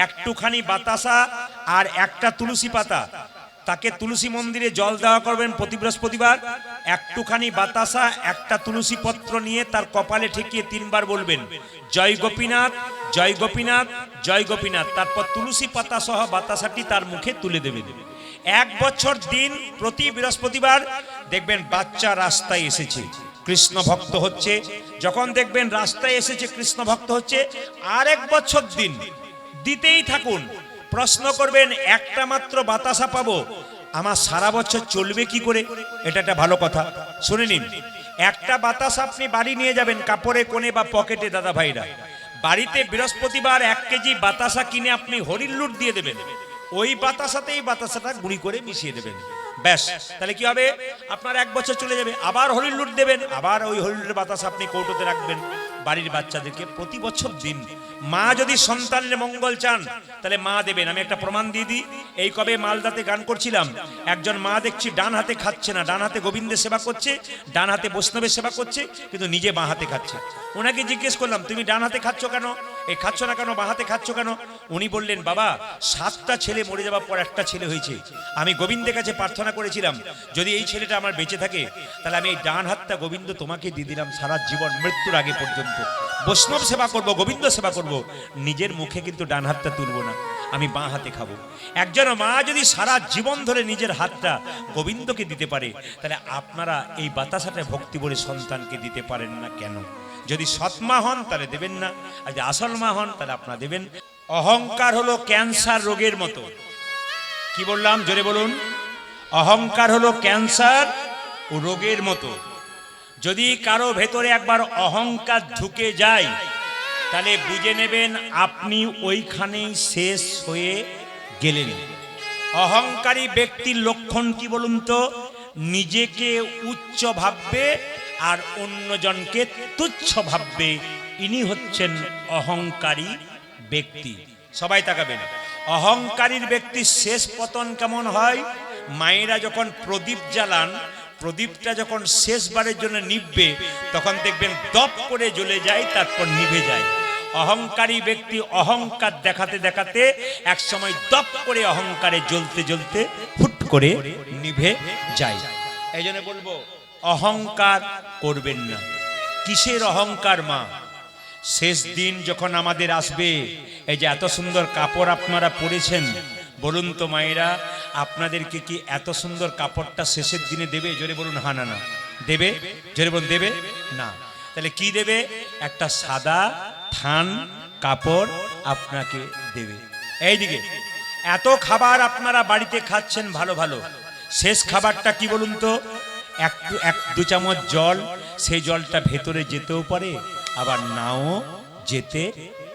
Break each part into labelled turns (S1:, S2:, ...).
S1: একটুখানি বাতাসা আর একটা তুলসী পাতা, তাকে তুলসী মন্দিরে জল দেওয়া করবেন প্রতি বৃহস্পতিবার। একটুখানি বাতাসা একটা তুলসী পত্র নিয়ে তার কপালে ঠেকিয়ে 3 বার বলবেন জয় গোপীনাথ, জয় গোপীনাথ, জয় গোপীনাথ। তারপর তুলসী পাতা সহ বাতাসাটি তার মুখে তুলে দেবেন। 1 বছর দিন প্রতি বৃহস্পতিবার দেখবেন বাচ্চা রাস্তায় এসেছে, কৃষ্ণ ভক্ত হচ্ছে। যখন দেখবেন রাস্তায় এসেছে কৃষ্ণ ভক্ত হচ্ছে, আর 1 বছর দিন দিতেই থাকুন। প্রশ্ন করবেন একটা মাত্র বাতাসা পাবো, আমার সারা বছর চলবে কি করে? এটা একটা ভালো কথা, শুনে নিন। একটা বাতাসা আপনি বাড়ি নিয়ে যাবেন কাপড়ে কোণে বা পকেটে। দাদা ভাইরা, বাড়িতে বৃহস্পতিবার 1 কেজি বাতাসা কিনে আপনি হরির লুট দিয়ে দেবেন। ওই বাতাসাতেই বাতাসাটা গুঁড়ি করে মিশিয়ে দেবেন, ব্যাস। তাহলে কি হবে? আপনার 1 বছর চলে যাবে। আবার হরির লুট দেবেন, আবার ওই হরির লুটের বাতাসা আপনি কৌটোতে রাখবেন। বাড়ির বাচ্চাদেরকে প্রতি বছর দিন। মা যদি সন্তানের মঙ্গল চান তাহলে মা দেবেন। আমি একটা প্রমাণ দিয়ে দিই। এই কবে মালদাতে গান করছিলাম, একজন মা দেখছি ডান হাতে খাচ্ছে না, ডান হাতে গোবিন্দের সেবা করছে, ডান হাতে বৈষ্ণবের সেবা করছে, কিন্তু নিজে বাঁ হাতে খাচ্ছে। ওনাকে জিজ্ঞেস করলাম তুমি ডান হাতে খাচ্ছ কেন, এই খাচ্ছ না কেন, বাঁ হাতে খাচ্ছ কেন? উনি বললেন বাবা 7টা ছেলে মরে যাওয়ার পর একটা ছেলে হয়েছে, আমি গোবিন্দের কাছে প্রার্থনা করেছিলাম যদি এই ছেলেটা আমার বেঁচে থাকে তাহলে আমি এই ডান হাতটা গোবিন্দ তোমাকে দিয়ে দিলাম সারা জীবন, মৃত্যুর আগে পর্যন্ত বৈষ্ণব সেবা করব, গোবিন্দ সেবা করব, নিজের মুখে কিন্তু ডান হাতটা তুলব না, আমি বাঁ হাতে খাবো। একজন মা যদি সারা জীবন ধরে নিজের হাতটা গোবিন্দকে দিতে পারে, তাহলে আপনারা এই বাতাসাটা ভক্তি বলে সন্তানকে দিতে পারেন না কেন? যদি সৎমা হন তাহলে দেবেন না, আর যদি আসল মা হন তাহলে আপনারা দেবেন। অহংকার হলো ক্যান্সার রোগের মতো। কি বললাম জোরে বলুন? অহংকার হলো ক্যান্সার ও রোগের মতো। যদি কারো ভেতরে একবার অহংকার ঢুকে যায় তাহলে বুঝে নেবেন আপনি ওইখানেই শেষ হয়ে গেলেন। অহংকারী ব্যক্তির লক্ষণ কি বলুন তো? নিজেকে উচ্চ ভাববে আর অন্যজনকে তুচ্ছ ভাববে, ইনি হচ্ছেন অহংকারী ব্যক্তি। সবাই তাকাবেন। অহংকারীর ব্যক্তির শেষ পতন কেমন হয়? মায়েরা যখন প্রদীপ জ্বালান, প্রদীপটা যখন শেষবারের জন্য নিভবে তখন দেখবেন দপ করে জ্বলে যায়, তারপর নিভে যায়। অহংকারী ব্যক্তি অহংকার দেখাতে দেখাতে এক সময় দপ করে অহংকারে জ্বলতে জ্বলতে ফুট করে নিভে যায়। এই জন্য বলবো অহংকার করবেন না। কিসের অহংকার মা? শেষ দিন যখন আমাদের আসবে, এই যে এত সুন্দর কাপড় আপনারা পরেছেন, বলুন তো মায়েরা আপনাদেরকে কি এত সুন্দর কাপড়টা শেষের দিনে দেবে? জোরে বলুন হ্যাঁ না না দেবে? জোরে বলুন দেবে না? তাহলে কি দেবে? একটা সাদা থান কাপড় আপনাকে দেবে। এইদিকে এত খাবার আপনারা বাড়িতে খাচ্ছেন ভালো ভালো, শেষ খাবারটা কি বলুন তো? একটু 1-2 চামচ জল, সেই জলটা ভেতরে যেতেও পারে আবার নাও যেতে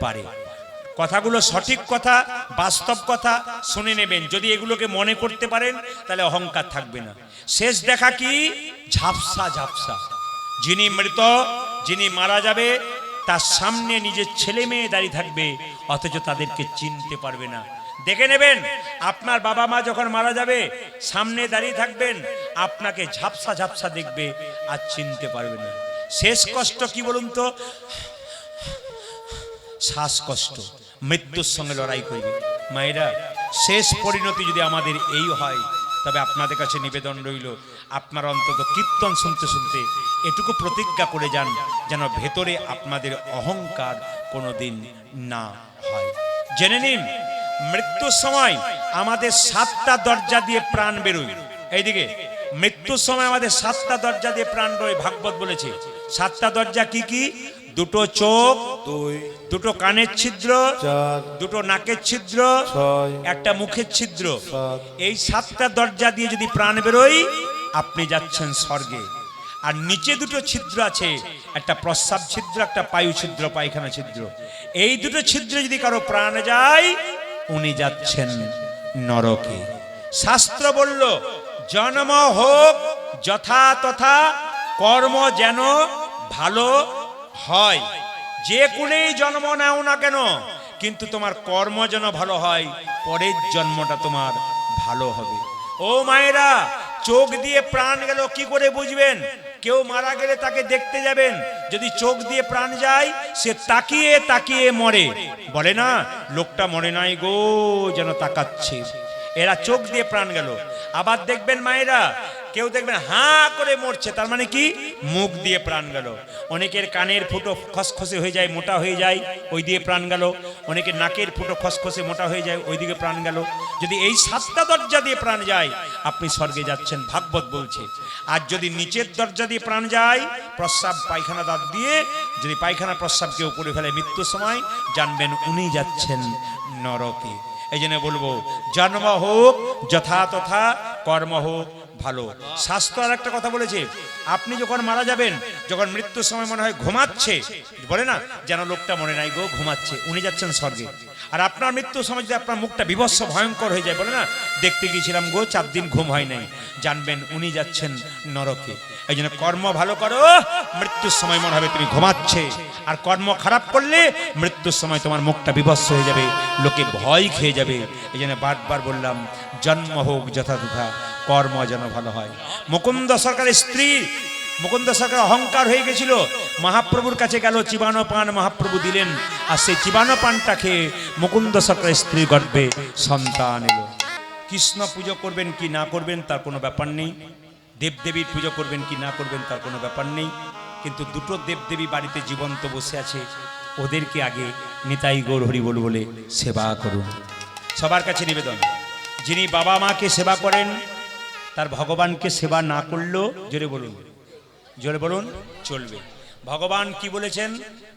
S1: পারে। কথাগুলো সঠিক কথা, বাস্তব কথা, শুনে নেবেন। যদি এগুলোকে মনে করতে পারেন তাহলে অহংকার থাকবে না। শেষ দেখা কি? ঝাপসা ঝাপসা। যিনি মৃত, যিনি মারা যাবে, তার সামনে নিজের ছেলে মেয়ে দাঁড়িয়ে থাকবে, অথচ তাদেরকে চিনতে পারবে না। দেখে নেবেন আপনার বাবা মা যখন মারা যাবে সামনে দাঁড়িয়ে থাকবেন, আপনাকে ঝাপসা ঝাপসা দেখবে আর চিনতে পারবে না। শেষ কষ্ট কি বলুন তো? শ্বাসকষ্ট, মৃত্যুর সঙ্গে লড়াই করবে। মায়েরা শেষ পরিণতি যদি আমাদের এই হয় তবে আপনাদের কাছে নিবেদন রইল আপনারা অন্তত কীর্তন শুনতে শুনতে এটুকু প্রতিজ্ঞা করে যান যেন ভেতরে আপনাদের অহংকার কোনোদিন না হয়। জেনে নিন মৃত্যুর সময় আমাদের 7টা দরজা দিয়ে প্রাণ বেরোয়। এইদিকে মৃত্যুর সময় আমাদের 7টা দরজা দিয়ে প্রাণ বেরোয়। ভাগবত বলেছে 7টা দরজা কি কি? 2টো চোখ, 2টো কানের ছিদ্র, 2টো নাকের ছিদ্র, 1টা মুখের ছিদ্র। এই 7টা দরজা দিয়ে যদি প্রাণ বেরোয় আপনি যাচ্ছেন স্বর্গে। আর নিচে 2টো ছিদ্র আছে, একটা প্রস্রাব ছিদ্র, একটা পায়ু ছিদ্র, পায়খানা ছিদ্র। এই 2টো ছিদ্রে যদি কারো প্রাণ যায় উনি যাচ্ছেন নরকে। শাস্ত্র বলল জন্ম হোক যথা তথা, কর্ম যেন ভালো হয়। যে কোনেই জন্ম নাও না কেন, কিন্তু তোমার কর্ম যেন ভালো হয়, পরের জন্মটা তোমার ভালো হবে। ও মায়েরা, চোখ দিয়ে প্রাণ গেল কি করে বুঝবেন? কেউ মারা গেলে তাকে দেখতে যাবেন, যদি চোখ দিয়ে প্রাণ যায় সে তাকিয়ে তাকিয়ে মরে, বলে না লোকটা মরে নাই গো, যেন তাকাচ্ছে। এরা চোখ দিয়ে প্রাণ গেল। আবার দেখবেন মায়েরা, কেউ দেখবেন হাঁ করে মরছে, তার মানে কি মুখ দিয়ে প্রাণ গেল। অনেকের কানের ফুটো খসখসে হয়ে যায়, মোটা হয়ে যায়, ওই দিয়ে প্রাণ গেল। অনেকের নাকের ফুটো খসখসে মোটা হয়ে যায়, ওই দিকে প্রাণ গেল। যদি এই 7টা দরজা দিয়ে প্রাণ যায় আপনি স্বর্গে যাচ্ছেন, ভাগবত বলছে। আর যদি নিচের দরজা দিয়ে প্রাণ যায়, প্রস্রাব পায়খানা দাঁত দিয়ে যদি পায়খানা প্রস্রাব কেউ করে ফেলে মৃত্যুর সময়, জানবেন উনি যাচ্ছেন নরকে। এই জন্য বলবো, জন্ম হোক যথা তথা, কর্ম হোক ভালো। শাস্ত্র আর একটা কথা বলেছে, আপনি যখন মারা যাবেন, যখন মৃত্যুর সময় মনে হয় ঘুমাচ্ছে, বলে না যেন লোকটা মনে নাই গো, ঘুমাচ্ছে, উনি যাচ্ছেন স্বর্গে। আর আপনার মৃত্যুর সময় যদি আপনার মুখটা বিভৎস ভয়ঙ্কর হয়ে যায়, বলে না দেখতে গিয়েছিলাম গো 4 দিন ঘুম হয় নাই, জানবেন উনি যাচ্ছেন নরকে। এই জন্য কর্ম ভালো করো, মৃত্যুর সময় মনে হবে তুমি ঘুমাচ্ছে। আর কর্ম খারাপ করলে মৃত্যুর সময় তোমার মুখটা বিভৎস হয়ে যাবে, লোকে ভয় খেয়ে যাবে। এই জন্য বারবার বললাম, জন্ম হোক যথাযথা, কর্ম যেন ভালো হয়। মুকুন্দ সরকারের স্ত্রী, মুকুন্দ সরকার অহংকার হয়ে গেছিল, মহাপ্রভুর কাছে গেল, চিবানো পান মহাপ্রভু দিলেন, আর সেই চিবানো পানটা খেয়ে মুকুন্দ সরকারের স্ত্রীর গর্ভে সন্তান এলো। কৃষ্ণ পুজো করবেন কি না করবেন তার কোনো ব্যাপার নেই, দেবদেবীর পুজো করবেন কি না করবেন তার কোনো ব্যাপার নেই, কিন্তু দুটো দেবদেবী বাড়িতে জীবন্ত বসে আছে, ওদেরকে আগে নিতাই গৌর হরি বল বলে সেবা করুন। সবার কাছে নিবেদন, যিনি বাবা মাকে সেবা করেন তার ভগবানকে সেবা না করলেও, জোরে বলুন, জোরে বলুন, চলবে। ভগবান কি বলেছেন?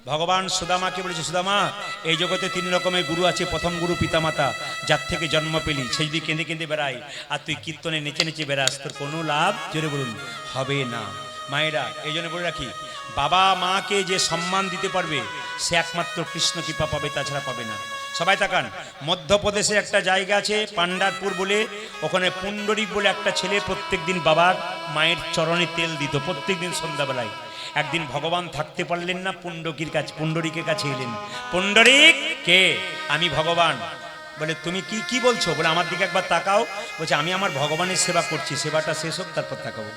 S1: ভগবান সুদামাকে বলেছে, সুদামা এই জগতে 3 রকমের গুরু আছে। প্রথম গুরু পিতামাতা, যার থেকে জন্ম পেলি, সেই যদি কেঁদে কেঁদে বেড়ায় আর তুই কীর্তনে নেচে নেচে বেড়াস, তোর কোনো লাভ, জোরে বলুন, হবে না। মায়েরা এই জন্য বলে রাখি, বাবা মাকে যে সম্মান দিতে পারবে সে একমাত্র কৃষ্ণ কৃপা পাবে, তাছাড়া পাবে না। সবাই তাকান, মধ্যপ্রদেশে একটা জায়গা আছে পান্ডারপুর বলে, ওখানে পুণ্ডরিক বলে একটা ছেলে প্রত্যেক দিন বাবার মায়ের চরণে তেল দিত, প্রত্যেক দিন সন্ধ্যাবেলায়। একদিন ভগবান থাকতে পারলেন না, পুণ্ডরিকের কাছে এলেন। পুণ্ডরিক কে? আমি ভগবান। বলে তুমি কি বলছো? বলে আমার দিকে একবার তাকাও। বলছে আমি আমার ভগবানের সেবা করছি, সেবাটা শেষ হোক তারপর তাকাবো।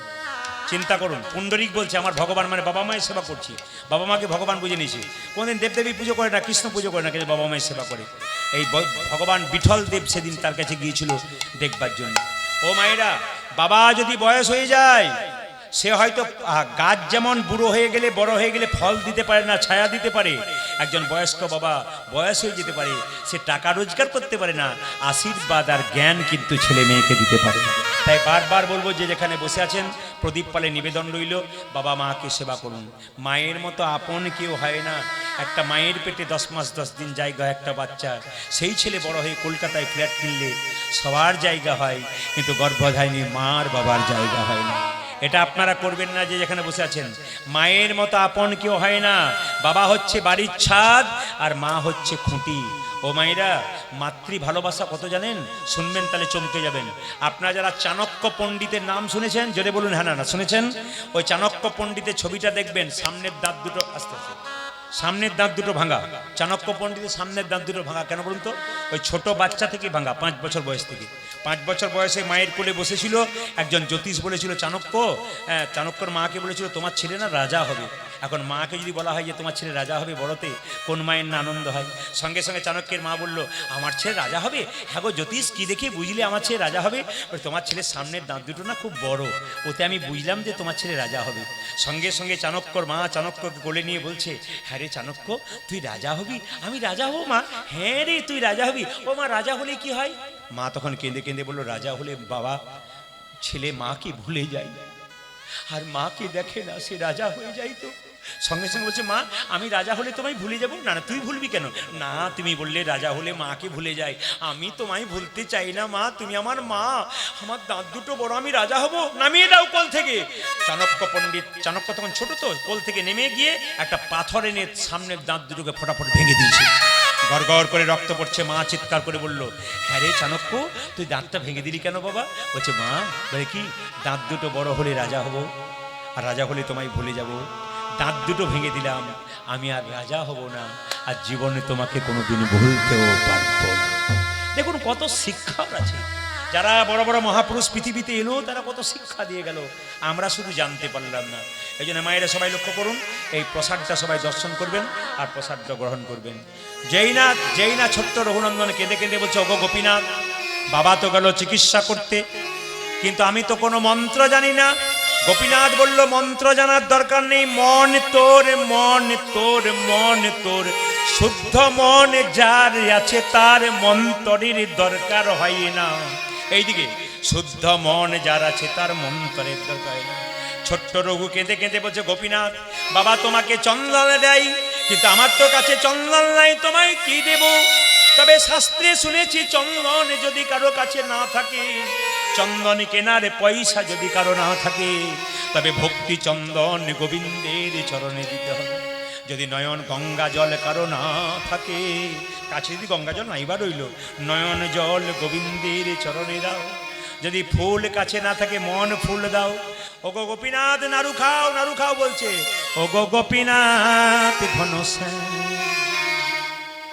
S1: চিন্তা করুন, পুণ্ডরিক বলছে আমার ভগবান মানে বাবা মায়ের সেবা করছি। বাবা মাকে ভগবান বুঝে নিয়েছে। কোনদিন দেবদেবী পুজো করে না, কৃষ্ণ পুজো করে না, কিন্তু বাবা মায়ের সেবা করে। এই ভগবান বিঠল দেব সেদিন তার কাছে গিয়েছিল দেখবার জন্য। ও মায়েরা, বাবা যদি বয়স হয়ে যায়, সে হয়তো গাছ যেমন বুড়ো হয়ে গেলে, বড় হয়ে গেলে ফল দিতে পারে না, ছায়া দিতে পারে, একজন বয়স্ক বাবা বয়স হয়ে যেতে পারে, সে টাকা রোজগার করতে পারে না, আশীর্বাদ আর জ্ঞান কিন্তু ছেলে মেয়েকে দিতে পারে। তাই বারবার বলবো, যে যেখানে বসে আছেন প্রদীপ পালে নিবেদন রইল, বাবা মাকে সেবা করুন। মায়ের মতো আপন কেউ হয় না। একটা মায়ের পেটে 10 মাস 10 দিন জায়গা একটা বাচ্চা, সেই ছেলে বড় হয়ে কলকাতায় ফ্ল্যাট কিনলে সবার জায়গা হয়, কিন্তু গর্ভধারিণী মার বাবার জায়গা হয় না। এটা আপনারা করবেন না যে যেখানে বসে আছেন। মায়ের মতো আপন কেউ হয় না। বাবা হচ্ছে বাড়ির ছাদ আর মা হচ্ছে খুঁটি। ও মায়েরা, মাতৃ ভালোবাসা কত জানেন? শুনবেন তাহলে চমকে যাবেন। আপনারা যারা চাণক্য পণ্ডিতের নাম শুনেছেন, জোরে বলুন হ্যাঁ না শুনেছেন? ওই চাণক্য পণ্ডিতের ছবিটা দেখবেন, সামনের দাঁত দুটো, আস্তে আস্তে, সামনের দাঁত দুটো ভাঙা। চাণক্য পণ্ডিতের সামনের দাঁত দুটো ভাঙা কেন বলুন তো? ওই ছোট বাচ্চা থেকে ভাঙা, 5 বছর বয়স থেকে। 5 বছর বয়সে মায়ের কোলে বসেছিল, একজন জ্যোতিষ বলেছিল চাণক্য, চাণক্যর মাকে বলেছিল তোমার ছেলে না রাজা হবে। এখন মাকে যদি বলা হয় যে তোমার ছেলে রাজা হবে বড়তে, কোন মায়ের না আনন্দ হয়? সঙ্গে সঙ্গে চাণক্যের মা বলল, আমার ছেলে রাজা হবে? হ্যাঁ গো জ্যোতিষ, কি দেখে বুঝলে আমার ছেলে রাজা হবে? তোমার ছেলের সামনের দাঁত দুটো না খুব বড়, ওতে আমি বুঝলাম যে তোমার ছেলে রাজা হবে। সঙ্গে সঙ্গে চাণক্যর মা চাণক্যকে কোলে নিয়ে বলছে, হ্যাঁ রে চাণক্য, তুই রাজা হবি? আমি রাজা হব মা? হ্যাঁ রে তুই রাজা হবি। ও মা, রাজা হলে কি হয়? মা তখন কেঁদে কেঁদে বলল, রাজা হলে বাবা ছেলে মাকে ভুলে যায়, আর মাকে দেখে না, সে রাজা হয়ে যায়। তো সঙ্গে সঙ্গে বলছে, মা আমি রাজা হলে তোমায় ভুলে যাবো? না না, তুই ভুলবি কেন? না, তুমি বললে রাজা হলে মাকে ভুলে যায়, আমি তোমায় ভুলতে চাই না মা, তুমি আমার মা, আমার দাঁত দুটো বড়, আমি রাজা হব, নামিয়ে দাও কোল থেকে। চাণক্য পণ্ডিত, চাণক্য তখন ছোট তো, কোল থেকে নেমে গিয়ে একটা পাথর এনে সামনের দাঁত দুটোকে ফটাফট ভেঙে দিয়েছে। গড়গড় করে রক্ত পড়ছে। মা চিৎকার করে বলল, হ্যাঁ রে চাণক্য, তুই দাঁতটা ভেঙে দিলি কেন বাবা? বলছে, মা বলে কি, দাঁত দুটো বড় হলে রাজা হব, আর রাজা হলে তোমায় ভুলে যাব। দাঁত দুটো ভেঙে দিলাম, আমি আর রাজা হব না, আর জীবনে তোমাকে কোনোদিন ভুলতেও পারবো না। দেখুন কত শিক্ষা আছে। যারা বড় বড় মহাপুরুষ পৃথিবীতে এলো তারা কত শিক্ষা দিয়ে গেল, আমরা শুধু জানতে পারলাম না। এই জন্য মায়েরা সবাই লক্ষ্য করুন, এই প্রসাদটা সবাই দর্শন করবেন আর প্রসাদটা গ্রহণ করবেন। যেই না ছোট্ট রঘুনন্দন কেঁদে কেঁদে বলছে, ওগো গোপীনাথ, বাবা তো গেল চিকিৎসা করতে, কিন্তু আমি তো কোনো মন্ত্র জানি না। গোপীনাথ বলল, মন্ত্র জানার দরকার নেই, মন তোর, মন তোর, মন তোর, শুদ্ধ মন যার আছে তার মন্ত্রের দরকার হয় না। এইদিকে শুদ্ধ মন যার আছে তার মন্ত্রের দরকার হয় না। ছোট্ট রঘু কেঁদে কেঁদে বলছে, গোপীনাথ, বাবা তোমাকে চন্দন দেয়, কিন্তু আমার তো কাছে চন্দন নাই, তোমায় কি দেব? তবে শাস্ত্রে শুনেছি চন্দন যদি কারো কাছে না থাকে, চন্দন কেনার পয়সা যদি কারো না থাকে, তবে ভক্তি চন্দন গোবিন্দের চরণে দিতে হবে। যদি নয়ন গঙ্গা জল কারো না থাকে, কাছে যদি গঙ্গা জল নাইবা রইল, নয়ন জল গোবিন্দের চরণে দাও। যদি ফুল কাছে না থাকে, মন ফুল দাও। ওগো গোপীনাথ, নাড়ু খাও, নাড়ু খাও বলছে, ওগো গোপীনাথ ঘনশ্যাম।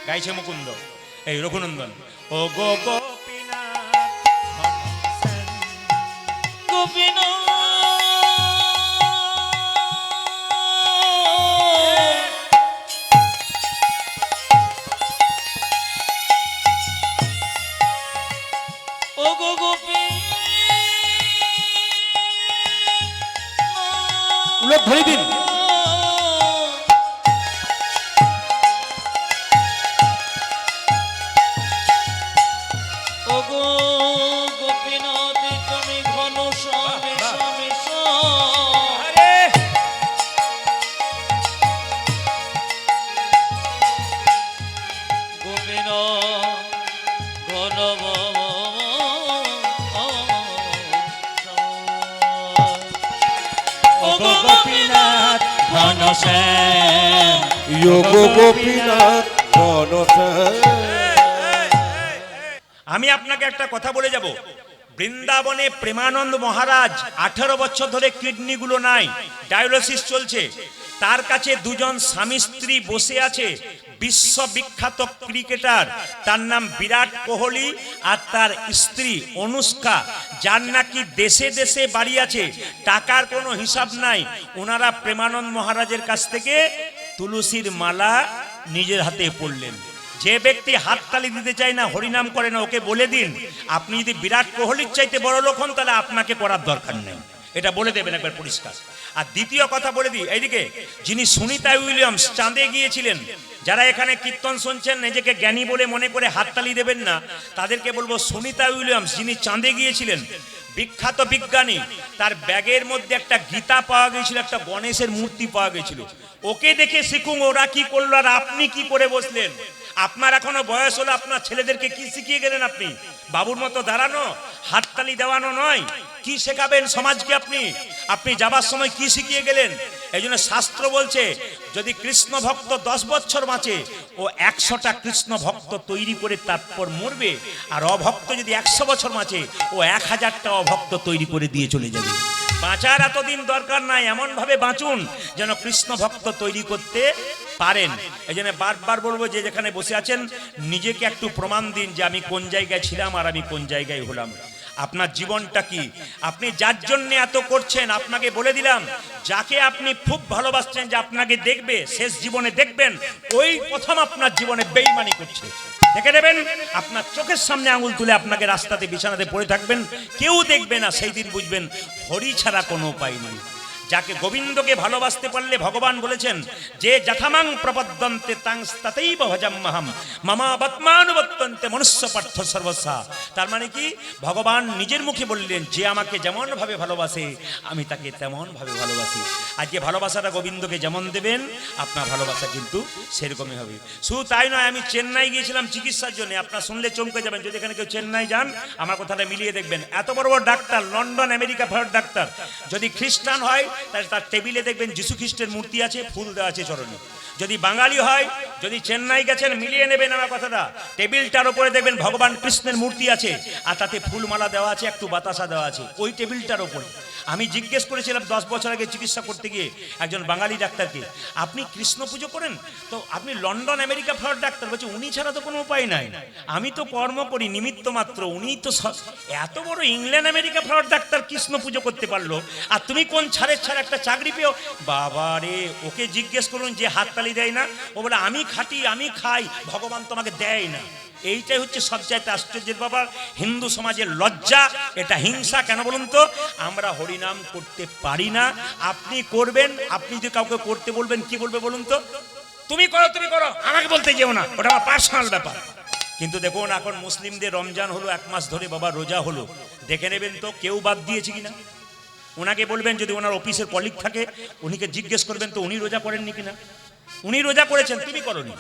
S1: গাইছে মুকুন্দ, এই রঘুনন্দন, ওগো গোপীনাথ ঘনশ্যাম,
S2: গোপীনাথ ওগো গোপীনাথ,
S3: উলট ধরে দিন।
S2: ওগো গোপীনাথ তুমি ঘন স্বামী স্বামী
S1: আরে
S2: গোপীনাথ ঘন
S1: ওগো গোপীনাথ ঘনশ্যাম,
S3: যোগো গোপীনাথ ঘনশ্যাম।
S1: আমি আপনাকে একটা কথা বলে যাব। বৃন্দাবনে প্রেমানন্দ মহারাজ 18 বছর ধরে কিডনিগুলো নাই, ডায়ালিসিস চলছে। তার কাছে দুজন স্বামী স্ত্রী বসে আছে, বিশ্ববিখ্যাত ক্রিকেটার, তার নাম বিরাট কোহলি আর তার স্ত্রী অনুষ্কা, যার নাকি দেশে দেশে বাড়ি আছে, টাকার কোনো হিসাব নাই। ওনারা প্রেমানন্দ মহারাজের কাছ থেকে তুলসীর মালা নিজের হাতে পড়লেন। যে ব্যক্তি হাততালি দিতে চায় না, হরিনাম করে না, ওকে বলে দিন, আপনি যদি বিরাট কোহলির চাইতে বড় লোক হন, তাহলে আপনাকে করার দরকার নেই। এটা বলে দেবেন একবার পরিষ্কার। আর দ্বিতীয় কথা বলে দিই, এইদিকে যিনি সুনিতা উইলিয়ামস চাঁদে গিয়েছিলেন, যারা এখানে কীর্তন শুনছেন নিজেকে জ্ঞানী বলে মনে করে হাততালি দেবেন না, তাদেরকে বলবো, সুনিতা উইলিয়ামস যিনি চাঁদে গিয়েছিলেন, বিখ্যাত বিজ্ঞানী, তার ব্যাগের মধ্যে একটা গীতা পাওয়া গেছিল, একটা গণেশের মূর্তি পাওয়া গেছিল। ওকে দেখে শিখুন ওরা কি করলো আর আপনি কি করে বসলেন। আপনার এখনো বয়স হলো, আপনার ছেলেদেরকে কি শিখিয়ে গেলেন? আপনি বাবুর মতো দাঁড়ানো, হাততালি দেওয়ানো নয়, কি শেখাবেন সমাজকে? আপনি যাবার সময় কি শিখিয়ে গেলেন? এই জন্য শাস্ত্র বলছে, যদি কৃষ্ণ ভক্ত 10 বছর বাঁচে, ও 100টা কৃষ্ণ ভক্ত তৈরি করে তারপর মরবে। আর অভক্ত যদি 100 বছর বাঁচে, ও 1000টা অভক্ত তৈরি করে দিয়ে চলে যাবে। বাঁচার এতদিন দরকার নাই, এমন ভাবে বাঁচুন যেন কৃষ্ণ ভক্ত তৈরি করতে পারেন। এই জন্য বারবার বলবো, যে যেখানে বসে আছেন, নিজেকে একটু প্রমাণ দিন যে আমি কোন জায়গায় ছিলাম আর আমি কোন জায়গায় হলাম। আপনার জীবনটা কি, আপনি যার জন্য এত করছেন, আপনাকে বলে দিলাম, যাকে আপনি খুব ভালোবাসছেন, যে আপনাকে দেখবে, শেষ জীবনে দেখবেন, ওই প্রথম আপনার জীবনে বেঈমানি করছে। দেখে নেবেন, আপনার চোখের সামনে আঙুল তুলে আপনাকে রাস্তাতে বিছানাতে পড়ে থাকবেন, কেউ দেখবে না, সেই দিন বুঝবেন হরি ছাড়া কোনো উপায় নেই। যাকে গোবিন্দকে ভালোবাসতে পারলে, ভগবান বলেছেন, যে যথামাং প্রপদ্যন্তে তাং ততৈব ভজাম্যহম মামা বত্মানুবর্তন্তে মনুষ্য পার্থ সর্বস্যা। তার মানে কি, ভগবান নিজের মুখে বললেন, যে আমাকে যেমন ভাবে ভালোবাসে আমি তাকে তেমন ভাবে ভালোবাসি। আর যে ভালোবাসাটা গোবিন্দকে যেমন দেবেন, আপনার ভালোবাসা কিন্তু সেরকমই হবে। শুধু তাই নয়, আমি চেন্নাই গিয়েছিলাম চিকিৎসার জন্য। আপনার শুনলে চমকে যাবেন, যদি এখানে কেউ চেন্নাই যান, আমার কথাটা মিলিয়ে দেখবেন। এত বড় বড় ডাক্তার, লন্ডন আমেরিকা ফেরত ডাক্তার, যদি খ্রিস্টান হয় তাহলে তার টেবিলে দেখবেন যিশু খ্রিস্টের মূর্তি আছে, ফুল দেওয়া আছে চরণে। যদি বাঙালি হয়, যদি চেন্নাই গেছেন মিলিয়ে নেবেন আমার কথাটা। টেবিলটার উপরে দেখবেন ভগবান কৃষ্ণের মূর্তি আছে, আর তাতে ফুলমালা দেওয়া আছে, একটু বাতাসা দেওয়া আছে ওই টেবিলটার উপরে। আমি জিজ্ঞেস করেছিলাম 10 বছর আগে চিকিৎসা করতে গিয়ে একজন বাঙালি ডাক্তারকে, আপনি কৃষ্ণ পুজো করেন? তো আপনি লন্ডন আমেরিকা ফেরত ডাক্তার, বলছে উনি ছাড়া তো কোনো উপায় নাই, আমি তো কর্ম করি নিমিত্ত মাত্র, উনি তো এত বড় ইংল্যান্ড আমেরিকা ফেরত ডাক্তার কৃষ্ণ পুজো করতে পারলো, আর তুমি কোন ছাড়ের ছাড় একটা চাকরি পেও? বাবা রে, ওকে জিজ্ঞেস করুন যে হাততালি দেয় না, ও বলে আমি খাটি, আমি খাই, ভগবান তোমাকে দেয় না। এইটাই হচ্ছে সবচাইতে আশ্চর্যের ব্যাপার, হিন্দু সমাজের লজ্জা, এটা হিংসা। কেন বলুন তো? আমরা হরিনাম করতে পারি না, আপনি করবেন। আপনি যদি কাউকে করতে বলবেন, কি বলবে বলুন তো? তুমি করো, তুমি করো, আমাকে বলতে যেও না, ওটা আমার পার্সোনাল ব্যাপার। কিন্তু দেখুন এখন মুসলিমদের রমজান হলো, 1 মাস ধরে বাবা রোজা হলো, দেখে নেবেন তো কেউ বাদ দিয়েছে কিনা। ওনাকে বলবেন, যদি ওনার অফিসের কলিগ থাকে উনিকে জিজ্ঞেস করবেন তো উনি রোজা করেননি কিনা। উনি রোজা করেছেন, তুমি করনি।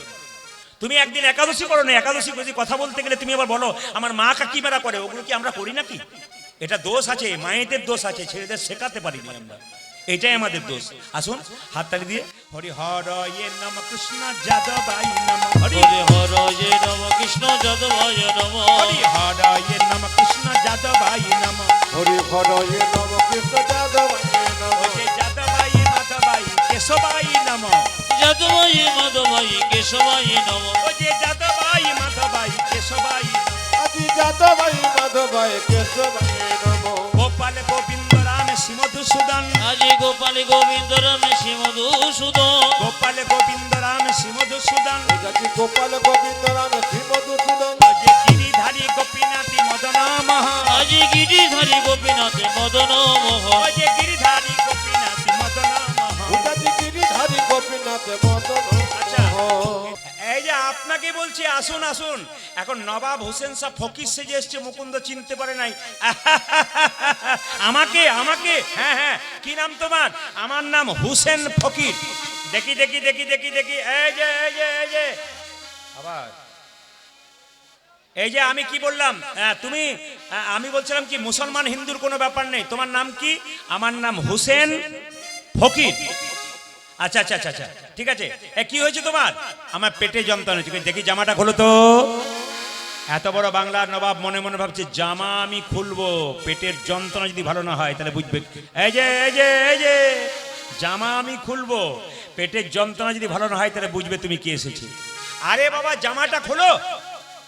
S1: তুমি একদিন একাদশী করো না, একাদশী যদি কথা বলতে গেলে তুমি আবার বলো আমার মা কাকিমারা করে, ওগুলো কি আমরা করি নাকি? এটা দোষ আছে, মায়েদের দোষ আছে, ছেলেদের শেখাতে পারিনি আমরা, এটাই আমাদের দোষ। আসুন হাততালি দিয়ে হরি হর ইয়ে নম কৃষ্ণ যাদবাই নম, হরি
S2: হরে হর যে নম কৃষ্ণ যাদবায় নম,
S1: হরি হর ইয়ে নম কৃষ্ণ যাদবাই নম,
S3: হরি হরয়ে নম কৃষ্ণ যাদবায় নম,
S1: ওই যাদবাই মাধবাই কেশবাই নম,
S2: যাদবায় মাধবায় কেশবায় নম,
S1: ওই যাদবাই মাধবাই কেশবাই নম,
S3: আজি যাদবায় মাধবায় কেশবায় নম,
S1: গোপাল গোবিন্দ রাম শ্রীমধুসূদন,
S2: আজি গোপাল গোবিন্দ রাম শ্রী মধুসূদন,
S1: গোপাল গোবিন্দ রাম শ্রীমধুসূদন,
S3: আজি গোপাল গোবিন্দ রাম শ্রী মধুসূদন,
S1: যে গিরিধারী গোপীনাথী মদন মোহন,
S2: আজি গিরিধারী গোপীনাথ মদন মোহন,
S1: যে গিরিধারী গোপীনাথী মদন মোহন।
S3: আজি গিরিধারী গোপীনাথ মদন
S1: আচ্ছা,
S3: মোহন।
S1: এই যে আপনাকে বলছি আসুন আসুন, এখন নবাব হোসেন শাহ ফকির সেজে এসছে, মুকুন্দ চিনতে পারে নাই। আমাকে আমাকে হ্যাঁ হ্যাঁ, কি নাম তোমার? আমার নাম হুসেন ফকির। দেখি দেখি দেখি দেখি দেখি, এই যে এই যে এই যে আবার এই যে আমি কি বললাম, তুমি আমি বলছিলাম কি মুসলমান হিন্দুর কোনো ব্যাপার নেই। তোমার নাম কি? আমার নাম হুসেন ফকির। আচ্ছা আচ্ছা আচ্ছা আচ্ছা, ঠিক আছে। কি হয়েছে তোমার? আমার পেটে যন্ত্রণা হচ্ছে। দেখি জামাটা খোলো তো। এত বড় বাংলার নবাব মনে মনে ভাবছে জামা আমি খুলবো, পেটের যন্ত্রণা যদি ভালো না হয় তাহলে বুঝবে। এই যে এই যে এই যে জামা আমি খুলবো, পেটের যন্ত্রণা যদি ভালো না হয় তাহলে বুঝবে তুমি কি এসেছি। আরে বাবা জামাটা খোলো।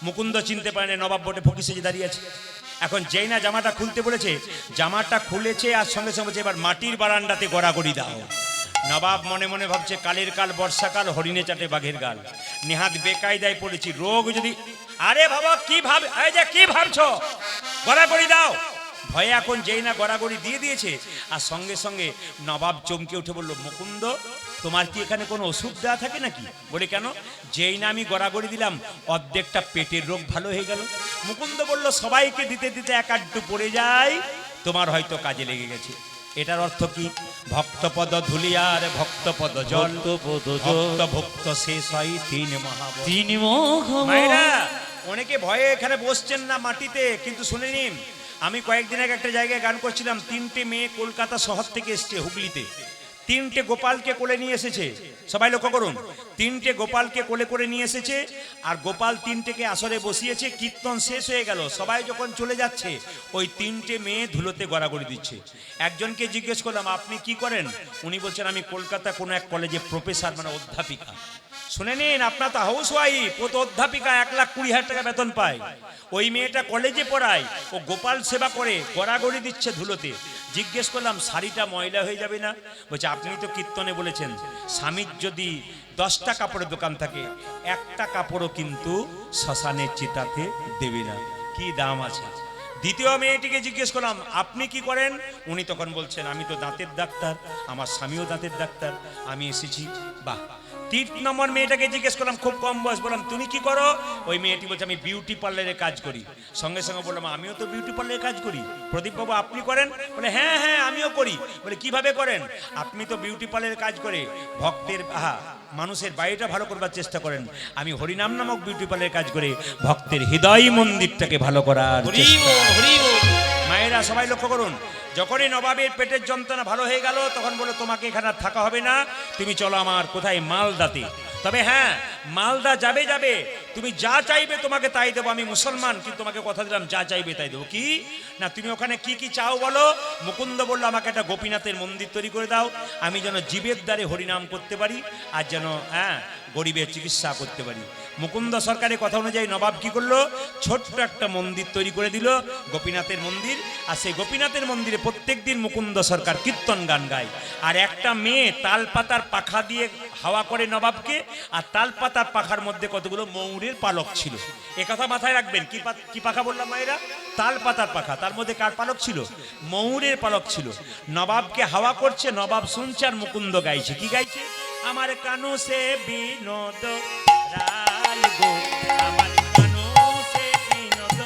S1: মুকুন্দ চিনতে পারে না, নবাব বটে ফকির সেজে দাঁড়িয়ে আছে। এখন যেই না জামাটা খুলতে বলেছে, জামাটা খুলেছে আর সঙ্গে সঙ্গে বলছে এবার মাটির বারান্দাতে গড়াগড়ি দাও। নবাব মনে মনে ভাবছে কালের কাল বর্ষাকাল, হরিণে চাটে বাঘের গাল, নেহাত বেকায়দায় পড়েছি, রোগ যদি। আরে বাবা কি ভাব, এই যে কি ভাবছো? গড়াগড়ি দাও। ভয়ে এখন যেই না গড়াগড়ি দিয়ে দিয়েছে, আর সঙ্গে সঙ্গে নবাব চমকে উঠে বলল, মুকুন্দ তোমার কি এখানে কোনো ওষুধ দেওয়া থাকে নাকি? বলে কেন? যেই না আমি গড়াগড়ি দিলাম অর্ধেকটা পেটের রোগ ভালো হয়ে গেল। মুকুন্দ বলল, সবাইকে দিতে দিতে এক আধটু পড়ে যায়, তোমার হয়তো কাজে লেগে গেছে। এটার অর্থ কি? ভক্তপদ ধুলিয়ার ভক্তপদ জল, ভক্ত ভক্ত শেষ হয় তিন মহাবল।
S2: তিন মহাবল।
S1: মায়েরা অনেকে ভয়ে এখানে বসছেন না মাটিতে, কিন্তু শুনে নিন, আমি কয়েকদিন আগে একটা জায়গায় গান করছিলাম, 3টে মেয়ে কলকাতা শহর থেকে এসছে হুগলিতে, 3টে গোপালকে কোলে নিয়ে এসেছে। সবাই লক্ষ্য করুন, 3টে গোপালকে কোলে করে নিয়ে এসেছে, আর গোপাল 3টেকে আসরে বসিয়েছে। কীর্তন শেষ হয়ে গেল, সবাই যখন চলে যাচ্ছে ওই 3টে মেয়ে ধুলোতে গড়াগড়ি দিচ্ছে। একজনকে জিজ্ঞেস করলাম আপনি কি করেন? উনি বলছেন আমি কলকাতা কোনো এক কলেজে প্রফেসর, মানে অধ্যাপিকা। শুনে নিন, আপনার তো হাউস ওয়াইফ, ও তো অধ্যাপিকা, 1,20,000 টাকা বেতন পায়। ওই মেয়েটা কলেজে পড়ায়, ও গোপাল সেবা করে, গড়াগড়ি দিচ্ছে ধুলোতে। জিজ্ঞেস করলাম শাড়িটা ময়লা হয়ে যাবে না? বলছে আপনি তো কীর্তনে বলেছেন স্বামীর যদি 10টা কাপড়ের দোকান থাকে, একটা কাপড়ও কিন্তু শ্মশানের চিতাতে দেবে না, কি দাম আছে। দ্বিতীয় মেয়েটিকে জিজ্ঞেস করলাম আপনি কি করেন? উনি তখন বলছেন আমি তো দাঁতের ডাক্তার, আমার স্বামীও দাঁতের ডাক্তার, আমি এসেছি। বাহ। 3 নম্বর মেয়েটাকে জিজ্ঞেস করলাম, খুব কম বয়স, বললাম তুমি কি করো? ওই মেয়েটি বলছে আমি বিউটি পার্লারে কাজ করি। সঙ্গে সঙ্গে বললাম আমিও তো বিউটি পার্লারে কাজ করি। প্রদীপ বাবু আপনি করেন? বলে হ্যাঁ হ্যাঁ আমিও করি। বলে কিভাবে করেন? আপনি তো বিউটি পার্লারে কাজ করে ভক্তের মানুষের বাড়িটা ভালো করবার চেষ্টা করেন, আমি হরিনাম নামক বিউটি পার্লারে কাজ করে ভক্তের হৃদয় মন্দিরটাকে ভালো করার চেষ্টা।
S2: হরি বল।
S1: মায়েরা সবাই লক্ষ্য করুন, যখনই নবাবের পেটের যন্ত্রণা ভালো হয়ে গেল তখন বললো তোমাকে এখানে আর থাকা হবে না, তুমি চলো আমার কোথায় মালদাতে। তবে হ্যাঁ, মালদা যাবে যাবে, তুমি যা চাইবে তোমাকে তাই দেবো, আমি মুসলমান কিন্তু তোমাকে কথা দিলাম যা চাইবে তাই দেবো। কি না তুমি ওখানে কি কি চাও বলো? মুকুন্দ বললো আমাকে একটা গোপীনাথের মন্দির তৈরি করে দাও, আমি যেন জীবের দ্বারে হরিনাম করতে পারি আর যেন গরিবের চিকিৎসা করতে পারি। মুকুন্দ সরকারের কথা অনুযায়ী নবাব কি করলো, ছোট্ট একটা মন্দির তৈরি করে দিল, গোপীনাথের মন্দির। আর সেই গোপীনাথের মন্দিরে প্রত্যেক দিন মুকুন্দ সরকার কীর্তন গান গায়। আর একটা মেয়ে তাল পাতার পাখা দিয়ে হাওয়া করে নবাবকে, আর তাল পাতার পাখার মধ্যে কতগুলো ময়ূরের পালক ছিল। এ কথা মাথায় রাখবেন। কি পাখা বললাম মায়েরা? তাল পাতার পাখা। তার মধ্যে কার পালক ছিল? ময়ূরের পালক ছিল। নবাবকে হাওয়া করছে, নবাব শুনছে আর মুকুন্দ গাইছে। কি গাইছে? আমার কানু সে বিনোদ রায় গো, আমার কানু সে বিনোদ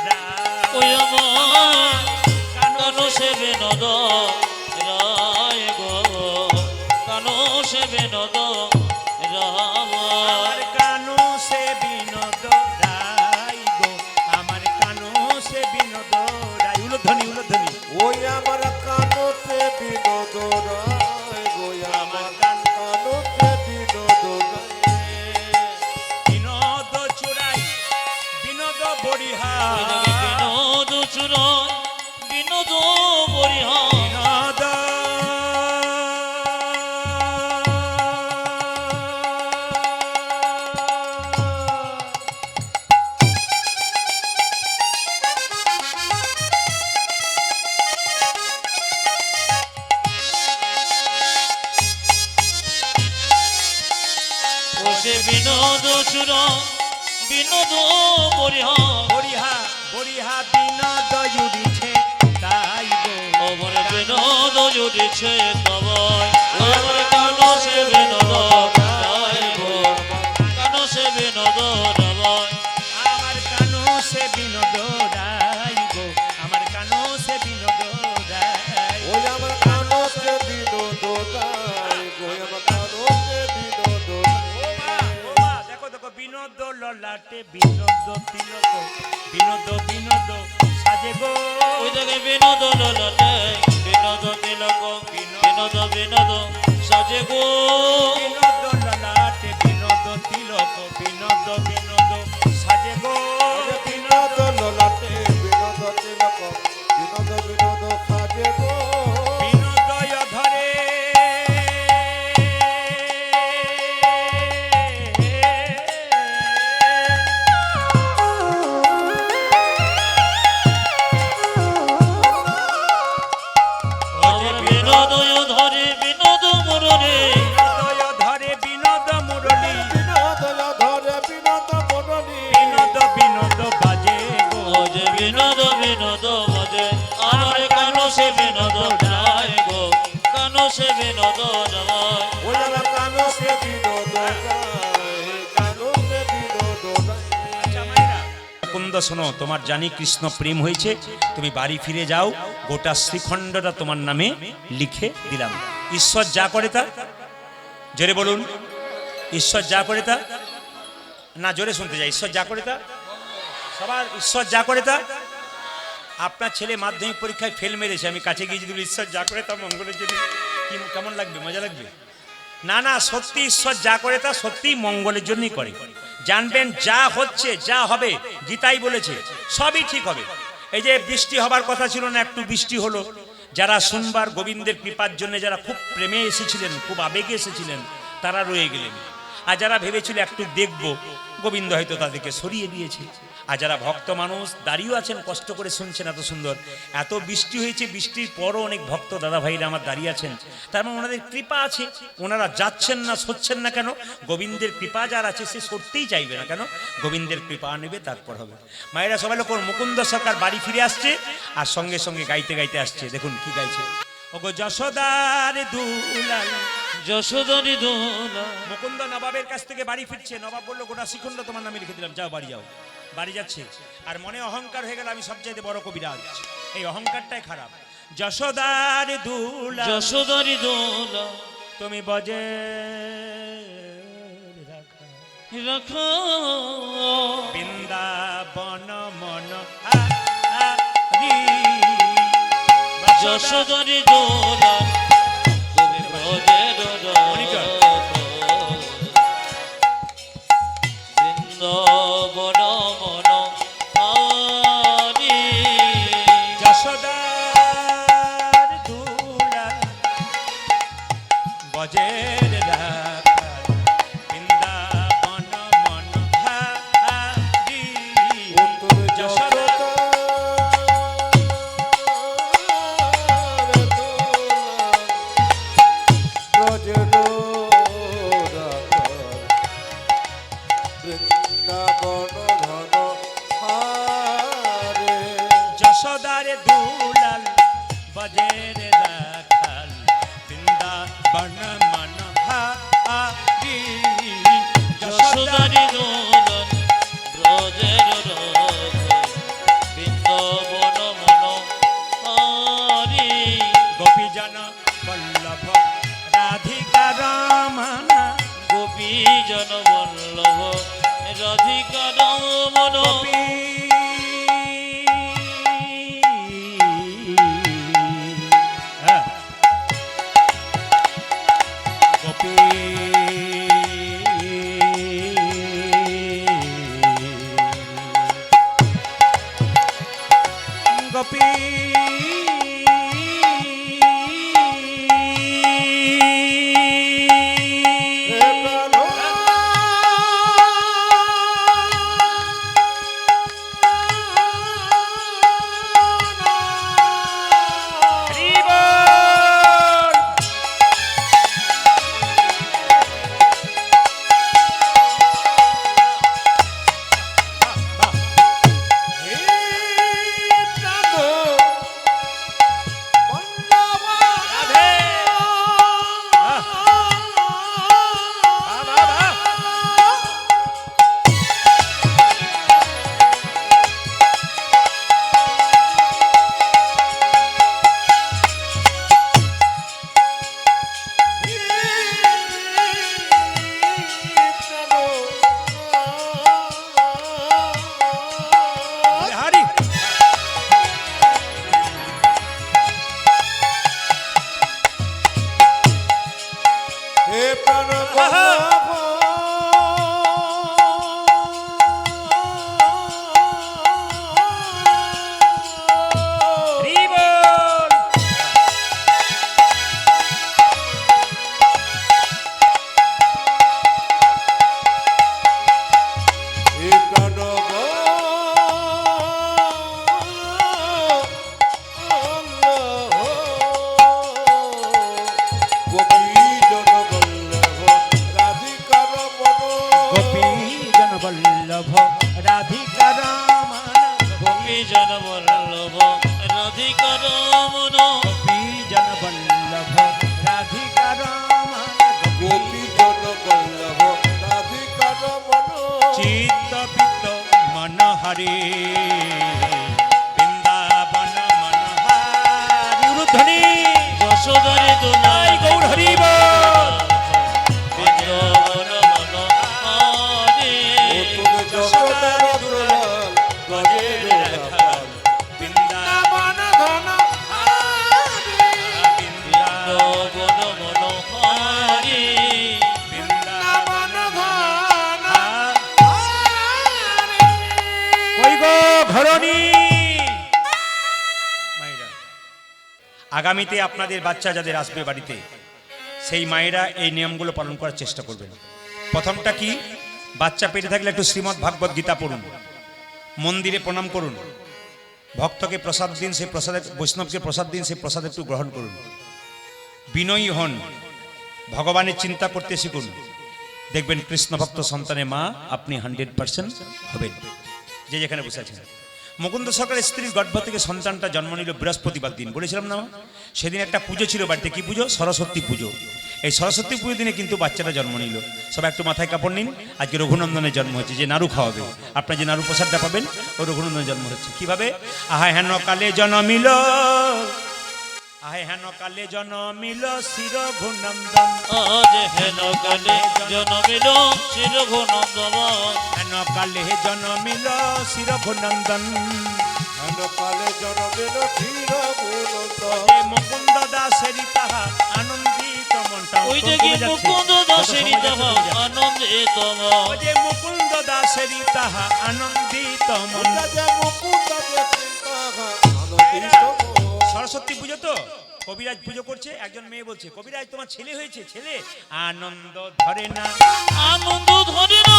S1: রায়,
S2: ওই আমার কানো সে বিনোদ রায় গো, কানো সে বিনোদ
S1: আমার
S2: রায়।
S1: কানু সে বিনোদ রায় গো, আমার কানু সে বিনোদ রায়। উলধ্বনি উলধ্বনি।
S3: ওই আমার কানতে বিনোদ রায় গো, আমার কানতে বিনোদ রায়।
S1: বিনোদ চুরাই বিনোদ বরিহার,
S2: বিনোদ চুরাই বিনোদ বরিহার।
S1: বিনোদ
S2: ও সে বিনোদ চুরাই বিনোদ বরিহার।
S1: বরিহা বরিহা বিনোদ জুড়িছে তাই গো,
S2: আমার বিনোদ জুড়েছে তবাই, আমার কানো সে বিনোদ রায় গো, কানো সে বিনোদ রায়।
S1: আমার কানু সে বিনোদ রায় গো, আমার কানু সে বিনোদ রায়।
S3: ওই আমার কানতে বিনোদ রায় গো, আমার কানতে বিনোদ রায়।
S1: দেখো দেখো, বিনোদ ললাটে বিনোদ তিলক, বিনোদ বিনোদ সাজে গো।
S2: ওই দেখে বিনোদ ললাটে বিনোদ তিলক, বিনোদ বিনোদ সাজে গো।
S1: বিনোদ ললাটে বিনোদ তিলক, বিনোদ বিনোদ সাজে গো।
S3: বিনোদ ললাটে বিনোদ তিলক, বিনোদ বিনোদ সাজে গো।
S1: বিনোদয় ধরে
S2: আমার বিনোদয় ধরে বিনোদ মুরলী,
S1: বিনোদয় ধরে বিনোদ মুরলী,
S3: বিনোদ ধরে বিনোদ মুরলী।
S1: বিনোদ বিনোদ বাজে গো।
S2: ও যে বিনোদ বিনোদ বাজে, আমার কানো সে বিনোদ রায় গো, কানো সে বিনোদ রায়।
S3: ওই আমার কানতে বিনোদ রায়, কানতে বিনোদ রায়।
S1: মুকুন্দ শোনো, তোমার জানি কৃষ্ণ প্রেম হয়েছে, তুমি বাড়ি ফিরে যাও, গোটা শ্রীখণ্ডটা তোমার নামে লিখে দিলাম। ঈশ্বর যা করে তা, জোরে বলুন, ঈশ্বর যা করে তা, না জোরে শুনতে যাই, ঈশ্বর যা করে তা, সবার ঈশ্বর যা করে তা। আপনার ছেলে মাধ্যমিক পরীক্ষায় ফেল মেরেছে, আমি কাছে গিয়ে যদি বলি, ঈশ্বর যা করে তা মঙ্গলের জন্য, কি কেমন লাগবে? মজা লাগবে না? না, সত্যি ঈশ্বর যা করে তা সত্যি মঙ্গলের জন্যই করে। জানবেন যা হচ্ছে যা হবে, গীতাই বলেছে সবই ঠিক হবে। এই যে বৃষ্টি হবার কথা ছিল না, একটু বৃষ্টি হলো। যারা শুনবার গোবিন্দের কৃপার জন্য, যারা খুব প্রেমে এসেছিলেন, খুব আবেগে এসেছিলেন, তারা রয়ে গেলেন। আর যারা ভেবেছিল একটু দেখব, গোবিন্দ হয়তো তাদেরকে সরিয়ে দিয়েছে। আর যারা ভক্ত মানুষ দাঁড়িয়েও আছেন, কষ্ট করে শুনছেন, এত সুন্দর, এত বৃষ্টি হয়েছে, বৃষ্টির পরও অনেক ভক্ত দাদা ভাইরা আমার দাঁড়িয়ে আছেন, তার মানে ওনাদের কৃপা আছে। ওনারা যাচ্ছেন না, সরছেন না কেন? গোবিন্দের কৃপা যার আছে সে সরতেই চাইবে না কেন? গোবিন্দের কৃপা নেবে, তারপর হবে। মায়েরা সবাই লোক, মুকুন্দ সরকার বাড়ি ফিরে আসছে, আর সঙ্গে সঙ্গে গাইতে গাইতে আসছে। দেখুন কি গাইছে। ওগো যশোদার দুলাল,
S2: যশোদারি দোলা।
S1: মুকুন্দ নবাবের কাছ থেকে বাড়ি ফিরছে। নবাব বললো, গোটা শ্রীখণ্ড তোমার নামে লিখে দিলাম, যাও বাড়ি যাও। বাড়ি যাচ্ছে, আর মনে অহংকার হয়ে গেল, আমি সবচাইতে বড় কবিরাজ। এই অহংকারটাই খারাপ। যশোদার দুলা,
S2: যশোদারি দোলা
S1: তুমি বজে
S2: রাখো,
S1: বৃন্দাবন মন হারি।
S2: যশোদারি দোলা তুমি ব্রজের
S1: মনিকা।
S2: বৃন্দাবন মন হারি
S1: যশোদার দুলাল বজের রাখাল বৃন্দাবন মনোহারি
S3: উত্তর
S1: যশোদা যশোদার দুলাল বজের রাখাল বৃন্দাবন মনোহারি
S2: যশোদারি দোলন ব্রজের বৃন্দাবন মন হারি
S1: গোপীজন বল্লভ রাধিকা রমণ
S2: গোপী জন বল্লভ রাধিকা রমণ
S1: গোপী হ্যাঁ। গোপী গোপী হরি
S3: হে প্রাণ বল্লভ
S1: হরি বল
S3: হে প্রাণ
S1: গোপীজন বল্লভ রাধিকা রমণ
S2: গোপী জন বল্লভ রাধিকা রমণ
S1: গোপীজন বল্লভ রাধিকা রমণ চিত্তবিত্ত মনোহরি বৃন্দাবন মনোহারি উরুধ্বনি
S2: যশোদারি দোলাই
S1: গৌর হরি বল
S2: বৃন্দাবন মন হারি
S1: বৃন্দাবন
S2: বৃন্দাবন মন হারি
S1: বৃন্দাবন কই গো ঘরণী মায়েরা আগামীতে আপনাদের বাচ্চা যাদের আসবে বাড়িতে সেই মায়েরা এই নিয়মগুলো পালন করার চেষ্টা করবেন। প্রথমটা কি, বাচ্চা পেটে থাকলে একটু শ্রীমদ্ ভাগবত গীতা পড়ুন, মন্দিরে প্রণাম করুন, ভক্তকে প্রসাদ দিন, সেই প্রসাদে বৈষ্ণবকে প্রসাদ দিন, সেই প্রসাদ একটু গ্রহণ করুন, বিনয়ী হন, ভগবানের চিন্তা করতে শিখুন, দেখবেন কৃষ্ণ ভক্ত সন্তানের মা আপনি 100% হবেন। যে যেখানে বসে আছেন, মুকুন্দ সরকারের স্ত্রীর গর্ভ থেকে সন্তানটা জন্ম নিল বৃহস্পতিবার দিন, বলেছিলাম না? সেদিন একটা পুজো ছিল বাড়িতে, কি পুজো? সরস্বতী পুজো। এই সরস্বতী পুজো দিনে কিন্তু বাচ্চাটা জন্ম নিল। সবাই একটু মাথায় কাপড় নিন, আজকে রঘুনন্দনের জন্ম হয়েছে, যে নাড়ু খাওয়াবে, আপনার যে নাড়ু প্রসাদটা পাবেন ও রঘুনন্দনের জন্ম হচ্ছে। কিভাবে? আহা হেন কালে জন্মিল আহে হেন কালে জনমিল শির ঘুনন্দন,
S2: আজ হেন কালে জনমিল শির ঘনন্দন,
S1: হেন কালে জনমিল শির ঘুনন্দন।
S3: কালে জনমিল ক্ষীর গুণন্দন।
S1: যে মুকুন্দ দাসেরি তাহা আনন্দিত মনটা।
S2: ওই যে কি মুকুন্দ দাসেরি তাহা আনন্দিত মন,
S1: ও যে মুকুন্দ দাসেরি তাহা আনন্দিত মন।
S3: ওটা যে মুকুন্দ যে তাহা আনন্দিত মন।
S1: সরস্বতী পুজো তো, কবিরাজ পুজো করছে, একজন মেয়ে বলছে কবিরাজ তোমার ছেলে হয়েছে, ছেলে আনন্দ ধরে না,
S2: আনন্দ ধরে না,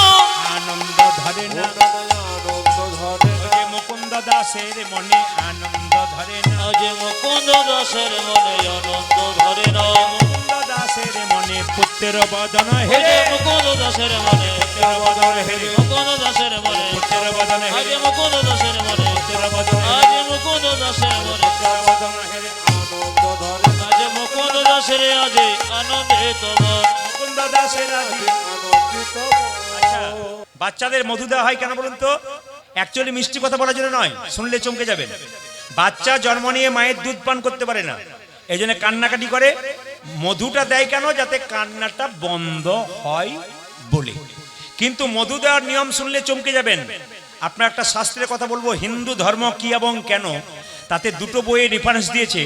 S1: আনন্দ ধরে না।
S3: আনন্দ ধরে
S1: ও যে মুকুন্দ দাসের মনে আনন্দ ধরে না,
S2: আজ মুকুন্দ দাসের মনে আনন্দ ধরে না,
S1: মুকুন্দ দাসের মনে পুত্রের বদন
S2: ওই যে
S1: হেরে,
S2: মুকুন্দ দাসের মনে,
S1: পুত্রের বদন হেরে,
S2: মুকুন্দ দাসের মনে,
S1: পুত্রের বদন
S2: আজ
S1: হেরে,
S2: মুকুন্দ দাসের মনে,
S1: পুত্রের বদন
S2: আজ
S1: হেরে,
S2: মুকুন্দ দাসের মনে,
S1: পুত্রের বদন হেরে,
S3: আনন্দ ধরে
S2: আজ মুকুন্দ দাসের আজ আনন্দিত মন।
S1: মুকুন্দ দাসের আদি।
S3: আনন্দিত
S1: আচ্ছা,
S3: মন।
S1: বাচ্চাদের মধু দেওয়া হয় কেন বলুন তো? অ্যাকচুয়ালি মিষ্টি কথা বলার জন্য নয়, শুনলে চমকে যাবেন। বাচ্চা জন্ম নিয়ে মায়ের দুধ পান করতে পারে না, এই জন্য কান্নাকাটি করে। মধুটা দেয় কেন? যাতে কান্নাটা বন্ধ হয় বলে। কিন্তু মধু দেওয়ার নিয়ম শুনলে চমকে যাবেন। আপনার একটা শাস্ত্রের কথা বলবো, হিন্দু ধর্ম কি এবং কেন, তাতে দুটো বইয়ে রেফারেন্স দিয়েছে।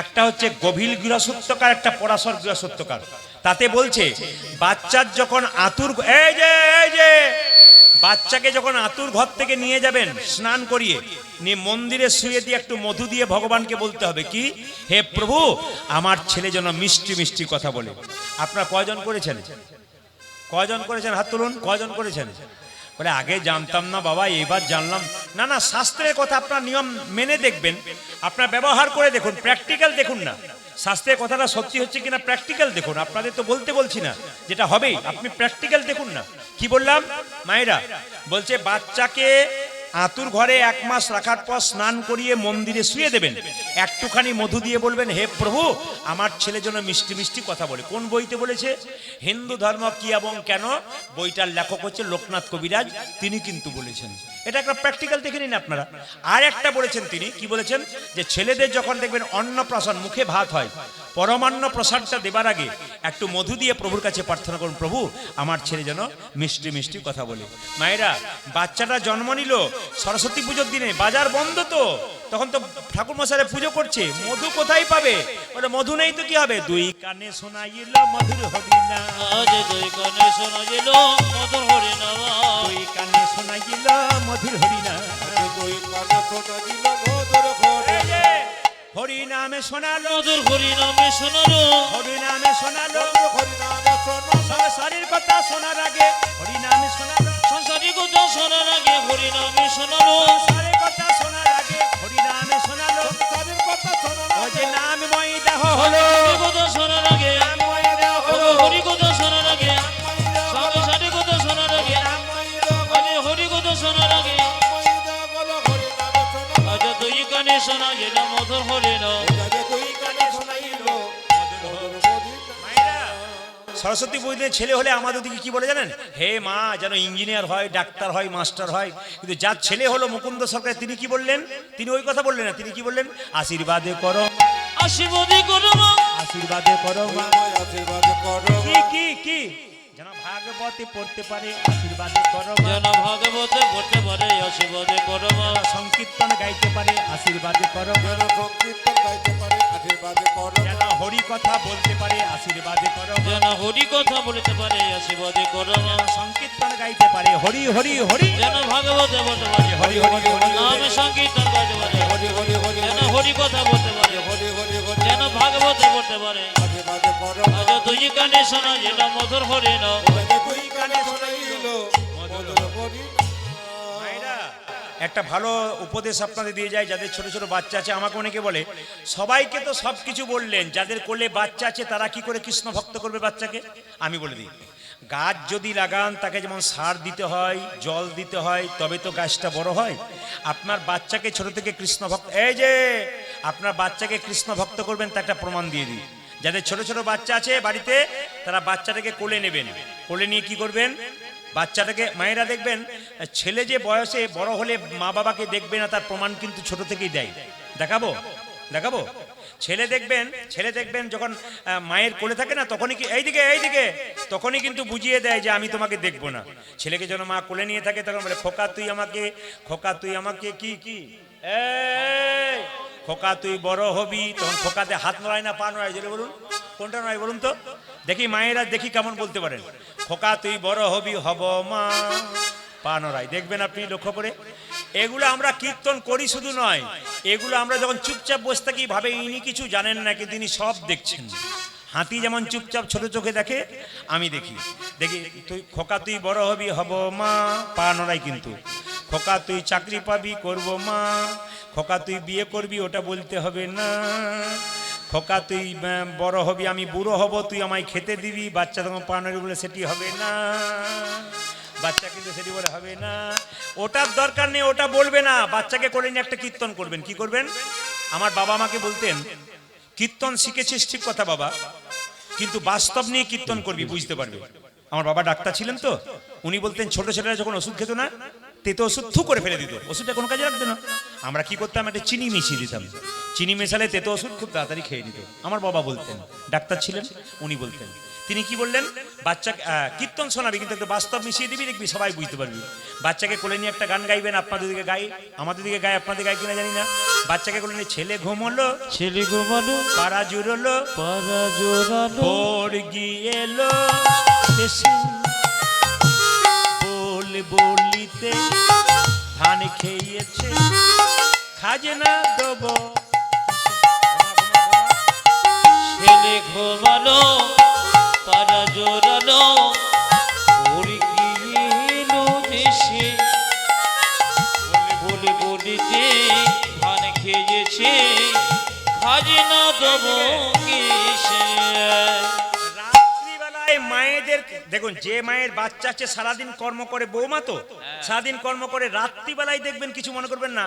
S1: একটা হচ্ছে গভীর গৃহসূত্রকার, একটা পরাশর গৃহসূত্রকার। তাতে বলছে বাচ্চার যখন আতুর, এই যে বাচ্চাকে যখন আতুর ঘর থেকে নিয়ে যাবেন স্নান করিয়ে, নিয়ে মন্দিরে শুয়ে দিয়ে একটু মধু দিয়ে ভগবানকে বলতে হবে কি, হে প্রভু আমার ছেলে যেন মিষ্টি মিষ্টি কথা বলে। আপনারা কয়জন করেছেন? কয়জন করেছেন হাত তুলুন, কয়জন করেছেন? বলে আগে জানতাম না বাবা, এবার জানলাম। না না, শাস্ত্রের কথা আপনার নিয়ম মেনে দেখবেন, আপনার ব্যবহার করে দেখুন, প্র্যাকটিক্যাল দেখুন না শাস্ত্রের কথাটা সত্যি হচ্ছে কিনা, প্র্যাকটিক্যাল দেখুন। আপনাদের তো বলতে বলছি না, যেটা হবেই আপনি প্র্যাকটিক্যাল দেখুন না। কি বললাম? মায়েরা বলছে বাচ্চাকে আতুর ঘরে 1 মাস রাখার পর স্নান করিয়ে মন্দিরে শুয়ে দেবেন, একটুখানি মধু দিয়ে বলবেন হে প্রভু আমার ছেলে যেন মিষ্টি মিষ্টি কথা বলে। কোন বইতে বলেছে? হিন্দু ধর্ম কি এবং কেন, বইটার লেখক হচ্ছে লোকনাথ কবিরাজ, তিনি কিন্তু বলেছেন। এটা একটা প্র্যাকটিক্যাল দেখে নিন আপনারা। আর একটা বলেছেন তিনি, কি বলেছেন, যে ছেলেদের যখন দেখবেন অন্নপ্রাশন, মুখে ভাত হয়, পরমান্ন প্রসাদটা দেবার আগে একটু মধু দিয়ে প্রভুর কাছে প্রার্থনা করুন, প্রভু আমার ছেলে যেন মিষ্টি মিষ্টি কথা বলে। মায়েরা, বাচ্চাটা জন্ম নিল সরস্বতী পুজোর দিনে, বাজার বন্ধ তো, তখন তো ঠাকুর মশাইরা পুজো করছে, মধু কোথায় পাবে? ওটা মধু নেই তো কি হবে? দুই কানে শোনাইল মধুর হরিনা,
S2: আজ দুই কানে শোনা গেল মধুর হরিনাম,
S1: দুই কানে শোনাইল মধুর হরিনা।
S3: দুই কানে শোনা দিল মধুর ঘরে।
S1: এই যে হরিনামে শোনালো,
S2: মধুর হরিনামে শোনালো,
S1: হরিনামে শোনালো,
S3: হরিনামে শোনা
S1: সংসারের কথা শোনার আগে হরিনামে শোনালো,
S2: সংসারিক কথা শোনার আগে হরিনামে শোনালো,
S1: সংসারের কথা শোনার আগে হরিনামে শোনালো।
S3: তাদের কথা শোনা
S1: ও যে নামময় দেহ হলো,
S2: হরি কথা শোনার আগে,
S1: নামময় দেহ হলো,
S2: হরি কথা শোনার আগে, সংসারিক কথা শোনার আগে, আরে হরি কথা শোনার আগে, আজ দুই কানে শোনা গেল মধুর হরিনাম।
S1: মায়েরা, সরস্বতী পুজোতে ছেলে হলে আমাদের দিকে কি বলে জানেন? হে মা যেন ইঞ্জিনিয়ার হয়, ডাক্তার হয়, মাস্টার হয়। কিন্তু যার ছেলে হলো মুকুন্দ সরকার, তিনি কি বললেন? তিনি ওই কথা বললেন না, তিনি কি বললেন? আশীর্বাদে করো,
S2: আশীর্বাদী করো মা,
S1: আশীর্বাদে করো মা।
S3: আশীর্বাদ করো
S1: কি যেন ভাগবতে পড়তে পারে, আশীর্বাদে করো মা।
S2: যেন ভাগবতে পড়তে পারে, আশীর্বাদে করো মা,
S1: সংকীর্তন গাইতে পারে, আশীর্বাদে করো মা।
S3: যেন সংকীর্তন গাইতে পারে আশীর্বাদ করো
S1: যেন হরি কথা বলতে পারে, আশীর্বাদে করো মা।
S2: যেন হরি কথা বলতে পারে, আশীর্বাদে করো মা,
S1: সংকীর্তন গাইতে পারে, হরি হরি হরি,
S2: যেন ভাগবতে বলতে পারে,
S1: হরি হরি হরি,
S2: নামে সংকীর্তন গাইতে পারে,
S3: হরি হরি হরি
S2: যেন হরি কথা বলতে পারে,
S3: হরি হরি হরি
S2: যেন ভাগবতে বলতে পারে।
S3: আশীর্বাদ করো
S2: আজ দুই কানে শোনা গেল মধুর হরিনাম।
S3: দুই কানে শোনাইল মধুর হরিনাম।
S1: মায়েরা, একটা ভালো উপদেশ আপনাদের দিয়ে যায়, যাদের ছোট ছোট বাচ্চা আছে। আমাকে অনেকে বলে সবাইকে তো সব কিছু বললেন, যাদের কোলে বাচ্চা আছে তারা কি করে কৃষ্ণ ভক্ত করবে বাচ্চাকে? আমি বলে দিই, গাছ যদি লাগান তাকে যেমন সার দিতে হয়, জল দিতে হয়, তবে তো গাছটা বড় হয়। আপনার বাচ্চাকে ছোট থেকে কৃষ্ণ ভক্ত, এই যে আপনার বাচ্চাকে কৃষ্ণ ভক্ত করবেন তার একটা প্রমাণ দিয়ে দিই। যাদের ছোট ছোট বাচ্চা আছে বাড়িতে, তারা বাচ্চাটাকে কোলে নেবেন, কোলে নিয়ে কি করবেন? বাচ্চাটাকে, মায়েরা দেখবেন ছেলে যে বয়সে বড় হলে মা বাবাকে দেখবে না, তার প্রমাণ কিন্তু ছোট থেকেই দেয়। দেখাবো? ছেলে দেখবেন যখন মায়ের কোলে থাকে না, তখনই কি এইদিকে তখনই কিন্তু বুঝিয়ে দেয় যে আমি তোমাকে দেখবো না। ছেলেকে যখন মা কোলে নিয়ে থাকে তখন বলে খোকা তুই আমাকে কি এই খোকা তুই বড় হবি। তখন খোকাতে হাত নড়ায় না পা নড়ায়, জোরে বলুন কোনটা নড়ায় বলুন তো দেখি, মায়েরা দেখি কেমন বলতে পারেন। খোকা তুই বড় হবি হব মা, পা নড়ায়, দেখবেন আপনি লক্ষ্য করে। এগুলো আমরা কীর্তন করি শুধু নয়, এগুলো আমরা যখন চুপচাপ বসে থাকি ভাবে ইনি কিছু জানেন না, কিন্তু তিনি সব দেখছেন। হাতি যেমন চুপচাপ ছোট চোখে দেখে, আমি দেখি তুই খোকা তুই বড় হবি হব মা, পা নড়াই কিন্তু। খোকা তুই চাকরি পাবি করব মা, খোকা তুই বিয়ে করবি ওটা বলতে হবে না। খোকা তুই বড় হবি আমি বুড়ো হব, তুই আমায় খেতে দিবি, বাচ্চা তখন পা নড়ে বলে সেটি হবে না, বাচ্চা কিন্তু সেটি বলে হবে না। ওটার দরকার নেই, ওটা বলবে না। বাচ্চাকে করে নিয়ে একটা কীর্তন করবেন। কি করবেন? আমার বাবা আমাকে বলতেন, কীর্তন শিখেছিস ঠিক কথা বাবা, কিন্তু বাস্তব নিয়ে কীর্তন করবি, বুঝতে পারবি। আমার বাবা ডাক্তার ছিলেন তো, উনি বলতেন ছোট ছেলেরা যখন ওষুধ খেত না, তেতো ওষুধ থু করে ফেলে দিত, ওষুধটা কোনো কাজে রাখতো না। আমরা কি করতাম, একটা চিনি মিশিয়ে দিতাম, চিনি মেশালে তেতো ওষুধ খুব তাড়াতাড়ি খেয়ে নিত। আমার বাবা বলতেন, ডাক্তার ছিলেন, উনি বলতেন। তিনি কি বললেন, বাচ্চা কীর্তন শোনাবি কিন্তু একটু বাস্তব মিশিয়ে দিবি, দেখবি সবাই বুঝতে পারবি। বাচ্চাকে কোলে নিয়ে একটা গান গাইবেন, আপনাদের দিকে গাই, আমাদের দিকে গাই, আপনাদের গাই কিনা জানি না। বাচ্চাকে কোলে নিয়ে ছেলে ঘুমলো পাড়া জুড়লো ভোর গিয়েলো দেশে, বলিতে ধান খেয়েছে খাজনা দেব।
S2: ছেলে ঘুমালো পাড়া জোরালো ভোর গিয়েলো দেশে, বলিতে ধান খেয়েছে খাজনা দেব কিসে।
S1: রাত্রিবেলায় মায়েদের দেখুন, যে মায়ের বাচ্চা আছে সারাদিন কর্ম করে, বৌমা তো সারাদিন কর্ম করে, রাত্রিবেলায় দেখবেন কিছু মনে করবেন না,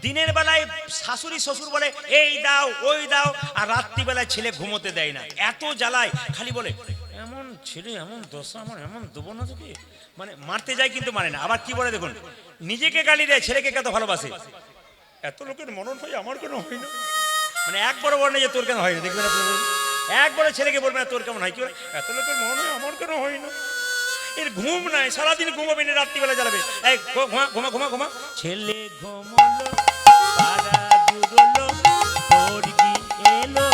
S1: দিনের বেলায় শাশুড়ি শ্বশুর বলে এই দাও ওই দাও, আর রাত্রিবেলায় ছেলে ঘুমোতে দেয় না, এত জ্বালায়, খালি বলে এমন ছেলে এমন দশা আমার এমন দেবো না তোকে, মানে মারতে যায় কিন্তু মানে না। আবার কি বলে দেখুন, নিজেকে গালি দেয়, ছেলেকে কত ভালোবাসে। এত লোকের মনন হয় আমার কেন হয় না, মানে একবারও বলে না যে তোর কেন হয় না, দেখবেন আপনাদের একবারে ছেলেকে বলবে না তোর কেমন হয়, কি বলে এত লোকের মন হয় আমার কেন হয় না। এর ঘুম নাই, সারাদিন ঘুমাবে না, রাত্রিবেলা জ্বালাবে, এই ঘুমা ঘুমা ঘুমা ঘুমা। ছেলে ঘুমলো পাড়া জুড়লো ভোর গিয়েলো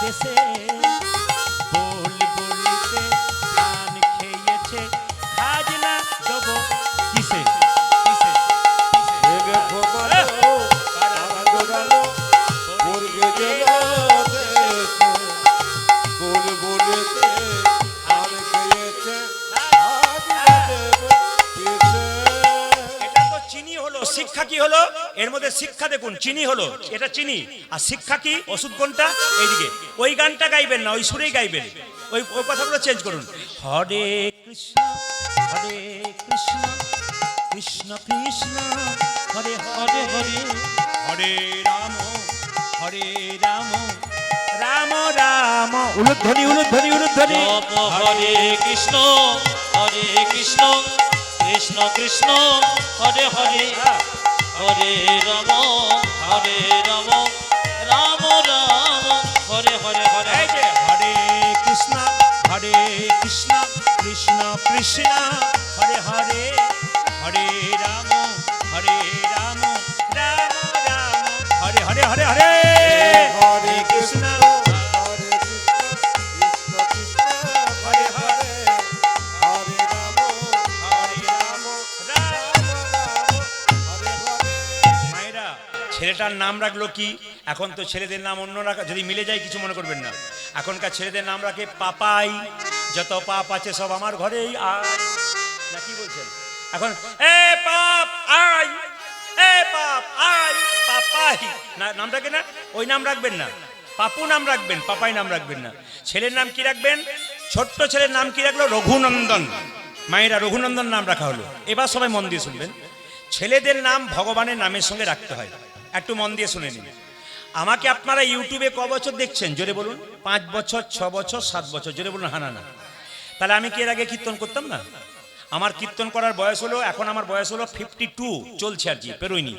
S1: দেশে, বলিতে ধান খেয়েছে খাজনা দেব কিসে কিসে
S3: ছেলে ঘুমালো পাড়া জোড়ালো ভোর গিয়েলো দেশে, বলিতে ধান খেয়েছে খাজনা দেব কিসে।
S1: এটা তো চিনি হলো, শিক্ষা কি হলো এর মধ্যে? শিক্ষা দেখুন, চিনি হলো, এটা চিনি, আর শিক্ষা কি, ওষুধ কোনটা, এইদিকে। ওই গানটা গাইবেন না, ওই সুরেই গাইবেন, ওই ওই কথাগুলো চেঞ্জ করুন। হরে কৃষ্ণ কৃষ্ণ কৃষ্ণ হরে হরে হরে, হরে রাম রাম রাম, উলুধ্বনি উলুধ্বনি উলুধ্বনি,
S2: জপ হরে কৃষ্ণ কৃষ্ণ কৃষ্ণ হরে হরে, হরে রাম রাম রাম হরে হরে হরে।
S1: এই যে হরে কৃষ্ণ কৃষ্ণ কৃষ্ণ হরে হরে, হরে রাম রাম রাম হরে হরে হরে হরে, হরে কৃষ্ণ
S3: কৃষ্ণ কৃষ্ণ হরে হরে, হরে রাম
S1: রাম।
S3: রাম হরে হরে।
S1: মায়েরা ছেলেটার নাম রাখলো কি? এখন তো ছেলেদের নাম অন্য রাখা, যদি মিলে যায় কিছু মনে করবেন না। এখনকার ছেলেদের নাম রাখে পাপাই, যত পাপ আছে সব আমার ঘরেই আয়, না কি বলছেন? এখন এ পাপ আয়, এ পাপ আয়, পাপাই নাম রাখে না, ওই নাম রাখবেন না, পাপু নাম রাখবেন, পাপাই নাম রাখবেন না। ছেলের নাম কি রাখবেন? ছোট্ট ছেলের নাম কি রাখলো? রঘুনন্দন। মায়েরা রঘুনন্দন নাম রাখা হলো। এবার সবাই মন দিয়ে শুনবেন, ছেলেদের নাম ভগবানের নামের সঙ্গে রাখতে হয়, একটু মন দিয়ে শুনে নিন। আমাকে আপনারা ইউটিউবে ক বছর দেখছেন জোরে বলুন? 5 বছর, 6 বছর, 7 বছর, জোরে বলুন হানা না। তাহলে আমি কি এর আগে কীর্তন করতাম না? আমার কীর্তন করার বয়স হলো, এখন আমার বয়স হলো 52 চলছে আর কি, পেরোয়নি।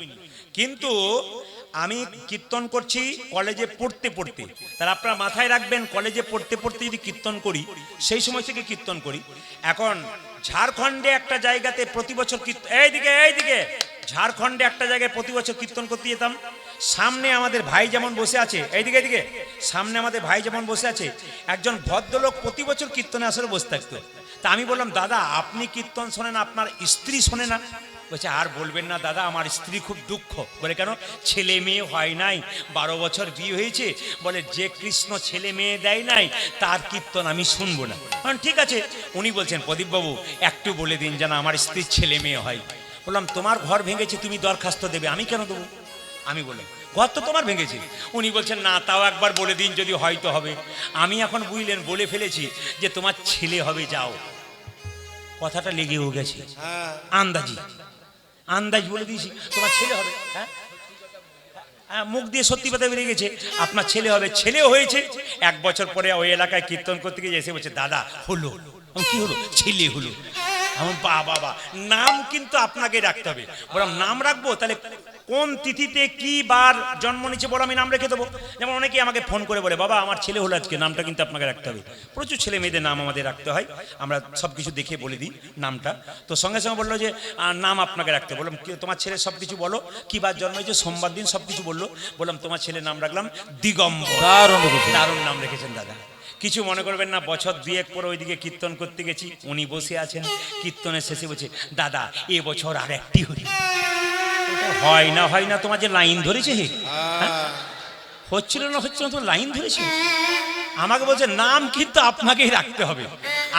S1: কিন্তু আমি কীর্তন করছি কলেজে পড়তে পড়তে, তাহলে আপনারা মাথায় রাখবেন কলেজে পড়তে পড়তে যদি কীর্তন করি সেই সময় থেকে কীর্তন করি। এখন ঝাড়খণ্ডে একটা জায়গাতে প্রতি বছর কীর্তন, এইদিকে ঝাড়খণ্ডে একটা জায়গায় প্রতি বছর কীর্তন করতে যেতাম। সামনে আমাদের ভাই যেমন বসে আছে, এইদিকে সামনে আমাদের ভাই যেমন বসে আছে, একজন ভদ্রলোক প্রতি বছর কীর্তনে আসলে বসে থাকতো। তা আমি বললাম, দাদা আপনি কীর্তন শোনেন, আপনার স্ত্রী শোনে না? বলছে, আর বলবেন না দাদা, আমার স্ত্রী খুব দুঃখ। বলে, কেন? ছেলে মেয়ে হয় নাই, 12 বছর বিয়ে হয়েছে। বলে, যে কৃষ্ণ ছেলে মেয়ে দেয় নাই তার কীর্তন আমি শুনবো না। ঠিক আছে। উনি বলছেন, প্রদীপবাবু একটু বলে দিন যেন আমার স্ত্রীর ছেলে মেয়ে হয়। বললাম, তোমার ঘর ভেঙেছে, তুমি দরখাস্ত দেবে, আমি কেন দেবো? আমি বললাম, ঘর তো তোমার ভেঙেছে। উনি বলছেন, না তাও একবার বলে দিন, যদি হয়তো হবে। আমি এখন বুঝলেন বলে ফেলেছি যে তোমার ছেলে হবে, যাও। কথাটা লেগেও গেছে, আন্দাজ বলে দিয়েছি তোমার ছেলে হবে। হ্যাঁ, মুখ দিয়ে সত্যি কথা বেরিয়ে গেছে, আপনার ছেলে হবে। ছেলেও হয়েছে। 1 বছর পরে ওই এলাকায় কীর্তন করতে গিয়ে এসে বলছে, দাদা হলো। কি হলো? ছেলে হলো। আমার বাবা, নাম কিন্তু আপনাকে রাখতে হবে। বললাম, নাম রাখবো? তাহলে কোন তিথিতে কি বার জন্ম নিচ্ছে বলো, আমি নাম রেখে দেবো। যেমন অনেকেই আমাকে ফোন করে বলে, বাবা আমার ছেলে হলো আজকে, নামটা কিন্তু আপনাকে রাখতে হবে। প্রচুর ছেলে মেয়েদের নাম আমাদের রাখতে হয়, আমরা সব কিছু দেখে বলে দিই নামটা। তো সঙ্গে সঙ্গে বললো যে নাম আপনাকে রাখতে। বললাম, তোমার ছেলে সব কিছু বলো, কি বার জন্ম হয়েছে, সোমবার দিন সব কিছু বললো। বললাম, তোমার ছেলের নাম রাখলাম দিগম্বর। দারুণ নাম রেখেছেন দাদা। কিছু মনে করবেন না। বছর 2-1 পরে ওইদিকে কীর্তন করতে গেছি, উনি বসে আছেন। কীর্তনের শেষে বলছে, দাদা এবছর আর একটি হরি। হয় না তোমার যে লাইন ধরেছে, হচ্ছিল না তোমার লাইন ধরেছে। আমাকে বলছে, নাম কিন্তু আপনাকেই রাখতে হবে।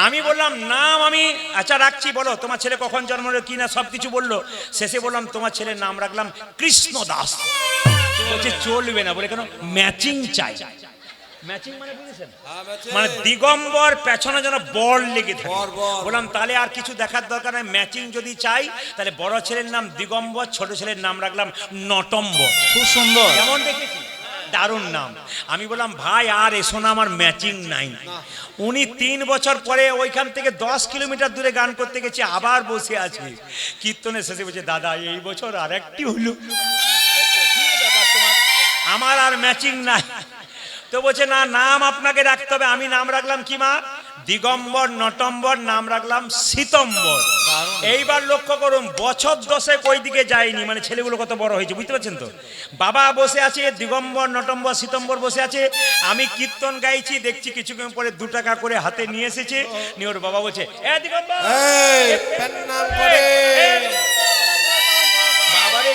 S1: আমি বললাম, নাম আমি আচ্ছা রাখছি, বলো তোমার ছেলে কখন জন্ম হলো কি না সব কিছু বললো। শেষে বললাম, তোমার ছেলের নাম রাখলাম কৃষ্ণ দাস। বলছে, চলবে না। বলে, কেন? ম্যাচিং চাই। ম্যাচিং মানে বুঝেছেন? মানে দিগম্বর পেছনে যেন বল লেগে থাকে। বললাম, তাহলে আর কিছু দেখার দরকার নেই, ম্যাচিং যদি চাই তাহলে বড় ছেলের নাম দিগম্বর, ছোট ছেলের নাম রাখলাম নটম্বর। খুব সুন্দর, কেমন দেখেছি? দারুণ নাম। আমি বললাম, ভাই আর এসো না, আমার ম্যাচিং নাই। উনি 3 বছর পরে ওইখান থেকে 10 কিলোমিটার দূরে গান করতে গেছে, আবার বসে আছে। কীর্তনের শেষে বলছে, দাদা এই বছর আর একটি হলো, আমার আর ম্যাচিং নাই। তো বলছে, না নাম আপনাকে রাখতে হবে। আমি নাম রাখলাম কি মা? দিগম্বর নটম্বর, নাম রাখলাম শীতম্বর। এইবার লক্ষ্য করুন, বছর 10 ওই দিকে যায়নি, মানে ছেলেগুলো কত বড় হয়েছে বুঝতে পারছেন তো। বাবা বসে আছে, দিগম্বর নটম্বর শীতম্বর বসে আছে, আমি কীর্তন গাইছি, দেখছি কিছুক্ষণ পরে 2 টাকা করে হাতে নিয়ে এসেছে। নিয়ে ওর বাবা বলছে, দিগম্বর বাবারে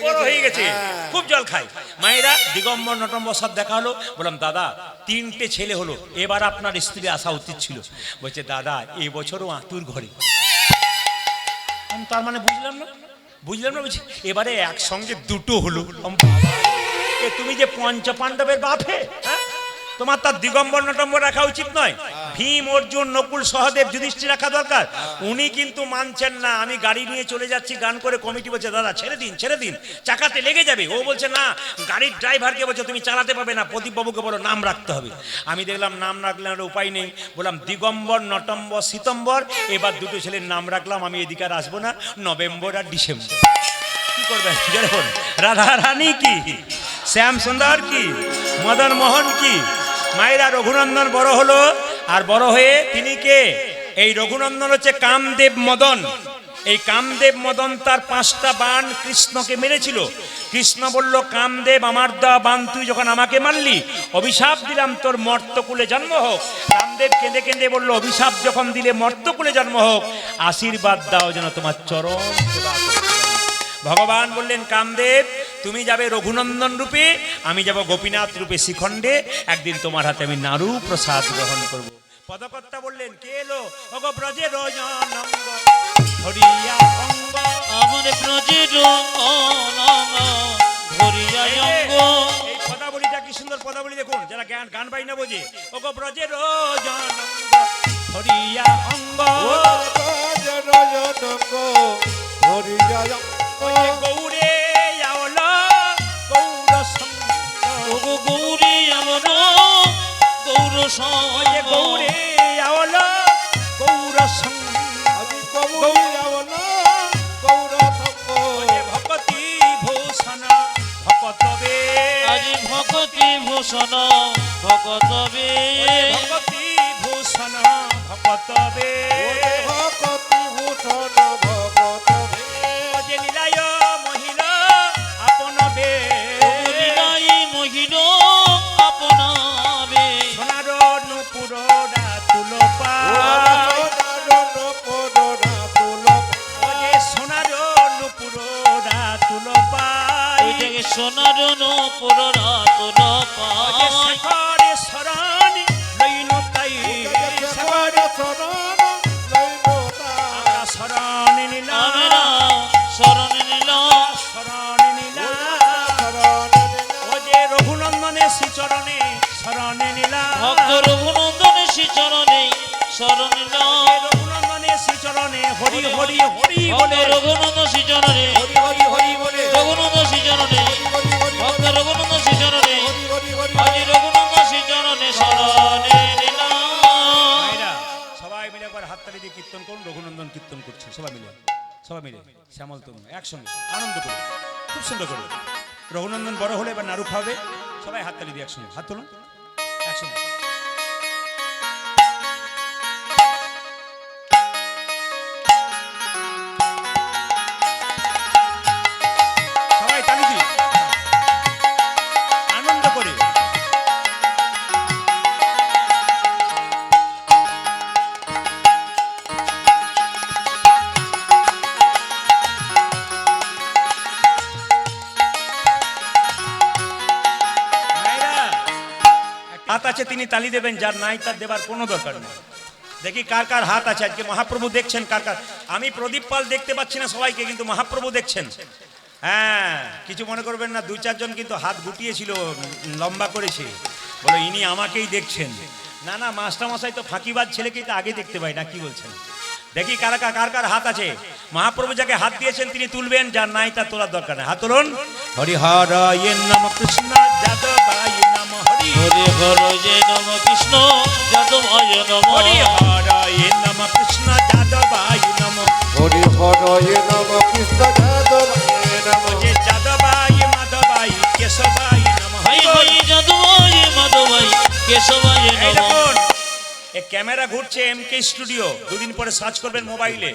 S1: বড় হয়ে গেছে, খুব জল খায়। মায়েরা দিগম্বর নটম্বর সব দেখা হলো। বললাম, দাদা 3টে ছেলে হলো, এবার আপনার স্ত্রী আসা উচিত ছিল। বলছে, দাদা এবছরও আতুর ঘরে। তার মানে বুঝলাম না। বলছি, এবারে একসঙ্গে 2টো হলো। তুমি যে পঞ্চপাণ্ডবের বাপে, তোমার তার দিগম্বর নটম্বর রাখা উচিত নয়? ভীম অর্জুন নকুল সহদেব যুধিষ্ঠির রাখা দরকার। উনি কিন্তু মানছেন না। আমি গাড়ি নিয়ে চলে যাচ্ছি, গান করে কমিটি বলছে, দাদা ছেড়ে দিন, চাকাতে লেগে যাবে। ও বলছে, না। গাড়ির ড্রাইভারকে বলছে, তুমি চালাতে পারবে না, প্রদীপবাবুকে বলো নাম রাখতে হবে। আমি দেখলাম নাম রাখলে আর উপায় নেই। বললাম, দিগম্বর নটম্বর শীতম্বর, এবার 2টো ছেলের নাম রাখলাম। আমি এদিকে আর আসবো না, নভেম্বর আর ডিসেম্বর। কি করবেন? রাধা রানী কি, শ্যাম সুন্দর কি, মদন মোহন কি। মায়েরা রঘুনন্দন বড় হলো, আর বড় হয়ে তিনি কে? এই রঘুনন্দন হচ্ছে কামদেব মদন। এই কামদেব মদন তার 5টা বাণ কৃষ্ণকে মেরেছিল। কৃষ্ণ বলল, কামদেব আমার দেওয়া বাণ তুই যখন আমাকে মারলি, অভিশাপ দিলাম তোর মর্তকুলে জন্ম হোক। কামদেব কেঁদে কেঁদে বলল, অভিশাপ যখন দিলে মর্তকুলে জন্ম হোক, আশীর্বাদ দাও যেন তোমার চরণ সেবা করতে পারি। ভগবান বললেন, কামদেব তুমি যাবে রঘুনন্দন রূপে, আমি যাব গোপীনাথ রূপে শিখণ্ডে। একদিন তোমার হাতে আমি নাড়ু প্রসাদ গ্রহণ করব। পদকর্তা বললেন, কে এলো? ওগো ব্রজের জনঙ্গ হরিয়া অঙ্গ,
S2: আমার ব্রজের হরিয়া অঙ্গ।
S1: এই পদাবলীটা কি সুন্দর পদাবলী দেখুন, যারা গান বাইনা বোঝে। ওগো ব্রজের জনঙ্গ হরিয়া অঙ্গ, গৌরে আওলা গৌর সঙ্গ,
S2: ওগো গৌরী আমার গৌর সঙ্গ,
S1: গৌরে আওলা গৌর সঙ্গ,
S2: ভূষণ ভকতবে
S1: ভগতি ভূষণ ভকতবে
S3: ভকতি ভূষণ ভগতবে
S1: যে লীলায় মহিল আপনবে
S2: লীলাই মহিল আপনাবে
S1: সোনার নূপুর রাতুল পায় যে সোনার নূপুর রাতুল পায়
S2: ওই থেকে সোনার নূপুর রাতুল
S1: যে
S2: পায়
S1: শেখরে শরণ লইন তাই শেখরে আমরা শরণ নিলাম
S2: আমরা শরণ নিলাম
S1: শরণ নিলাম ও যে রঘুনন্দনের শ্রীচরণে শরণ নিলাম
S2: ভক্ত রঘুনন্দনের শ্রীচরণে শরণ নিলাম
S1: রঘুনন্দনের শ্রীচরণে হরি হরি হরি
S2: ভক্ত
S1: বলে
S2: রঘুনন্দন শ্রীচরণে
S1: হরি হরি বলে
S2: রঘুনন্দন শ্রীচরণে ভক্ত রঘুনন্দন শ্রীচরণে হরি রঘুনন্দন শ্রীচরণে শরণে নিলাম
S1: ভাইরা সবাই মিলে একবার হাততালি দিয়ে কীর্তন করুন রঘুনন্দন কীর্তন করছে সবাই মিলে শ্যামল তরুণ একসঙ্গে আনন্দ করে খুব সুন্দর করে রঘুনন্দন বড় হলে এবার নাড়ু খাবে সবাই হাততালি দিয়ে একসঙ্গে হাত তুলুন একসঙ্গে সবাই তালি দিন আনন্দ করে হাত আছে তিনি তালি দেবেন, যার নাই তার দেবার কোনো দরকার নেই। দেখি কার কার হাত আছে আজকে। মহাপ্রভু দেখছেন কার কার। আমি প্রদীপ পাল দেখতে পাচ্ছি না সবাইকে, কিন্তু মহাপ্রভু দেখছেন। হ্যাঁ, কিছু মনে করবেন না, 2-4 জন কিন্তু হাত গুটিয়েছিল, লম্বা করেছে, বলো ইনি আমাকেই দেখছেন। না না, মাস্টারমশাই তো ফাঁকিবাজ ছেলেকেই তো আগে দেখতে পাই না, কি বলছেন? দেখি কার কার হাত আছে। মহাপ্রভু যাকে হাত দিয়েছেন তিনি তুলবেন, যার নাই তার তোলার দরকার নেই। হাত তুলুন। হরিহরয়ে নম কৃষ্ণ যাদবায় নম হরি
S2: হরে হরে নম কৃষ্ণ যাদবায় নম
S1: হরিহরয়ে নম কৃষ্ণ যাদবায় নম
S3: হরি হরয়ে নম কৃষ্ণ যাদবায় নম
S1: যে যাদবায় মাধবায় কেশবায় নম
S2: হাই হাই যাদবায় মাধবায় কেশবায়
S1: এই
S2: নম
S1: দেখুন, এ ক্যামেরা ঘুরছে এমকে স্টুডিও, দুদিন পরে সার্চ করবেন মোবাইলে,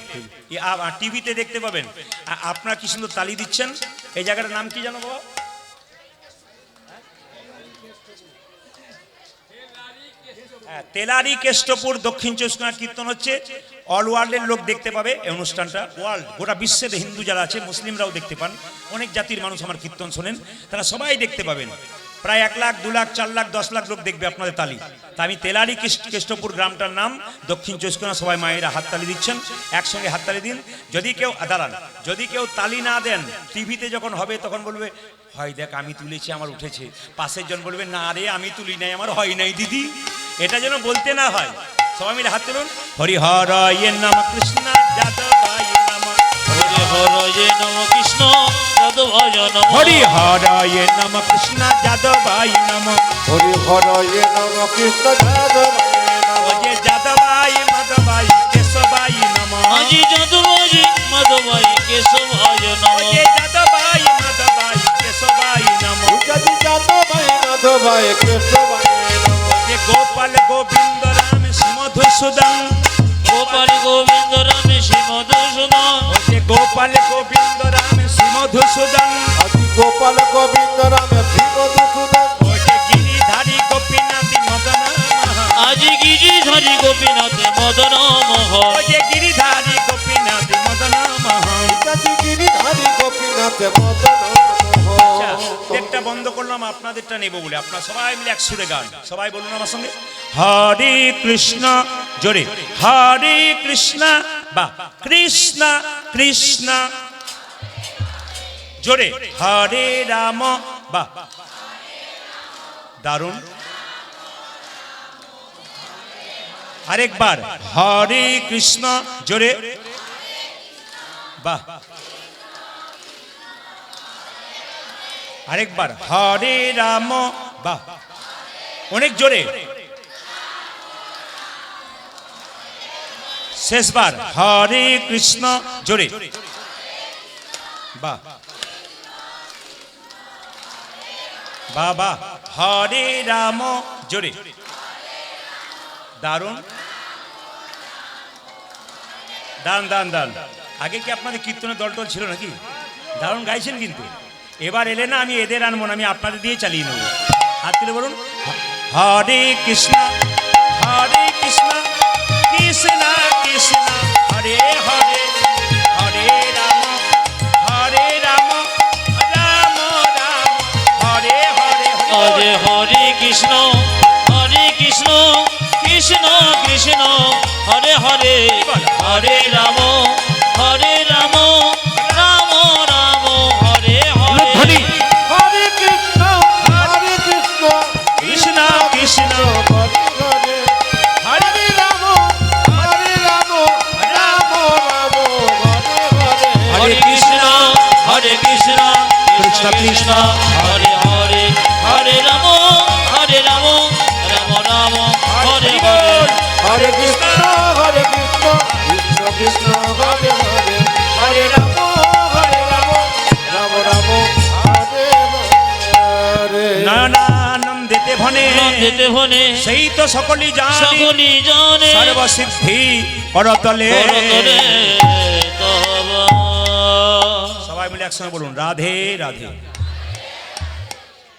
S1: টিভিতে দেখতে পাবেন। আপনারা কি সুন্দর তালি দিচ্ছেন। এই জায়গাটার নাম কি জানো বাবা? তেলারি কেষ্টপুর, দক্ষিণ 24 কীর্তন হচ্ছে। অল ওয়ার্ল্ডের লোক দেখতে পাবে এই অনুষ্ঠানটা। ওয়ার্ল্ড, গোটা বিশ্বের হিন্দু যারা আছে, মুসলিমরাও দেখতে পান, অনেক জাতির মানুষ আমার কীর্তন শোনেন, তারা সবাই দেখতে পাবেন। প্রায় 1 লাখ, 2 লাখ, 4 লাখ, 10 লাখ লোক দেখবে আপনাদের তালি। তা আমি তেলারি কেষ্টপুর গ্রামটার নাম, দক্ষিণ 24 সবাই মায়েরা হাততালি দিচ্ছেন, একসঙ্গে হাততালি দিন। যদি কেউ দাঁড়ান, যদি কেউ তালি না দেন, টিভিতে যখন হবে তখন বলবে হয় দেখ আমি তুলেছি আমার উঠেছে, পাশের জন বলবে না রে আমি তুলি নাই আমার হয় নাই দিদি। এটা যেন বলতে না হয়। সবাই মিলে হাত তুলুন। হরিহরয়ে নম কৃষ্ণ যাদবায় নম
S2: হরে হরে নম কৃষ্ণ যাদবায় নম
S1: হরিহরয়ে নম কৃষ্ণ যাদবায় নম
S3: হরি হরয়ে নম কৃষ্ণ যাদবায় নম
S1: যে যাদবায় মাধবায় কেশবায় নম
S2: আজি যাদবায় মাধবায় কেশবায় নম
S1: যে যাদবায় মাধবায় কেশবায় নম
S3: যদি যাদবায় মাধবায় কেশবায় নম
S1: যে গোপাল গোবিন্দ রাম শ্রী মধুসূদন
S2: গোপাল গোবিন্দ রাম শ্রী মধুসূদন
S1: যে গোপাল গোবিন্দ রাম শ্রী মধুসূদন
S3: আজি গোপাল গোবিন্দ রাম শ্রী মধুসূদন
S1: যে গিরিধারী গোপীনাথ মদন
S2: আজি গিরিধারী গোপীনাথ মদন মোহন
S1: যে গিরিধারী গোপীনাথ মদন মোহন।
S3: আজি গিরিধারী গোপীনাথ মদন
S1: আচ্ছা,
S3: মোহন
S1: দেখটা বন্ধ করলাম, আপনাদেরটা নেব বলে। আপনারা সবাই মিলে এক সুরে গান, সবাই বলুন আমার সঙ্গে। হরে কৃষ্ণ, জোরে হরে কৃষ্ণ, বা কৃষ্ণ কৃষ্ণ, জোরে হরে রাম, বা দারুণ। আরেকবার হরে কৃষ্ণ, জোরে, বাহ। আরেকবার হরে রাম, বাহ, অনেক জোরে। শেষবার হরে কৃষ্ণ, জোরে, বাহ। বাবা হরে রাম জোরে দারুণ দান দান দান আগে কি আপনাদের কীর্তনের দলটল ছিল নাকি দারুণ গাইছেন কিন্তু এবার এলে না আমি এদের আনবো না আমি আপনাদের দিয়ে চালিয়ে নেবো হাত তুলে বলুন হরে কৃষ্ণ কৃষ্ণ কৃষ্ণ হরে হরে হরে রাম রাম রাম হরে হরে
S2: হরে হরে কৃষ্ণ কৃষ্ণ কৃষ্ণ হরে হরে হরে রাম রাম রাম হরে হরে
S3: হরে কৃষ্ণ
S1: কৃষ্ণ কৃষ্ণ
S3: হরে হরে হরে রাম রাম রাম হরে
S2: হরে কৃষ্ণ কৃষ্ণ কৃষ্ণ হরে হরে হরে রাম রাম রাম হরে হরে
S3: হরে কৃষ্ণ কৃষ্ণ কৃষ্ণ হরে হরে হরে রাম রাম রাম হরে হরে
S1: নানানন্দেতে ভনে
S2: দিতে হনে
S1: সেই তো সকলই জানে
S2: সকলি জানে
S1: সর্বসিদ্ধি করতলে
S2: করতলে তব
S1: সবাই মিলে একসঙ্গে বলুন রাধে রাধে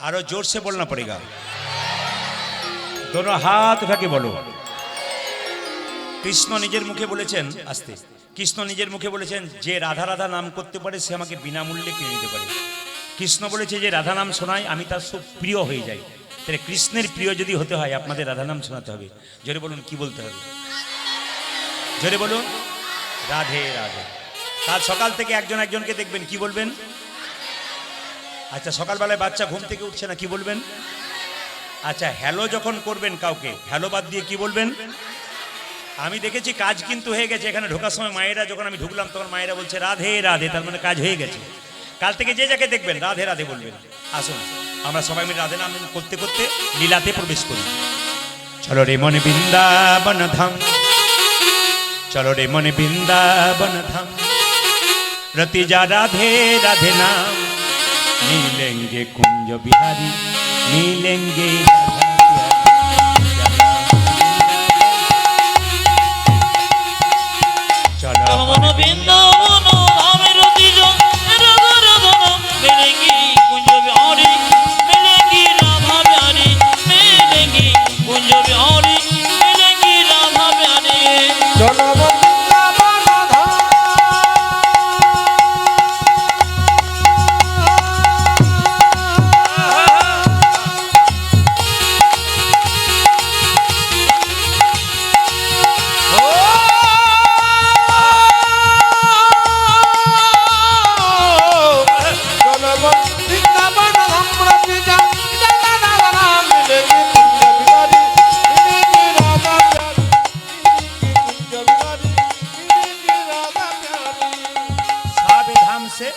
S1: আরো जोर से बोलना पड़ेगा दोनों हाथ उठा के बोलो কৃষ্ণ নিজের মুখে বলেছেন আস্তে কৃষ্ণ নিজের মুখে বলেছেন যে রাধা রাধা নাম করতে পারে সে আমাকে বিনামূল্যে কিনে নিতে পারে কৃষ্ণ বলেছে যে রাধা নাম শোনায় আমি তার খুব প্রিয় হয়ে যাই তাহলে কৃষ্ণের প্রিয় যদি হতে হয় আপনাদের রাধা নাম শোনাতে হবে জোরে বলুন কি বলতে হবে জোরে বলুন রাধে রাধে কাল সকাল থেকে একজন একজনকে দেখবেন কি বলবেন আচ্ছা সকালবেলায় বাচ্চা ঘুম থেকে উঠছে না কি বলবেন আচ্ছা হ্যালো যখন করবেন কাউকে হ্যালো বাদ দিয়ে কি বলবেন আমি দেখেছি কাজ কিন্তু হয়ে গেছে এখানে ঢোকার সময় মায়েরা যখন আমি ঢুকলাম তখন মায়েরা বলছে রাধে রাধে তার মানে কাজ হয়ে গেছে কাল থেকে যে যাকে দেখবেন রাধে রাধে বলবেন আসুন আমরা সবাই মিলে রাধে নাম করতে করতে লীলাতে প্রবেশ করি চলো রে মনে বৃন্দাবন ধাম চলো রে মনে বৃন্দাবন ধাম रति जा राधे राधे नाम मिलेंगे कुंज बिहारी मिलेंगे चलो
S2: মন বৃন্দাবন ধামের দিজন রাধা রাধা মিলেঙ্গি কুঞ্জ বিহারি মিলেঙ্গি রাধা বিহারি মিলেঙ্গি কুঞ্জ বিহারি মিলেঙ্গি রাধা বিহারি
S3: চলো বৃন্দাবন ধাম
S1: सावधान से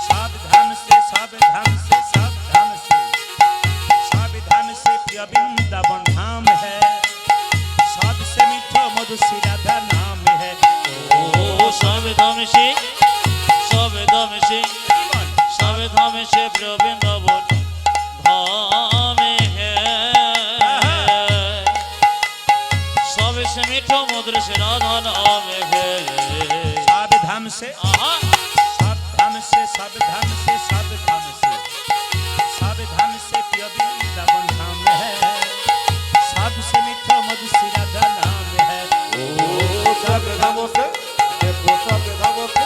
S1: सावधान से सावधान से सावधान से सावधान से प्रिय वृंदावन धाम है सबसे मीठा मधु श्री राधा नाम है
S2: ओ सब धाम से प्रिय वृंदावन धाम है सबसे मीठो मधुर से राधा नाम है
S1: सावधान से
S2: आहा
S1: सावधान से सावधान से सावधान से सावधान से प्रिय वृंदावन धाम है सबसे मीठा मधु श्री राधा नाम है
S3: सब धामों से देखो सब धामों से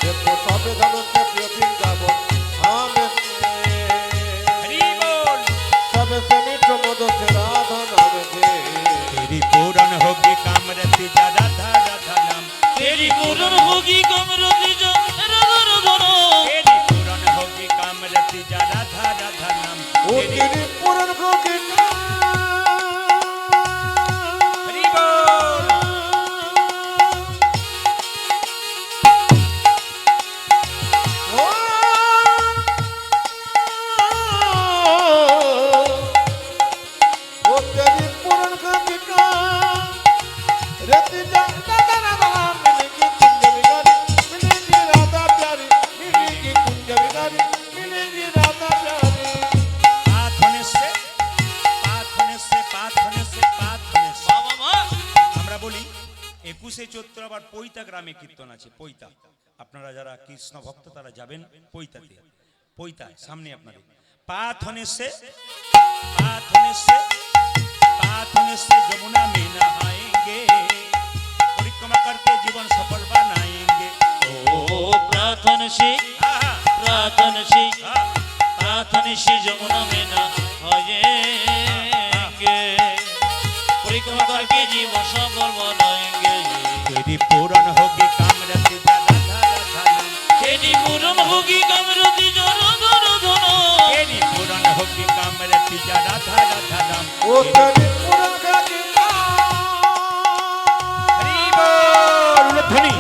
S3: देखो सब धामों से प्रिय वृंदावन धाम से
S1: हरि बोल
S3: सबसे मीठो मधु से राधा नाम है
S1: तेरी पूर्ण होगी कामरति जा राधा राधा नाम
S2: तेरी पूर्ण होगी कमर जा राधा राधा नाम
S1: तेरी पूर्ण होगी পৈতা গ্রামে কীর্তন আছে, পৈতা। আপনারা যারা কৃষ্ণ ভক্ত তারা যাবেন পৈতাতে, পৈতায় সামনে আপনাদের पाथने से जमुना में नहाएंगे, परिक्रमा करके जीवन सफल बनाएंगे।
S2: ओ प्रार्थन से जमुना में नहाएंगे, परिक्रमा करके जीवन सफल बनाएंगे।
S1: तेरी पूर्ण होगी कामरति राधा राधा नाम,
S2: तेरी पूर्ण होगी कामरति राधा राधा नाम,
S1: तेरी पूर्ण होगी कामरति राधा राधा नाम।
S3: ओ तेरी पूर्ण होगी
S1: हरि बोल ध्वनि।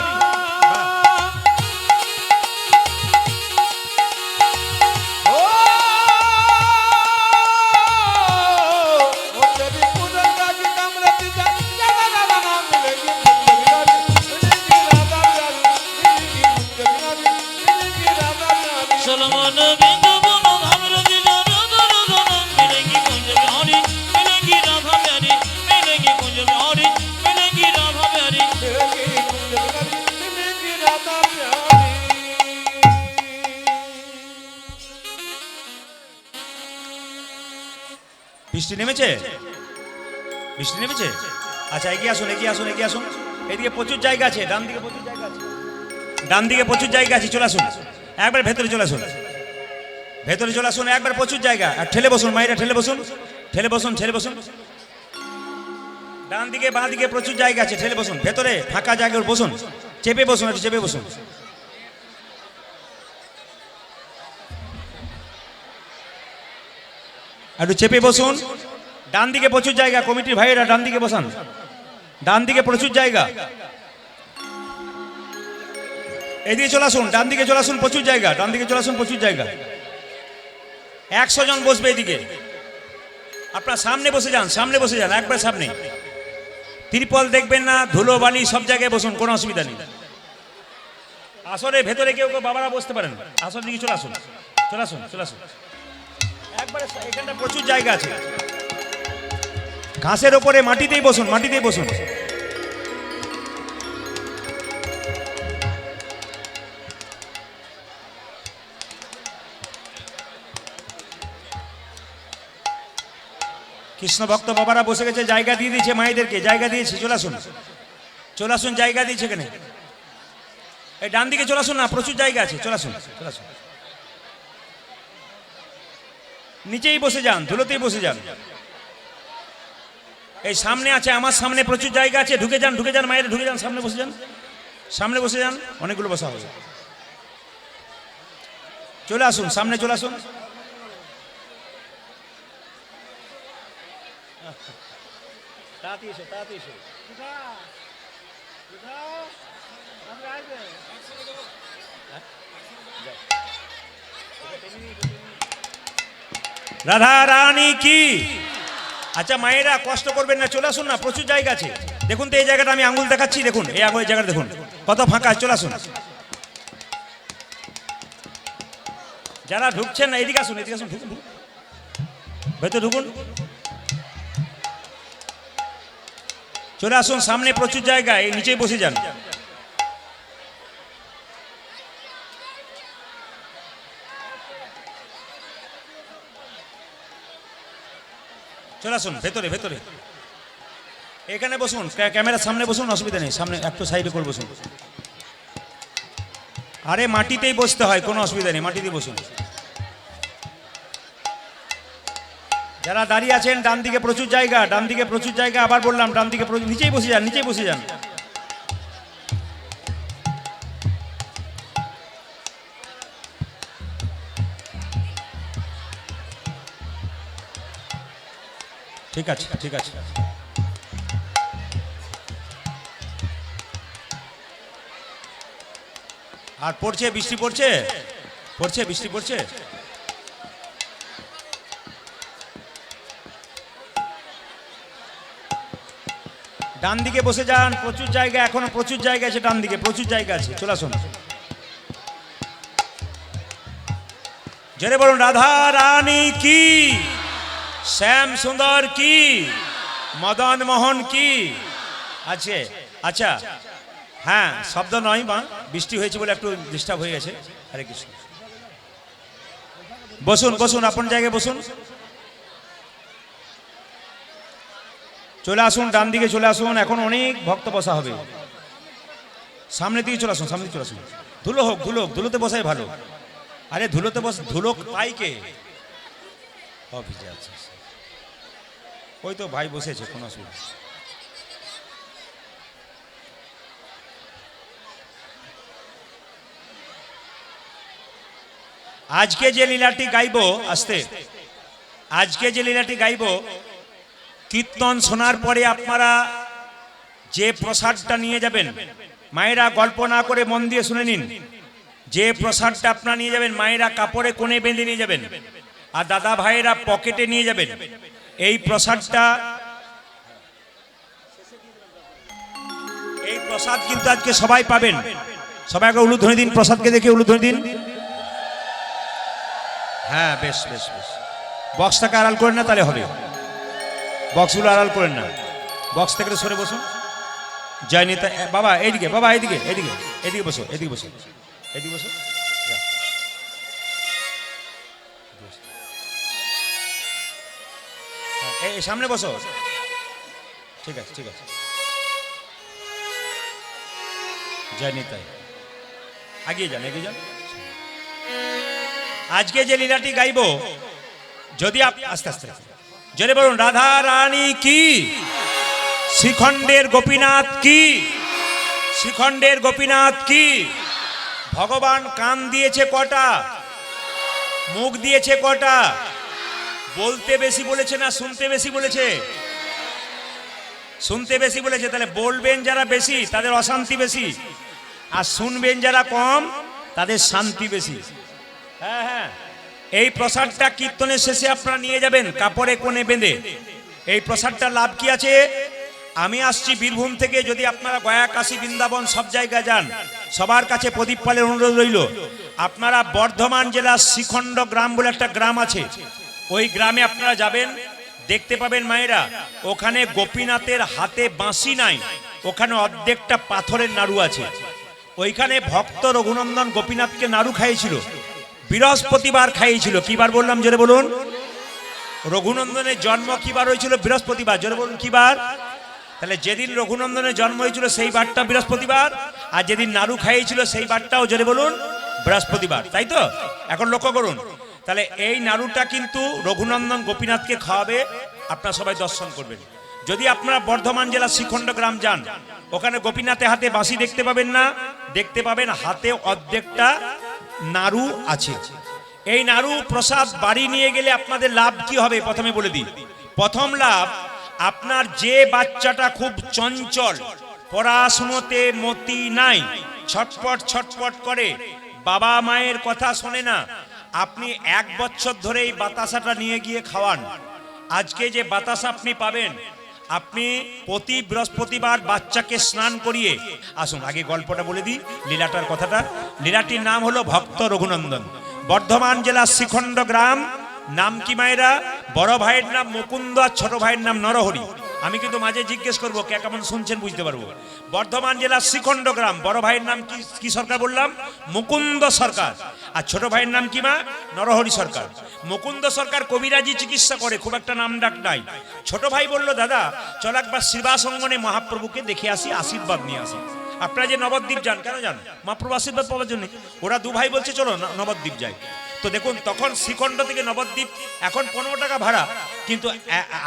S2: सलमान बिंदुवन कामरति राधा राधा नाम, मिलेंगी कुंज बिहारी, मिलेंगी राधा प्यारी, मिलेंगी कुंज बिहारी, मिलेंगी राधा प्यारी।
S1: বৃষ্টি নেমেছে, বৃষ্টি নেমেছে। আচ্ছা এগিয়ে আসুন, এগিয়ে আসুন, এগিয়ে আসুন। এদিকে প্রচুর জায়গা আছে, ডান দিকে প্রচুর জায়গা আছে, ডান দিকে প্রচুর জায়গা আছে। চলে আসুন, একবার ভেতরে চলে আসুন, ভেতরে চলে আসুন, একবার প্রচুর জায়গা। আর ঠেলে বসুন, মায়েরা ঠেলে বসুন, ঠেলে বসুন, ঠেলে বসুন। ডান দিকে বাঁ দিকে প্রচুর জায়গা আছে, ঠেলে বসুন। ভেতরে ফাঁকা জায়গায় বসুন, চেপে বসুন, একটু চেপে বসুন। একটু চেপে বসুন। ডান দিকে প্রচুর জায়গা, কমিটির ভাইয়েরা ডান দিকে বসান, ডান দিকে প্রচুর জায়গা। এদিকে চলে আসুন, ডান দিকে চলে আসুন, প্রচুর জায়গা, ডান দিকে চলে আসুন, প্রচুর জায়গা। 100 জন বসবে এদিকে। আপনার সামনে বসে যান, সামনে বসে যান, একবার সামনে। ত্রিপল দেখবেন না, ধুলো বালি সব জায়গায় বসুন, কোনো অসুবিধা নেই। আসলে ভেতরে কেউ কেউ বাবারা বসতে পারেন, আসলে দিকে চলে আসুন, চলে আসুন, চলে আসুন। একবারে এখানটা প্রচুর জায়গা আছে। ঘাসের ওপরে মাটিতেই বসুন, মাটিতেই বসুন। কৃষ্ণ ভক্ত বাবারা বসে গেছে, জায়গা দিয়ে দিয়েছে, মায়েদেরকে জায়গা দিয়েছে। চলে আসুন, চলে আসুন, জায়গা দিয়েছে এখানে। এই ডান দিকে চলে আসুন না, প্রচুর জায়গা আছে, চলে আসুন, চলে আসুন। নিচেই বসে যান, ধুলোতেই বসে যান। এই সামনে আছে, আমার সামনে প্রচুর জায়গা আছে, ঢুকে যান, ঢুকে যান, মায়েরা ঢুকে যান, সামনে বসে যান, সামনে বসে যান, অনেকগুলো বসা হবে। চলে আসুন, সামনে চলে আসুন। তাড়াতাড়ি এসো, তাড়াতাড়ি এসো। রাধা রানী কি। আচ্ছা মায়েরা কষ্ট করবেন না, চলে আসুন না, প্রচুর জায়গা আছে। দেখুন তো এই জায়গাটা আমি আঙ্গুল দেখাচ্ছি, দেখুন এই আঙুলের জায়গাটা দেখুন কত ফাঁকা। চলে আসুন, যারা ঢুকছেন না এদিকে আসুন, এদিকে আসুন, ঢুকুন, ঢুকুন, ভেতরে ঢুকুন। চলে আসুন, সামনে প্রচুর জায়গা, এই নিচেই বসে যান। চলে আসুন ভেতরে, ভেতরে এখানে বসুন, ক্যামেরার সামনে বসুন, অসুবিধা নেই, সামনে একটু সাইডে করে বসুন। আরে মাটিতেই বসতে হয়, কোনো অসুবিধা নেই, মাটিতেই বসুন। যারা দাঁড়িয়ে আছেন ডান দিকে প্রচুর জায়গা, ডান দিকে প্রচুর জায়গা, আবার বললাম ডান দিকে নিচেই বসে যান, নিচেই বসে যান। ঠিক আছে, ঠিক আছে। আর পড়ছে, বৃষ্টি পড়ছে, পড়ছে, বৃষ্টি পড়ছে। ডান দিকে বসে যান, প্রচুর জায়গা, এখনো প্রচুর জায়গা আছে, ডান দিকে প্রচুর জায়গা আছে। চলে আসুন, জোরে বলুন রাধা রানী কি, শ্যাম সুন্দর কি, মদন মোহন কি আছে। আচ্ছা হ্যাঁ শব্দ নয় মা, বৃষ্টি হয়েছে বলে একটু ডিস্টার্ব হয়ে গেছে। হরে কৃষ্ণ। বসুন বসুন, আপন জায়গায় বসুন। চলে আসুন, ডান দিকে চলে আসুন, এখন অনেক ভক্ত বসা হবে। সামনের দিকে চলে আসুন, সামনে দিকে চলে আসুন। ধুলো হোক, ধুলো হোক, ধুলোতে বসাই ভালো। আরে ধুলোতে বস, ধুলো পাই কে? অফিসে আছে, ওই তো ভাই বসেছে, কোনো অসুবিধা। আজকে যে লীলাটি গাইব, আসতে, আজকে যে লীলাটি গাইব, কীর্তন শোনার পরে আপনারা যে প্রসাদটা নিয়ে যাবেন, মায়েরা গল্প না করে মন দিয়ে শুনে নিন। যে প্রসাদটা আপনারা নিয়ে যাবেন, মায়েরা কাপড়ে কোণে বেঁধে নিয়ে যাবেন, আর দাদা ভাইয়েরা পকেটে নিয়ে যাবেন। এই প্রসাদটা, এই প্রসাদ কিন্তু আজকে সবাই পাবেন। সবাইকে উলুধ্বনি দিন, প্রসাদকে দেখে উলুধ্বনি দিন। হ্যাঁ বেশ বেশ বেশ। বক্সটাকে আড়াল করেন না, তাহলে হবে। বক্সগুলো আড়াল করেন না, বক্স থেকে সরে বসুন। জয় নেতা বাবা, এইদিকে বাবা, এইদিকে এইদিকে এদিকে বসো, এদিকে বসো, এদিকে বসো। এই সামনে বসো, ঠিক আছে ঠিক আছে। জয় নিতাই, এগিয়ে যান এগিয়ে যান। আজকে যে লীলাটি গাইব, যদি আস্তে আস্তে জোরে বলুন, রাধা রানী কি, শ্রীখণ্ডের গোপীনাথ কি, শ্রীখণ্ডের গোপীনাথ কি। ভগবান কান দিয়েছে কটা, মুখ দিয়েছে কটা? বলতে বেশি বলেছে না শুনতে বেশি বলেছে? শুনতে বেশি বলেছে। তাহলে বলবেন যারা বেশি তাদের অশান্তি বেশি, আর শুনবেন যারা কম তাদের শান্তি বেশি। হ্যাঁ হ্যাঁ, এই প্রসাদটা কীর্তনের শেষে আপনারা নিয়ে যাবেন কাপড়ে কোণে বেঁধে। এই প্রসাদটার লাভ কি আছে? আমি আসছি বীরভূম থেকে, যদি আপনারা গয়া, কাশী, বৃন্দাবন সব জায়গায় যান, সবার কাছে প্রদীপ পালের অনুরোধ রইল, আপনারা বর্ধমান জেলার শ্রীখণ্ড গ্রাম বলে একটা গ্রাম আছে, ওই গ্রামে আপনারা যাবেন, দেখতে পাবেন মায়েরা ওখানে গোপীনাথের হাতে বাঁশি নাই, ওখানে অর্ধেকটা পাথরের নাড়ু আছে। ওইখানে ভক্ত রঘুনন্দন গোপীনাথকে নাড়ু খাইয়েছিল, বৃহস্পতিবার খাইয়েছিল। কি বার বললাম জোরে বলুন? রঘুনন্দনের জন্ম কি বার হয়েছিল? বৃহস্পতিবার। জোরে বলুন কি বার? তাহলে যেদিন রঘুনন্দনের জন্ম হয়েছিল সেই বারটা বৃহস্পতিবার, আর যেদিন নাড়ু খাইয়েছিল সেই বারটাও জোরে বলুন বৃহস্পতিবার, তাই তো? এখন লক্ষ্য করুন, তাহলে এই নাড়ুটা কিন্তু রঘুনন্দন গোপীনাথকে খাওয়াবে, আপনারা সবাই দর্শন করবেন। যদি আপনারা বর্ধমান জেলার শ্রীখণ্ড গ্রাম যান, ওখানে গোপীনাথের হাতে বাঁশি দেখতে পাবেন না, দেখতে পাবেন হাতে অর্ধেকটা নাড়ু আছে। এই নাড়ু প্রসাদ বাড়ি নিয়ে গেলে আপনাদের লাভ কি হবে প্রথমে বলে দিই। প্রথম লাভ, আপনার যে বাচ্চাটা খুব চঞ্চল, পড়াশুনোতে মতি নাই, ছটপট ছটপট করে, বাবা মায়ের কথা শোনে না, আপনি 1 বছর ধরে এই বাতাসাটা নিয়ে গিয়ে খাওয়ান। আজকে যে বাতাসা আপনি পাবেন, আপনি প্রতি বৃহস্পতিবার বাচ্চাকে স্নান করিয়ে আসুন। আগে গল্পটা বলে দিই, লীলাটার কথাটা। লীলাটির নাম হলো ভক্ত রঘুনন্দন। বর্ধমান জেলার শ্রীখণ্ড গ্রাম। নাম কি মায়েরা? বড় ভাইয়ের নাম মুকুন্দ আর ছোট ভাইয়ের নাম নরহরি। আমি কিন্তু মাঝে জিজ্ঞেস করবো কে কেমন শুনছেন বুঝতে পারবো। বর্ধমান জেলার শ্রীখণ্ড গ্রাম। বড় ভাইয়ের নাম কি সরকার বললাম? মুকুন্দ সরকার। আর ছোট ভাইয়ের নাম কি মা? নরহরি সরকার। মুকুন্দ সরকার কবিরাজি চিকিৎসা করে, খুব একটা নাম ডাক নাই। ছোট ভাই বলল, দাদা চল একবার শ্রীবাস অঙ্গনে মহাপ্রভুকে দেখে আসি, আশীর্বাদ নিয়ে আসি। আপনারা যে নবদ্বীপ যান, কেন যান? মহাপ্রভু আশীর্বাদ পাওয়ার জন্য। ওরা 2 ভাই বলছে চলো নবদ্বীপ যাই। তো দেখুন, তখন শ্রীখণ্ড থেকে নবদ্বীপ এখন 15 টাকা ভাড়া, কিন্তু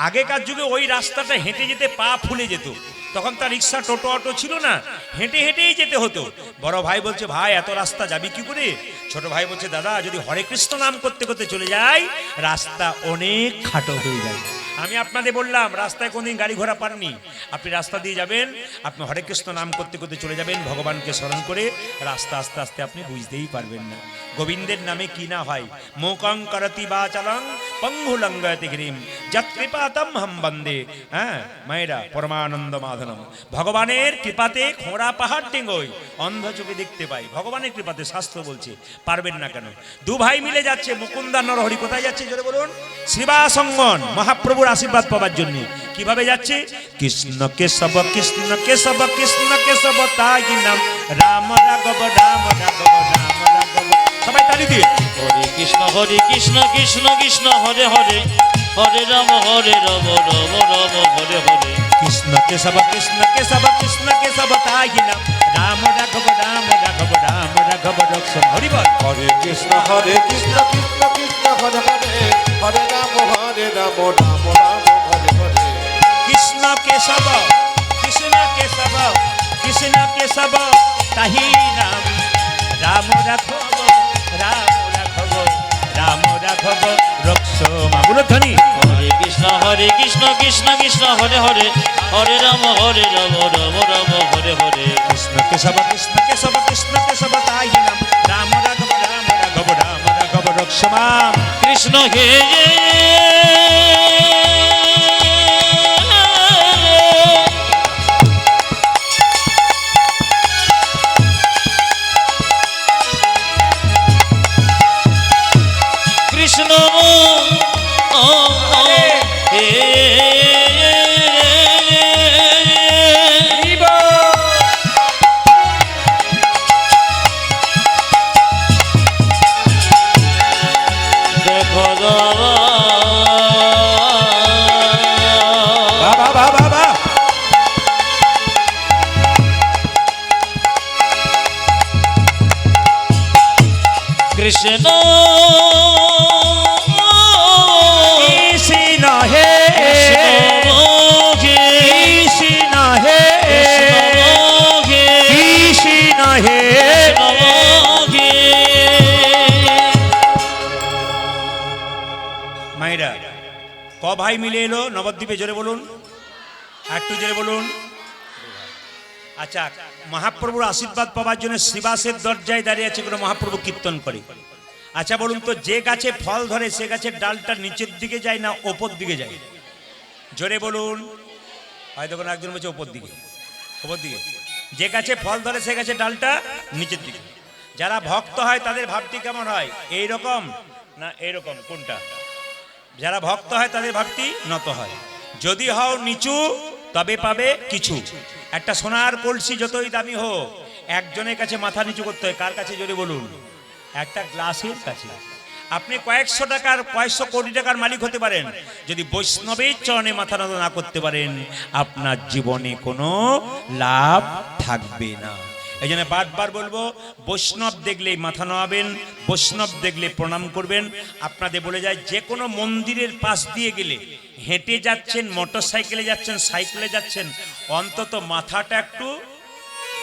S1: আগেকার যুগে ওই রাস্তাটা হেঁটে যেতে পা ফুলে যেত। তখন তার রিক্সা, টোটো, অটো ছিল না, হেঁটে হেঁটেই যেতে হতো। বড় ভাই বলছে, ভাই এত রাস্তা যাবি কি করে? ছোট ভাই বলছে, দাদা যদি হরে কৃষ্ণ নাম করতে করতে চলে যাই, রাস্তা অনেক খাটো হয়ে যায়। আমি আপনাদের বললাম, রাস্তায় কোনদিন গাড়ি ঘোড়া পাননি, আপনি রাস্তা দিয়ে যাবেন, আপনি হরে কৃষ্ণ নাম করতে করতে চলে যাবেন, ভগবানকে স্মরণ করে রাস্তা আস্তে আস্তে আপনি বুঝতেই পারবেন না গোবিন্দের নামে কি না হয়। মোকং করতি বাচালং পঙ্গুলঙ্গয়তি গিরিম যৎকৃপাতম হম বন্দে। হ্যাঁ মায়েরা, পরমানন্দ মাধনম। ভগবানের কৃপাতে খোঁড়া পাহাড় টেঙ্গই অন্ধ চোখে দেখতে পাই। ভগবানের কৃপাতে, শাস্ত্র বলছে। পারবেন না কেন? 2 ভাই মিলে যাচ্ছে, মুকুন্দা নরহরি। কোথায় যাচ্ছে জোরে বলুন? শ্রীবাস অঙ্গন, মহাপ্রভু মহাপ্রভুর আশীর্বাদ পাওয়ার জন্য। কিভাবে যাচ্ছে? কৃষ্ণ কেশব কৃষ্ণ কেশব কৃষ্ণ কেশব তাই নাম, রাম রাঘব রাম রাঘব রাম রাঘব। সবাই তালি দিয়ে
S2: হরে কৃষ্ণ কৃষ্ণ কৃষ্ণ হরে হরে, হরে রাম রাম রাম হরে হরে।
S1: কৃষ্ণ কেশব কৃষ্ণ কেশব কৃষ্ণ কেশব তাই নাম, রাম রাঘব রাম রাঘব রাম রাঘব রক্ষম। হরি বল।
S3: হরে কৃষ্ণ কৃষ্ণ কৃষ্ণ হরে হরে, হরে রাম রাম রাম হরে হরে।
S1: কৃষ্ণ কেশব কৃষ্ণ কেশব কৃষ্ণ কেশব তাহি নাম, রাম রাঘব রাম রাঘব রাম রাঘব রক্ষমা। বলো ধ্বনি।
S2: হরে কৃষ্ণ কৃষ্ণ কৃষ্ণ হরে হরে, হরে রাম রাম রাম হরে হরে।
S1: কৃষ্ণ কেশব কৃষ্ণ কেশব কৃষ্ণ কেশব তাহি নাম, রাম রাঘব রাম রাঘব রাম রাঘব রক্ষমা।
S2: কৃষ্ণ হে কৃষ্ণ দেখো
S1: বাবা বাবা বাবা।
S2: কৃষ্ণ
S1: কৃষ্ণ হে কৃষ্ণ হে কৃষ্ণ হে। মায়েরা ক ভাই মিলে এলো নবদ্বীপে? জোরে বলুন, একটু জোরে বলুন। আচ্ছা, মহাপ্রভুর আশীর্বাদ পাওয়ার জন্য শ্রীবাসের দরজায় দাঁড়িয়ে আছে, কোনো মহাপ্রভু কীর্তন করে। আচ্ছা বলুন তো, যে গাছে ফল ধরে সে গাছের ডালটা নিচের দিকে যায় না ওপর দিকে যায়? জোরে বলুন। হয়তো কোনো একজন বলছে ওপর দিকে, ওপর দিকে। যে গাছে ফল ধরে সে গাছের ডালটা নিচের দিকে। যারা ভক্ত হয় তাদের ভাবটি কেমন হয়? এইরকম না এইরকম? কোনটা? যারা ভক্ত হয় তাদের ভাবটি নত হয়। যদি হও নিচু তবে পাবে কিছু। একটা সোনার কলসি যতই দামি হোক, একজনের কাছে মাথা নিচু করতে হয়। কার কাছে? জোরে বলুন। একটা গ্লাসের কাছে। আপনি কয়েকশো টাকার কয়েকশো কোটি টাকার মালিক হতে পারেন, যদি বৈষ্ণবের চরণে মাথা নত না করতে পারেন আপনার জীবনে কোনো লাভ থাকবে না। এই জন্য বারবার বলবো, বৈষ্ণব দেখলেই মাথা নোয়াবেন, বৈষ্ণব দেখলে প্রণাম করবেন। আপনাদের বলে যায়, যে কোনো মন্দিরের পাশ দিয়ে গেলে, হেঁটে যাচ্ছেন, মোটর সাইকেলে যাচ্ছেন, সাইকেলে যাচ্ছেন, অন্তত মাথাটা একটু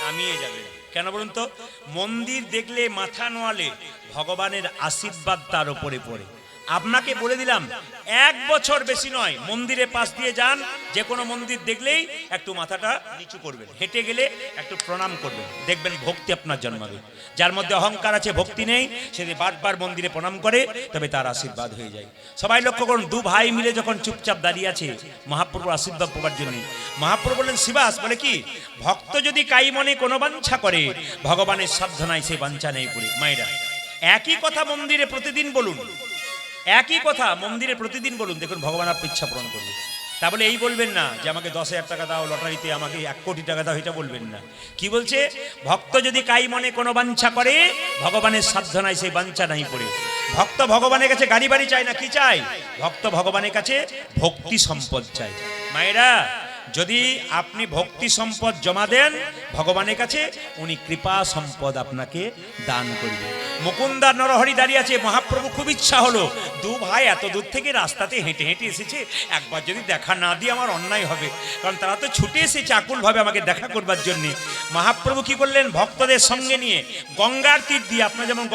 S1: নামিয়ে যাবেন। কেন বলুন তো? মন্দির দেখলে মাথা নোয়ালে ভগবানের আশীর্বাদ তার উপরে পড়ে। আপনাকে বলে দিলাম, 1 বছর বেশি নয়, মন্দিরের পাশ দিয়ে যান, যে কোনো মন্দির দেখলেই একটু মাথাটা নিচু করবেন, হেঁটে গেলে একটু প্রণাম করবেন, দেখবেন ভক্তি আপনার জন্মাবে। যার মধ্যে অহংকার আছে, ভক্তি নেই, সে বারবার মন্দিরে প্রণাম করে, তবে তার আশীর্বাদ হয়ে যায়। সবাই লক্ষ্য করুন, 2 ভাই মিলে যখন চুপচাপ দাঁড়িয়ে আছে মহাপ্রভুর আশীর্বাদ পাওয়ার জন্য, মহাপ্রভু বললেন শিবাস, বলে কি, ভক্ত যদি কাই মনে কোনো বাঞ্ছা করে, ভগবানের সাধ্য নাই সে বাঞ্ছা নেই করে। মায়েরা, একই কথা মন্দিরে প্রতিদিন বলুন, একই কথা মন্দিরে প্রতিদিন বলুন, দেখুন ভগবান আপনার ইচ্ছা পূরণ করবে। তা বলে এই বলবেন না যে আমাকে 10,000 টাকা দাও, লটারিতে আমাকে 1 কোটি টাকা দাও, এটা বলবেন না। কি বলছে? ভক্ত যদি কাই মনে কোনো বাঞ্ছা করে, ভগবানের সাধ্য নাই সেই বাঞ্ছা নাই পড়ে। ভক্ত ভগবানের কাছে গাড়ি বাড়ি চায় না, কি চাই? ভক্ত ভগবানের কাছে ভক্তি সম্পদ চাই। মায়েরা, যদি আপনি ভক্তি সম্পদ জমা দেন ভগবানের কাছে, উনি কৃপা সম্পদ আপনাকে দান করবে। মুকুন্দার নরহরি দাঁড়িয়ে আছে, মহাপ্রভু খুব ইচ্ছা হলো, 2 ভাই এত দূর থেকে রাস্তাতে হেঁটে হেঁটে এসেছে, একবার যদি দেখা না দিয়ে আমার অন্যায় হবে, কারণ তারা তো ছুটে এসেছে আকুলভাবে আমাকে দেখা করবার জন্য। মহাপ্রভু কি করলেন? ভক্তদের সঙ্গে নিয়ে গঙ্গার তীর দিয়ে, আপনার যেমন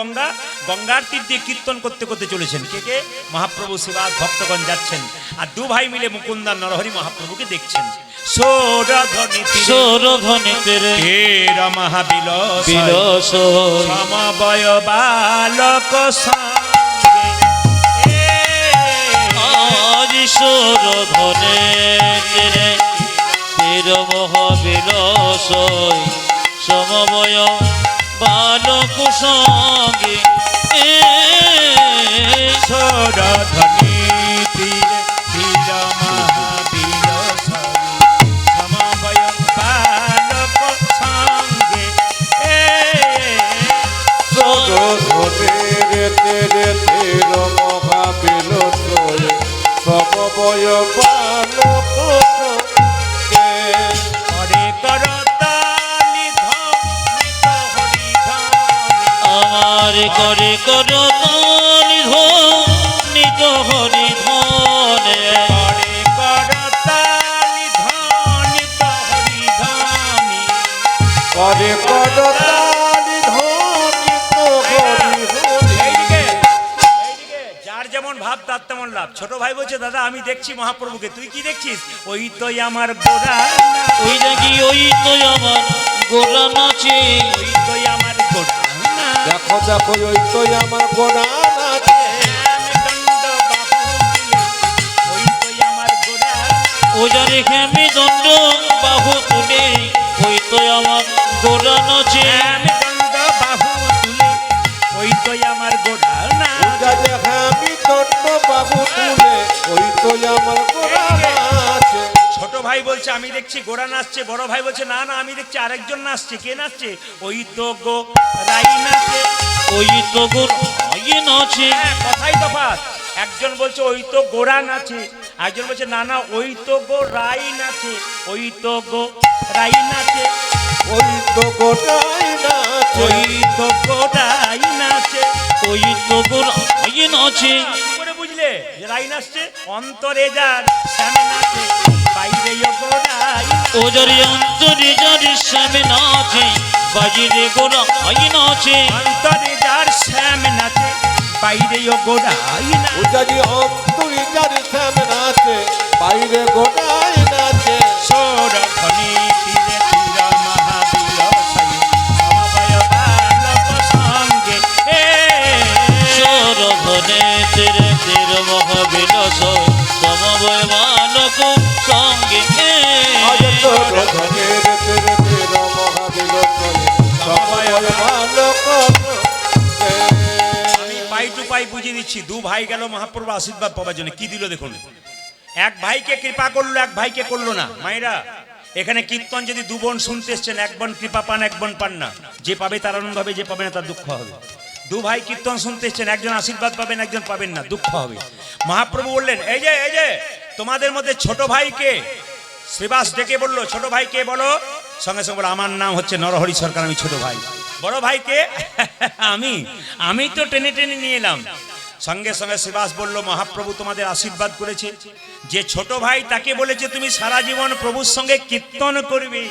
S1: গঙ্গার তীর দিয়ে কীর্তন করতে করতে চলেছেন। কে? মহাপ্রভু শিবাস, ভক্তগণ যাচ্ছেন, আর 2 ভাই মিলে মুকুন্দার নরহরি মহাপ্রভুকে দেখছেন।
S2: সৌরধ্বনিতে
S1: মহাবিলস
S2: বিলস
S1: সমবয় বালক সঙ্গে,
S2: আজ সৌরধ্বনিতে মহাবিলস সমবয় বালক সঙ্গে,
S1: সৌরধ্বনি তীরে
S3: ধনের তেরে তের মহাবিল সমবয় বালক কে
S1: করে করতালি ধ্বনিত হরি ধ্বনি
S2: আমার করে করতালি ধ্বনিত হরি ধ্বনে
S1: করে করতালি ধ্বনিত হরি ধ্বনি
S3: করে করতালি ধ্বনিত হরি হরি
S1: এইদিকে যার যেমন ভাব তার তেমন লাভ। ছোট ভাই বলছে দাদা আমি দেখছি মহাপ্রভুকে, তুই কি দেখছিস? ওই তো আমার গোরা,
S2: ওই দেখি ওই তো আমার গোরা নাচে
S1: ওই তো আমার গোরা
S3: দেখো দেখো ওই তো আমার গোড়া নাচে
S1: ওই তো আমার গোরা
S2: ও যারে খেমে দণ্ড বাহু তুলে ওই তো আমার গোরা নাচে
S1: দণ্ড বাহু তুলে ওই তো আমার গোরা না
S3: আমি দণ্ড বাবু তুলে ওই তো আমার গোড়া নাচে
S1: ছোট ভাই বলছে আমি দেখছি গোরা নাচছে, বড় ভাই বলছে না না আমি দেখছি আরেকজন নাচছে। কে নাচছে? ওই তো গো রাই নাচে।
S2: ওই তো গোরা নাচে
S1: হ্যাঁ, কথাই তফাৎ। একজন বলছে ওই তো গোরা নাচে, একজন বলছে না না ওই তো গো রাই নাচে, ওই তো গো রাই নাচে,
S3: ওই তো গোড়াই নাচে
S1: ওই তো গো রাই নাচে।
S2: ওই তো গোরা নাচে
S1: কি করে বুঝলে যে রাই নাচছে? অন্তরে যার শ্যামে নাচে, বাইরে গো রাই
S2: ও যারে অন্তরে যারে শ্যামে নাচে বাজিরে গোরা নাচে
S1: অন্তরে যার শ্যামে নাচে, বাইরে গো রাই নাচে।
S3: উজাজি অন্তরি যার শ্যাম নাচে বাইরে গোড়াই নাচে
S1: সোর ধ্বনি তীরে তীর মহাবীর সাই সমবয় বালক সঙ্গে
S2: সর ধনে তেরে তের মহাবিলাস সমবয় বালক সঙ্গে
S3: আজ তো রধনের তেরে তের মহাবিল সময় বালক
S1: আমি পাই টু পাই বুঝিয়ে দিচ্ছি। দু ভাই গেল মহাপ্রভু আশীর্বাদ পাওয়ার জন্য, কি দিল দেখুন। এক ভাইকে কৃপা করলো, এক ভাইকে করলো না। মায়েরা এখানে কীর্তন যদি দু বোন শুনতে এসছেন, এক বোন কৃপা পান এক বোন পান না। যে পাবে তার আনন্দ হবে, যে পাবে না তার দুঃখ হবে। দু ভাই কীর্তন শুনতে এসছেন, একজন আশীর্বাদ পাবেন একজন পাবেন না, দুঃখ হবে। মহাপ্রভু বললেন এই যে তোমাদের মধ্যে ছোট ভাইকে শ্রীবাস ডেকে বললো ছোট ভাইকে বলো, সঙ্গে সঙ্গে বলো আমার নাম হচ্ছে নরহরি সরকার, আমি ছোট ভাই। বড় ভাইকে আমি তো টেনে টেনে নিয়ে এলাম। সঙ্গে সঙ্গে শ্রীবাস বলল মহাপ্রভু তোমাদের আশীর্বাদ করেছে, যে ছোট ভাই তাকে বলেছে তুমি সারা জীবন প্রভুর সঙ্গে কীর্তন করবে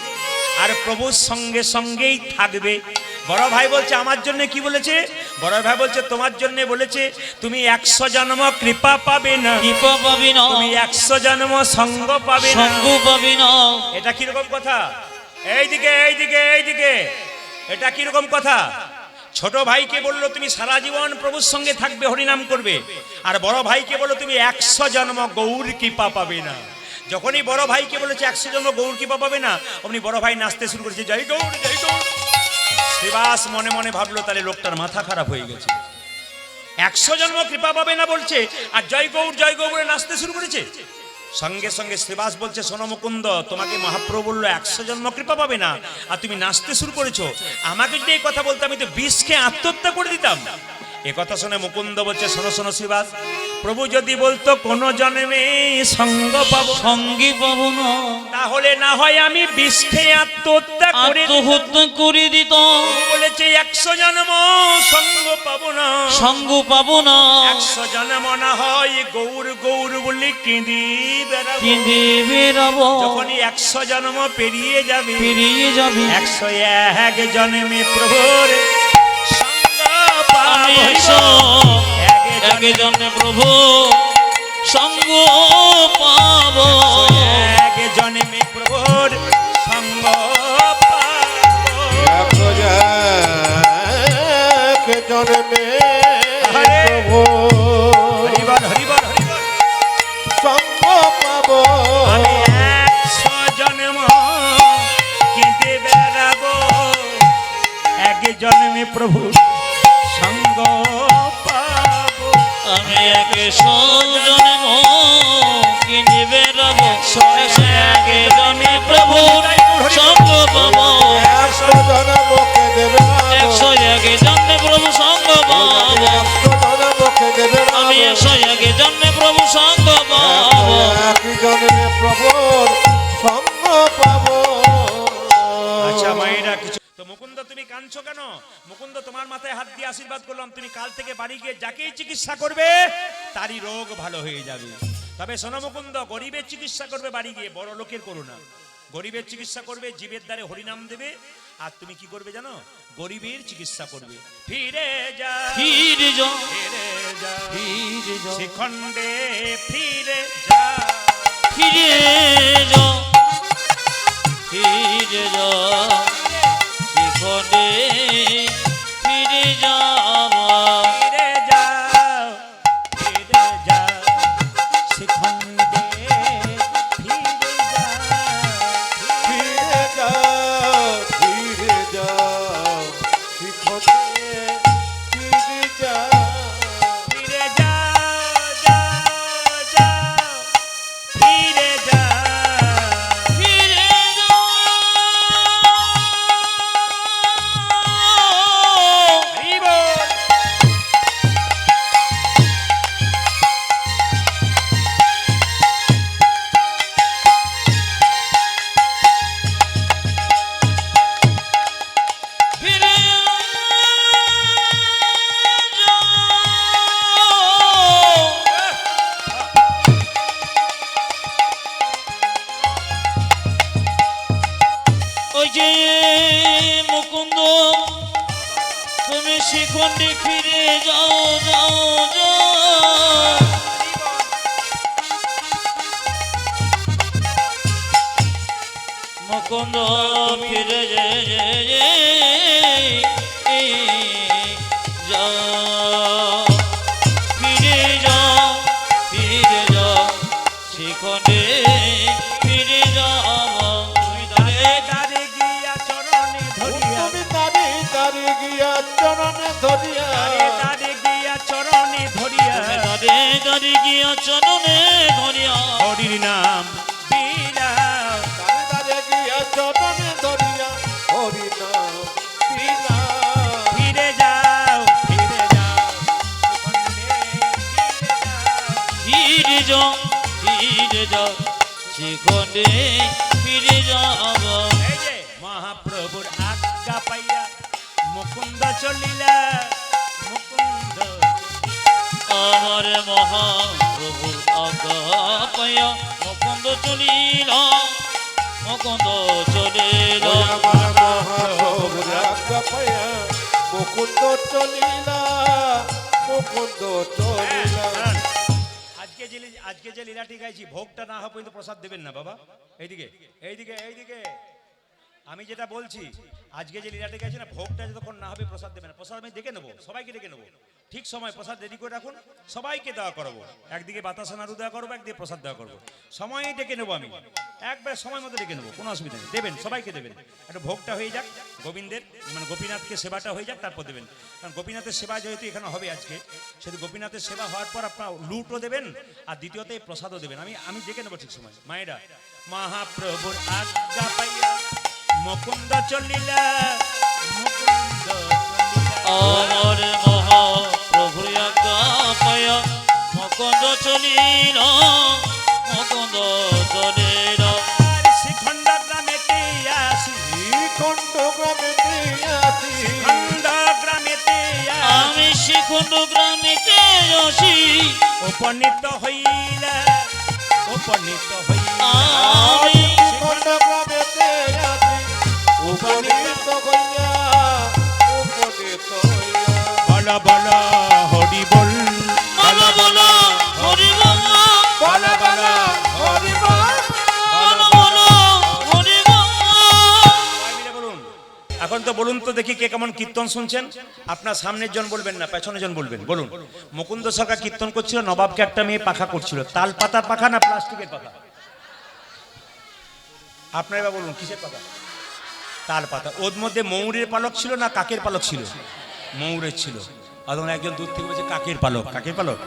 S1: আর প্রভুর সঙ্গে সঙ্গেই থাকবে। বড় ভাই বলছে আমার জন্য কি বলেছে? বড় ভাই বলছে তোমার জন্য বলেছে তুমি 100 জন্ম কৃপা পাবে না,
S2: কৃপা পাবি না
S1: তুমি 100 জন্ম সঙ্গ পাবে না।
S2: সঙ্গ পাবি না
S1: এটা কিরকম কথা? এইদিকে এইদিকে এইদিকে, এটা কিরকম কথা? ছোট ভাইকে বললো তুমি সারা জীবন প্রভুর সঙ্গে থাকবে, হরিনাম করবে, আর বড় ভাইকে বললো তুমি 100 জন্ম গৌর কৃপা পাবে না। যখনই বড় ভাইকে বলেছে 100 জন্ম গৌর কৃপা পাবে না, অমনি বড় ভাই নাচতে শুরু করেছে জয় গৌর জয় গৌর। শ্রীবাস মনে মনে ভাবলো তাহলে লোকটার মাথা খারাপ হয়ে গেছে, 100 জন্ম কৃপা পাবে না বলছে আর জয় গৌর বলে নাচতে শুরু করেছে। সঙ্গে সঙ্গে শ্রীবাস বলছে শোনো মুকুন্দ, তোমাকে মহাপ্রভু বললো 100 জন্ম কৃপা পাবে না আর তুমি নাচতে শুরু করেছো। আমাকে যদি এই কথা বলতো আমি তো বিষ খেয়ে আত্মহত্যা করে দিতাম। এ কথা শুনে মুকুন্দ বলছে শোনো শোনো শ্রীবাস, প্রভু যদি বলতো কোন জন্মে সঙ্গ পাবো,
S2: সঙ্গে পাবো না
S1: তাহলে না হয় আমি বিষ খেয়ে আত্মহত্যা করে দিতাম।
S2: আত্মহত্যা করে দিত।
S1: প্রভু বলেছে 100 জন্ম সঙ্গ পাবো না,
S2: সঙ্গ পাবো না
S1: 100 জন্ম না হয় গৌর গৌর বলে কেঁদে বেড়াবো।
S2: কেঁদে বেরাবো
S1: যখনই 100 জন্ম পেরিয়ে যাবে,
S2: পেরিয়ে যাবি
S1: 101 জন্মে প্রভুর সঙ্গ
S2: আমি
S1: পাবো।
S2: একে জন্মে প্রভু সঙ্গ পাবো।
S1: 101 জন্মে প্রভুর সঙ্গ পাবো।
S3: এক জন্মে
S1: হরে
S3: প্রভু
S1: হরিবল হরিবল হরিবল।
S3: সঙ্গ পাবো
S1: আমি 100 জন্ম কেঁদে বেড়াবো, 1 জন্মে প্রভু সঙ্গ পাবো।
S2: আমি একে জন্ম কিনে বেরাবো, একে জন্মে প্রভু সঙ্গ পাবো।
S3: 100 জন্মকে দেবে
S2: 101 জন্মে প্রভু সঙ্গ
S1: তোমার মাথায় হাত দিয়ে আশীর্বাদ করলাম, তুমি কাল থেকে বাড়ি গিয়ে যাকেই চিকিৎসা করবে তারই রোগ ভালো হয়ে যাবে। তবে শোনো মুকুন্দ, গরিবের চিকিৎসা করবে বাড়ি গিয়ে, বড় লোকের করো না। গরিবের চিকিৎসা করবে, জীবের দ্বারে হরিনাম দেবে, আর তুমি কি করবে জানো, গরিবের চিকিৎসা করবে। ফিরে যা
S2: ফিরে যা
S1: ফিরে যা
S2: ফিরে যা
S1: শিখণ্ডে ফিরে যা
S2: ফিরে যা ফিরে যা শিখণ্ডে ফিরে যা
S1: ফিরে যা ফিরে যা শিখণ্ডে ফিরে যা
S3: ফিরে যাও ফিরে যাও শিখতে ফিরে যাও
S1: ফিরে যা যা যা ফিরে যা
S2: ফিরে যা
S1: হরি বল।
S2: ফিরে যা ওই যে মুকুন্দ তুমি শিখণ্ডে ফিরে যাও যাও যাও মুকুন্দ ফিরে যাও ফিরে যাও ফিরে যাও শিখণ্ডে ফিরে যাও
S1: দাঁড়ে দাঁড়ে গিয়া চরণে ধরিয়া
S3: তুমি তারি তারি গিয়া চরণে ধরিয়া
S1: দাঁড়ে দাঁড়ে গিয়া চরণে ধরিয়া
S2: দাদে দাদি গিয়া চরণে ধরিয়া
S1: হরির নাম বিলাও।
S3: তারি তারি গিয়া চরণে ধরিয়া হরি নাম বিনা
S1: ফিরে যাও ফিরে যাও শিখণ্ডে ফিরে যাও।
S2: ফিরে যাও শিখণ্ডে ফিরে যাব
S1: এই যে মহাপ্রভুর আজ্ঞা পাইয়া মুকুন্দ চলিলা মুকুন্দ
S2: আমার মহাপ্রভু আজ্ঞা পাইয়া মুকুন্দ চলিল মুকুন্দ চলিল
S3: আমার মহাপ্রভুর আজ্ঞা পাইয়া মুকুন্দ চলিলা মুকুন্দ চলিলা
S1: আজকে যে লীলাটি গাইছি, ভোগটা না হওয়া পর্যন্ত প্রসাদ দেবেন না বাবা। এইদিকে এইদিকে এইদিকে আমি যেটা বলছি, আজকে যে লীলাটি গাইছি না, ভোগটা যতক্ষণ না হবে প্রসাদ দেবেন না। প্রসাদ আমি ডেকে নেবো, সবাইকে ডেকে নেবো, ঠিক সময় প্রসাদ রেডি করে রাখুন, সবাইকে দেওয়া করবো। একদিকে বাতাসা নাড়ু দেওয়া করবো, একদিকে প্রসাদ দেওয়া করবো, সময় ডেকে নেবো আমি, একবার সময় মতো ডেকে নেবো, কোনো অসুবিধা নেই। দেবেন, সবাইকে দেবেন। একটা ভোগটা হয়ে যাক, গোবিন্দের মানে গোপীনাথকে সেবাটা হয়ে যাক, তারপর দেবেন। কারণ গোপীনাথের সেবা যেহেতু এখানে হবে আজকে, সেহেতু গোপীনাথের সেবা হওয়ার পর আপনার লুটও দেবেন, আর দ্বিতীয়ত এই প্রসাদও দেবেন। আমি ডেকে নেবো ঠিক সময়। মায়েরা, মহাপ্রভুর আজ্ঞা পাইয়া মুকুন্দ চলিলা মুকুন্দ চলিলা।
S2: আমার মহাপ্রভু আজ্ঞা পাইয়া মুকুন্দ চলিল মুকুন্দ চলিল
S1: আর শিখণ্ড গ্রামেতে আসি,
S3: শ্রীখণ্ড গ্রামেতে আসি
S1: খণ্ড গ্রামেতে আসি,
S2: আমি শিখণ্ড গ্রামে কে আসি
S1: উপনীত হইলা উপনীত হইলা।
S2: আমি
S3: শ্রীখণ্ড গ্রামেতে আসি উপনীত হইয়া উপনীত হইয়া
S1: বল বল হরি বল,
S2: বলো বলো হরি বলো
S3: বল বল হরি বল
S2: বলো বলো হরি বলো
S1: সবাই মিলে বলুন। এখন তো বলুন তো দেখি কে কেমন কীর্তন শুনছেন। আপনার সামনের জন বলবেন না, পেছনের জন বলবেন। বলুন। মুকুন্দ সরকার কীর্তন করছিল, নবাবকে একটা মেয়ে পাখা করছিল। তাল পাতার পাখা না প্লাস্টিকের পাখা? আপনারা এবার বলুন কিসের পাখা? তাল পাতা। ওর মধ্যে ময়ূরের পালক ছিল না কাকের পালক ছিল? ময়ূরের ছিল। তখন একজন দূর থেকে বলছে কাকের পালক। কাকের পালক?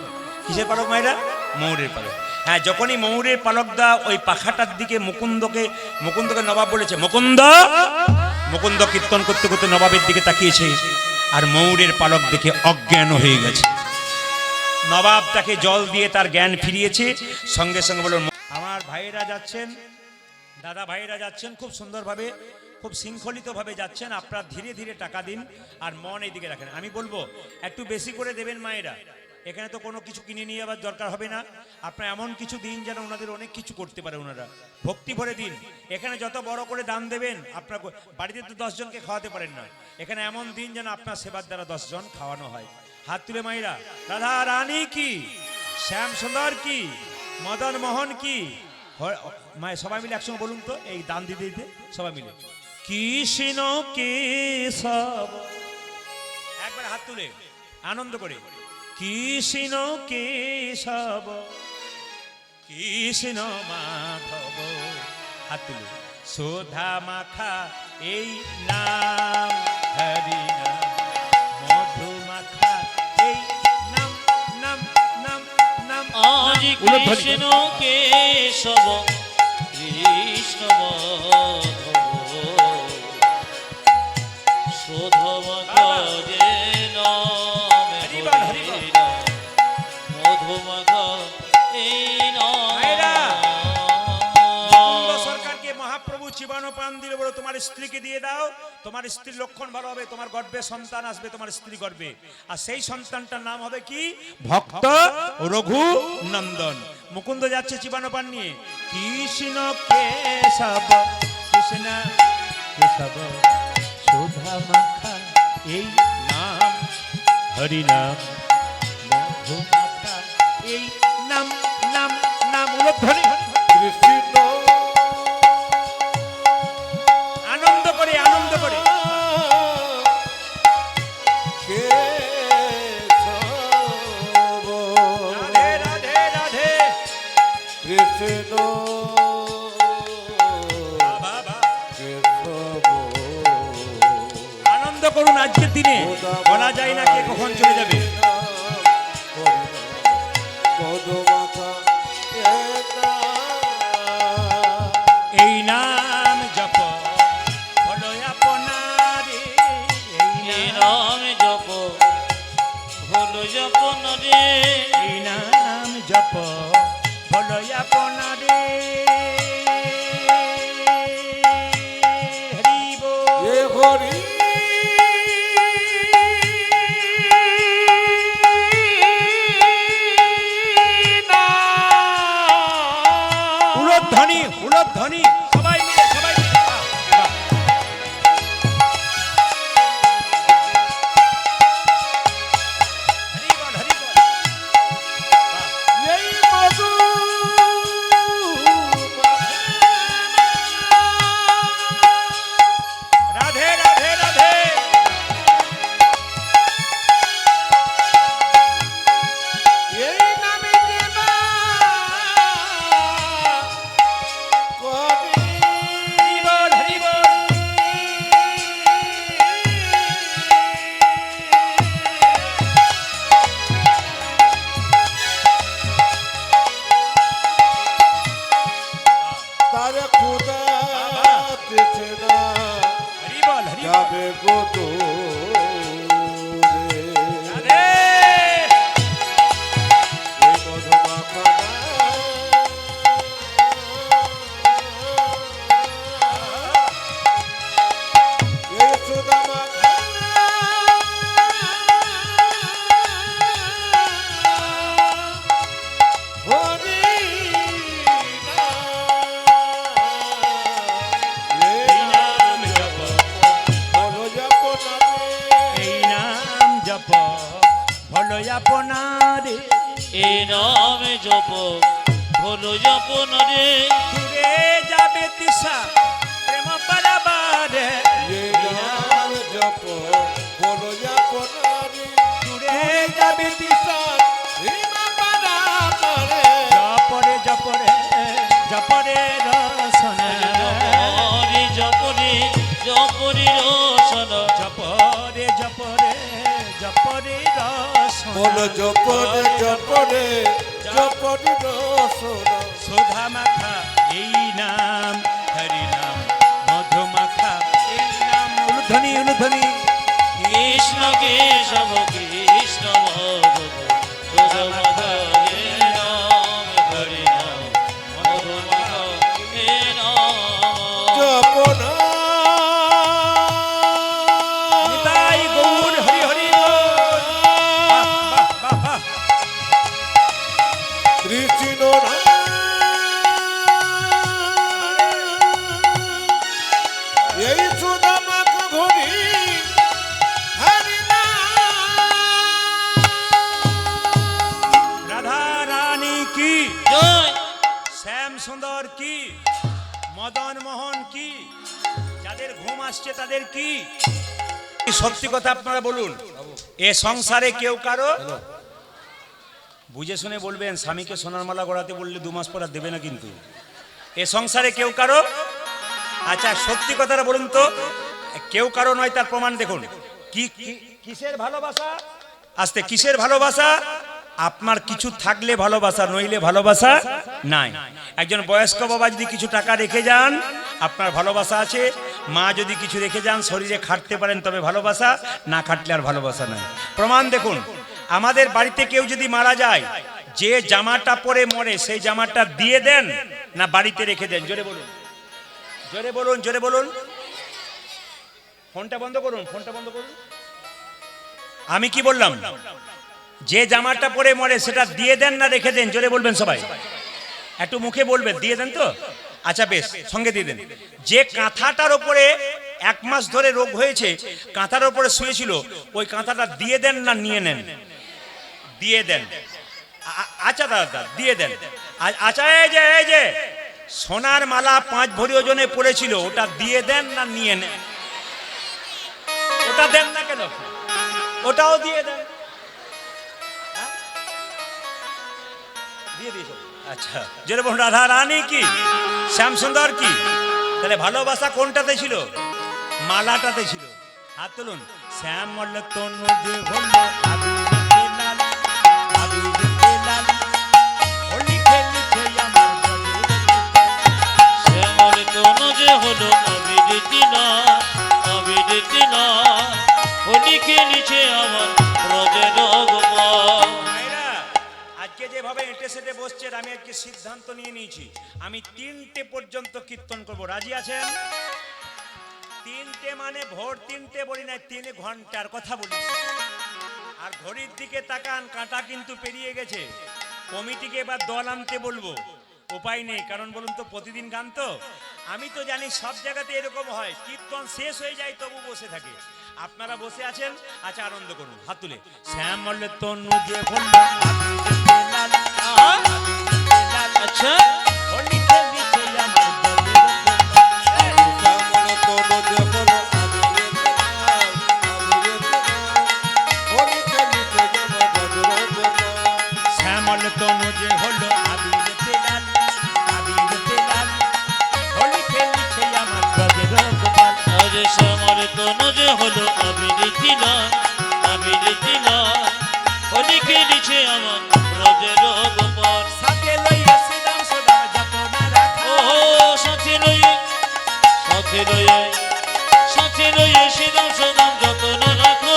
S1: কিসের পালক মায়েরা? ময়ূরের পালক। হ্যাঁ, যখনই ময়ূরের পালক দা ওই পাখাটার দিকে মুকুন্দকে নবাব বলেছে, মুকুন্দ। মুকুন্দ কীর্তন করতে করতে নবাবের দিকে তাকিয়েছে, আর ময়ূরের পালক দেখে অজ্ঞান হয়ে গেছে। নবাব তাকে জল দিয়ে তার জ্ঞান ফিরিয়েছে। সঙ্গে সঙ্গে বলল, আমার ভাইয়েরা যাচ্ছেন, দাদা ভাইয়েরা যাচ্ছেন খুব সুন্দরভাবে খুব শৃঙ্খলিতভাবে যাচ্ছেন, আপনারা ধীরে ধীরে টাকা দিন আর মন এইদিকে রাখেন। আমি বলবো একটু বেশি করে দেবেন মায়েরা, এখানে তো কোনো কিছু কিনে নিয়ে আবার দরকার হবে না। আপনারা এমন কিছু দিন যেন ওনাদের অনেক কিছু করতে পারে, ওনারা ভক্তি ভরে দিন। এখানে যত বড় করে দান দেবেন, আপনার বাড়িতে তো 10 জনকে খাওয়াতে পারেন না, এখানে এমন দিন যেন আপনার সেবার দ্বারা 10 জন খাওয়ানো হয়। হাত তুলে মায়েরা, রাধা রানী কি, শ্যাম সুন্দর কি, মদন মোহন কি, মায়ের সবাই মিলে একসঙ্গে বলুন তো, এই দান দিতে দিতে সবাই মিলে, কৃষ্ণ কেশব, একবার হাত তুলে আনন্দ করে, কৃষ্ণ কেশব কৃষ্ণ মাধব, হাত তুলে, সুধা মাখা এই নাম, হরি নাম, মধু মাখা এই নাম, নাম নাম নাম।
S2: আজ কৃষ্ণ কেশব কৃষ্ণ মাধব, শোধমাখা যে নাম, হরি নাম, মধুমাখা এই
S1: মুকুন্দ সরকারকে মহাপ্রভু চিবানো পান দিলে বলো, তোমার স্ত্রীকে দিয়ে দাও, তোমার স্ত্রীর লক্ষণ ভালো হবে, তোমার গর্ভে সন্তান আসবে, তোমার স্ত্রী গর্ভে, আর সেই সন্তানটার নাম হবে কি, ভক্ত রঘু নন্দন। মুকুন্দ যাচ্ছে চিবানো পান নিয়ে, কৃষ্ণ কেশব কৃষ্ণ কেশব, সুধা মাখা এই নাম, হরি নাম, মধু মাখা এই নাম, নাম নাম। উলধ্বনি
S3: কৃষ্ণ
S1: আনন্দ করে, আনন্দ করে,
S3: কেশব,
S1: রাধে রাধে রাধে,
S3: কৃষ্ণ
S1: বাবা বাবা।
S3: কেশব,
S1: আনন্দ করুন আজকের দিনে, বলা যায় না কে কখন চলে যাবে।
S3: মধুমাখা
S1: এই নাম জপ হলো আপনারে, এই
S2: নাম জপ হলো জপন রে,
S1: এই নাম জপ হলো আপনারে, হরি বল।
S3: এ হরি
S1: উলধ্বনি উলধ্বনি, সবাই মিলে, সবাই মিলে, বাহ, বাহ। হরি বল, হরি বল, বাহ।
S3: এই মধু
S1: রাধে রাধে রাধে,
S3: এই নামে দেবা কবি
S1: হরি বল, হরি বল।
S3: তার খুদা দেশে না
S1: হরি বল, হরি বল।
S3: যাবে গো দূরে।
S1: রাধে।
S3: এই মধুমাখা এই সুধা মাখা হরি
S1: এই নাম জপ,
S3: হলো যাপনারে
S1: এই নাম জপ হলো আপনারে,
S2: এই নাম জপ হলো জপন রে,
S1: দূরে যাবে তৃষা প্রেম পারাবারে,
S3: এই নাম জপ হলো যাপনারে
S1: দূরে যাবে তৃষা,
S3: হিমা পারাপারে
S1: জপরে জপরে জপরে রসন,
S2: জপরে জপরে জপরে রসন,
S1: জপরে জপরে জপরে রসন,
S3: বলো জপরে জপরে জপরে রসনা
S1: সুধা মাখা এই নাম, হরি নাম, মধু মাখা এই নাম। উলধ্বনি উলধ্বনি,
S2: কৃষ্ণ কেশব কৃষ্ণ মাধব, শোধমাখা হে নাম, হরি নাম, মধুমাখা হে নাম।
S3: জপনা
S1: শ্যামসুন্দর কি, মদন মোহন কি, যাদের ঘুম আসছে তাদের কি? সত্যি কথা আপনারা বলুন, এ সংসারে কেউ কারো, বুঝে শুনে বলবেন, স্বামীকে সোনার মালা গড়াতে বললে 2 মাস পর আর দেবে না কিন্তু। এ সংসারে কেউ কারো, আচ্ছা সত্যি কথাটা বলুন তো, কেউ কারো নয় তার প্রমাণ দেখুন। কিসের ভালোবাসা? আস্তে, কিসের ভালোবাসা? আপনার কিছু থাকলে ভালোবাসা, নইলে ভালোবাসা নাই। একজন বয়স্ক বাবা যদি কিছু টাকা রেখে যান, আপনার ভালোবাসা আছে। মা যদি কিছু রেখে যান, শরীরে খাটতে পারেন তবে ভালোবাসা, না খাটলে আর ভালোবাসা নাই। প্রমাণ দেখুন, আমাদের বাড়িতে কেউ যদি মারা যায়, যে জামাটা পরে মরে সেই জামাটা দিয়ে দেন না বাড়িতে রেখে দেন? জোরে বলুন, জোরে বলুন, জোরে বলুন। ফোনটা বন্ধ করুন, ফোনটা বন্ধ করুন। আমি কি বললাম? যে জামাটা পরে মরে সেটা দিয়ে দেন না রেখে দেন? জোরে বলবেন সবাই, একটু মুখে বলবেন। দিয়ে দেন তো? আচ্ছা বেশ, সঙ্গে দিয়ে দেন। যে কাঁথাটার ওপরে 1 মাস ধরে রোগ হয়েছে, কাঁথার ওপরে শুয়েছিল, ওই কাঁথাটা দিয়ে দেন না নিয়ে নেন? দিয়ে দেন। আচ্ছা দাদা দিয়ে দেন। আচ্ছা এই যে সোনার মালা 5 ভরি ওজনে পড়েছিল, ওটা দিয়ে দেন না নিয়ে নেন? ওটা দেন না কেন? ওটাও দিয়ে দেন। দিয়ে দিয়েছ? আচ্ছা, জোরে বলুন। রাধা রানী কি, শ্যামসুন্দর কি? তাহলে ভালোবাসা কোনটাতে ছিল? মালাটাতে ছিল। হাত তুলুন। শ্যামল তনু যে হলো আবিরেতে লাল, আবিরেতে লাল, হোলি খেলিছে আমার ব্রজের।
S2: শ্যামল তনু যে হলো আবিরেতে লাল, আবিরেতে লাল, হোলি খেলিছে আমার ব্রজের গোপাল।
S1: আজকে যেভাবে এঁটে সেটে বসছেন, আমি আজকে সিদ্ধান্ত নিয়ে নিয়েছি, আমি 3টে পর্যন্ত কীর্তন করব। রাজি আছেন? 3টে মানে ভোর 3টে বলি না, 3 ঘন্টার কথা বলেছি। আর ঘড়ির দিকে তাকান, কাঁটা কিন্তু পেরিয়ে গেছে। কমিটিকে এবার দল আনতে বলবো, উপায় নেই। কারণ বলুন তো, প্রতিদিন গান তো, আমি তো জানি সব জায়গাতে এরকম হয়, কীর্তন শেষ হয়ে যায় তবু বসে থাকে। আপনারা বসে আছেন, আচ্ছা আনন্দ করুন। হাত তুলে। শ্যামল তনু যে হলো আবিরেতে লাল, আবিরেতে লাল,
S2: আচ্ছা
S1: হোলি খেলিছে আমার ব্রজের গোপাল। শ্যামল তনু যে হলো আবিরেতে লাল, আবিরেতে লাল, হোলি খেলিছে আমার ব্রজের গোপাল।
S2: আজ শ্যামল তনু যে হলো আবিরেতে লাল, আবিরেতে লাল, হোলি খেলিছে আমার ব্রজের গোপাল।
S1: সাথে লইয়া শ্রীরাম সদা যতনা রাখা,
S2: ও সাথে লইয়ে, সাথে লইয়ে, সাথে লইয়ে শ্রীরাম সদাম যতন রাখো।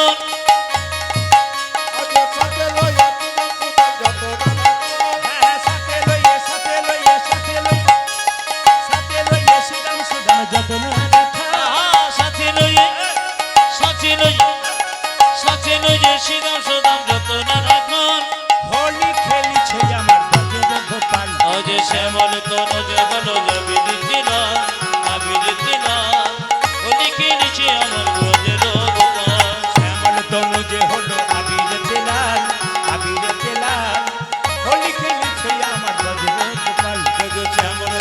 S1: হ্যাঁ সাথে লইয়া, সাথে লইয়া, সাথে লইয়া, সাথে লইয়া শ্রীরাম সদা যতনা রাখা।
S2: সাথে লইয়ে, সাথে লইয়ে, সাথে লইয়ে শ্রীরাম সদাম যতন রাখো।
S1: হোলি খেলিছে আমার ব্রজের গোপাল।
S2: আজ শ্যামল তনু যে হলো আবিরেতে লাল, আবিরেতে লাল, হোলি খেলিছে আমার ব্রজের গোপাল।
S1: শ্যামল তনু যে হলো আবিরেতে লাল, আবিরেতে লাল, হোলি খেলিছে আমার ব্রজের গোপাল। শ্যামল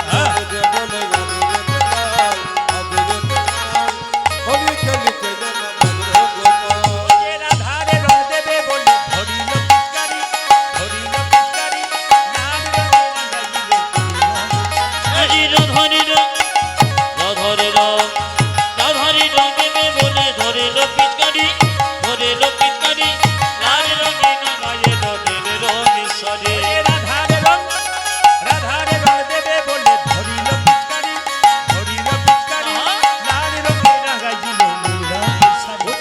S1: যে রাধারে রং দেবে বলে ধরিল পিচকারি, ধরিল পিচকারি, লাল রঙে রাঙাইলে
S2: আজি রাধারি রং, রাধারি রং, রাধারি রং দেবে বলে ধরিল পিচকারি, ধরিল পিচকারি, লাল রঙে নাগায়ে রঙের রঙেশ্বরী।
S1: যে রাধারে রং, রাধারে রং দেবে বলে ধরিল পিচকারি, ধরিল পিচকারি, লাল রঙে রাঙাইল নীল রঙের শাড়ি।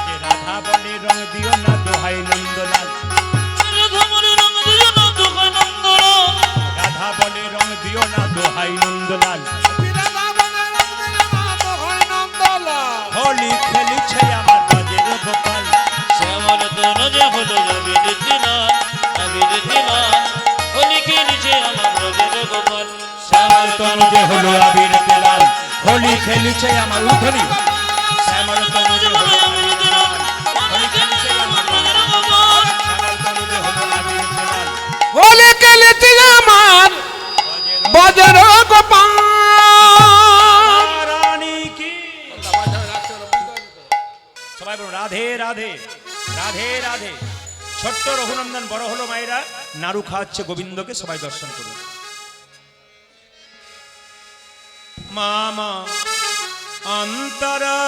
S1: যে রাধা বলে রং দিও না দোহাই নন্দলাল,
S2: রাধামণি রং দিও না দোহাই নন্দলাল,
S1: রাধা বলে রং দিও না দোহাই নন্দলাল। হোলি খেলিছে আমার ব্রজের গোপাল।
S2: শ্যামল তনু যে হলো আবিরেতে লাল, আবিরেতে লাল, হোলি খেলিছে আমার ব্রজের গোপাল।
S1: শ্যামল তনু যে হলো আবিরেতে লাল, হোলি খেলিছে আমার উঠনি শ্যামল তনুজে হলো আবির লাল। হোলি খেলিছে আমার শ্যামল তনুজে হলো আবির লাল।
S3: হোলি খেলিছে আমার বজ্র গোপাল।
S1: রানী কি সবাই বলুন রাধে রাধে রাধে রাধে। ছোট্ট রঘুনন্দন বড় হলো মায়েরা নাড়ু খাওয়াচ্ছে গোবিন্দকে, সবাই দর্শন করুন। মামা অন্তরা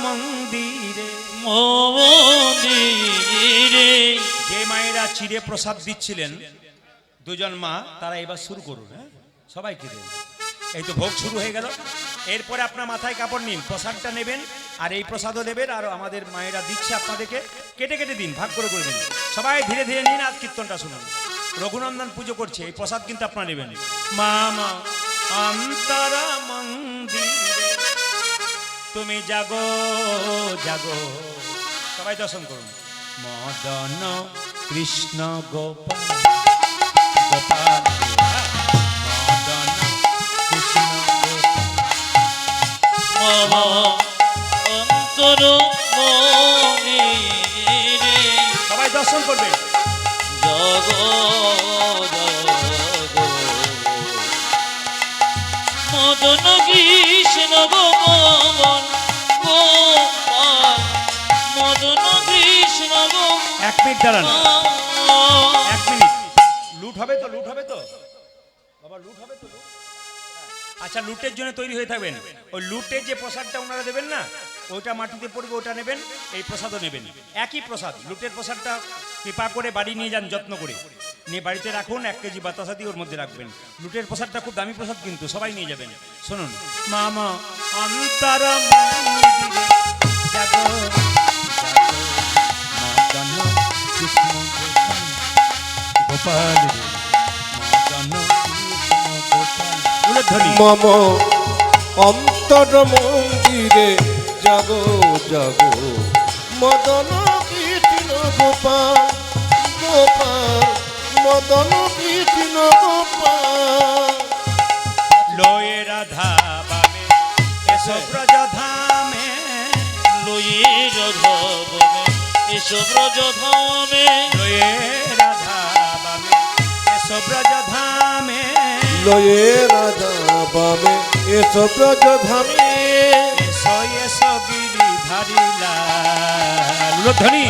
S1: মন্দিরে
S2: মন্দিরে
S1: যে মায়েরা চিড়ে প্রসাদ দিচ্ছিলেন দুজন মা, তারা এবার শুরু করুন। হ্যাঁ, সবাইকে দেন। এই তো ভোগ শুরু হয়ে গেল। এরপরে আপনার মাথায় কাপড় নিন, প্রসাদটা নেবেন আর এই প্রসাদও নেবেন। আর আমাদের মায়েরা দিচ্ছে আপনাদেরকে, কেটে কেটে দিন, ভাগ করে করে দিন। সবাই ধীরে ধীরে নিন আর কীর্তনটা শুনুন। রঘুনন্দন পুজো করছে, এই প্রসাদ কিন্তু আপনারা নেবেন। মামা অন্তরা মন্দিরে তুমি জাগো জাগো, সবাই দর্শন করুন। মদন কৃষ্ণ গোপাল গোপাল, মদন কৃষ্ণ গোপাল।
S2: অন্তর মন্দিরে
S1: সবাই দর্শন করবে।
S2: জগ মদন কৃষ্ণ গোপাল গোপাল, মদন কৃষ্ণ
S1: এক মিনিট দাঁড়ান,
S2: গোপাল।
S1: এক মিনিট। লুট হবে তো, লুট হবে তো বাবা, লুট হবে তো? আচ্ছা, লুটের জন্য তৈরি হয়ে থাকবেন। ওই লুটের যে প্রসাদটা ওনারা দেবেন না, ওইটা মাটিতে পড়বে, ওটা নেবেন। এই প্রসাদও নেবেন, একই প্রসাদ। লুটের প্রসাদটা কৃপা করে বাড়ি নিয়ে যান, যত্ন করে নিয়ে বাড়িতে রাখুন। 1 কেজি বাতাসা দিয়ে ওর মধ্যে রাখবেন। লুটের প্রসাদটা খুব দামি প্রসাদ, কিন্তু সবাই নিয়ে যাবেন। শুনুন, মামা অন্তরা মন্দিরে জাগো জাগো, মদন কৃষ্ণ গোপাল রে, মদন কৃষ্ণ গোপাল। উলধ্বনি।
S3: মম অন্তর মন্দিরে জাগো জাগো, মদন কৃষ্ণ গোপাল গোপাল, মদন কৃষ্ণ গোপাল।
S1: লয়ে রাধা বাবে এসো ব্রজ ধামে,
S2: লয়ে রাধাবে এসো ব্রজ ধামে,
S1: লয়ে রাধা বাবে এসো ব্রজ ধামে,
S3: লয়ে রাধা বাবে এসো ব্রজ ধামে,
S1: এসো এসো গিরিধারী লাল। উলধ্বনি।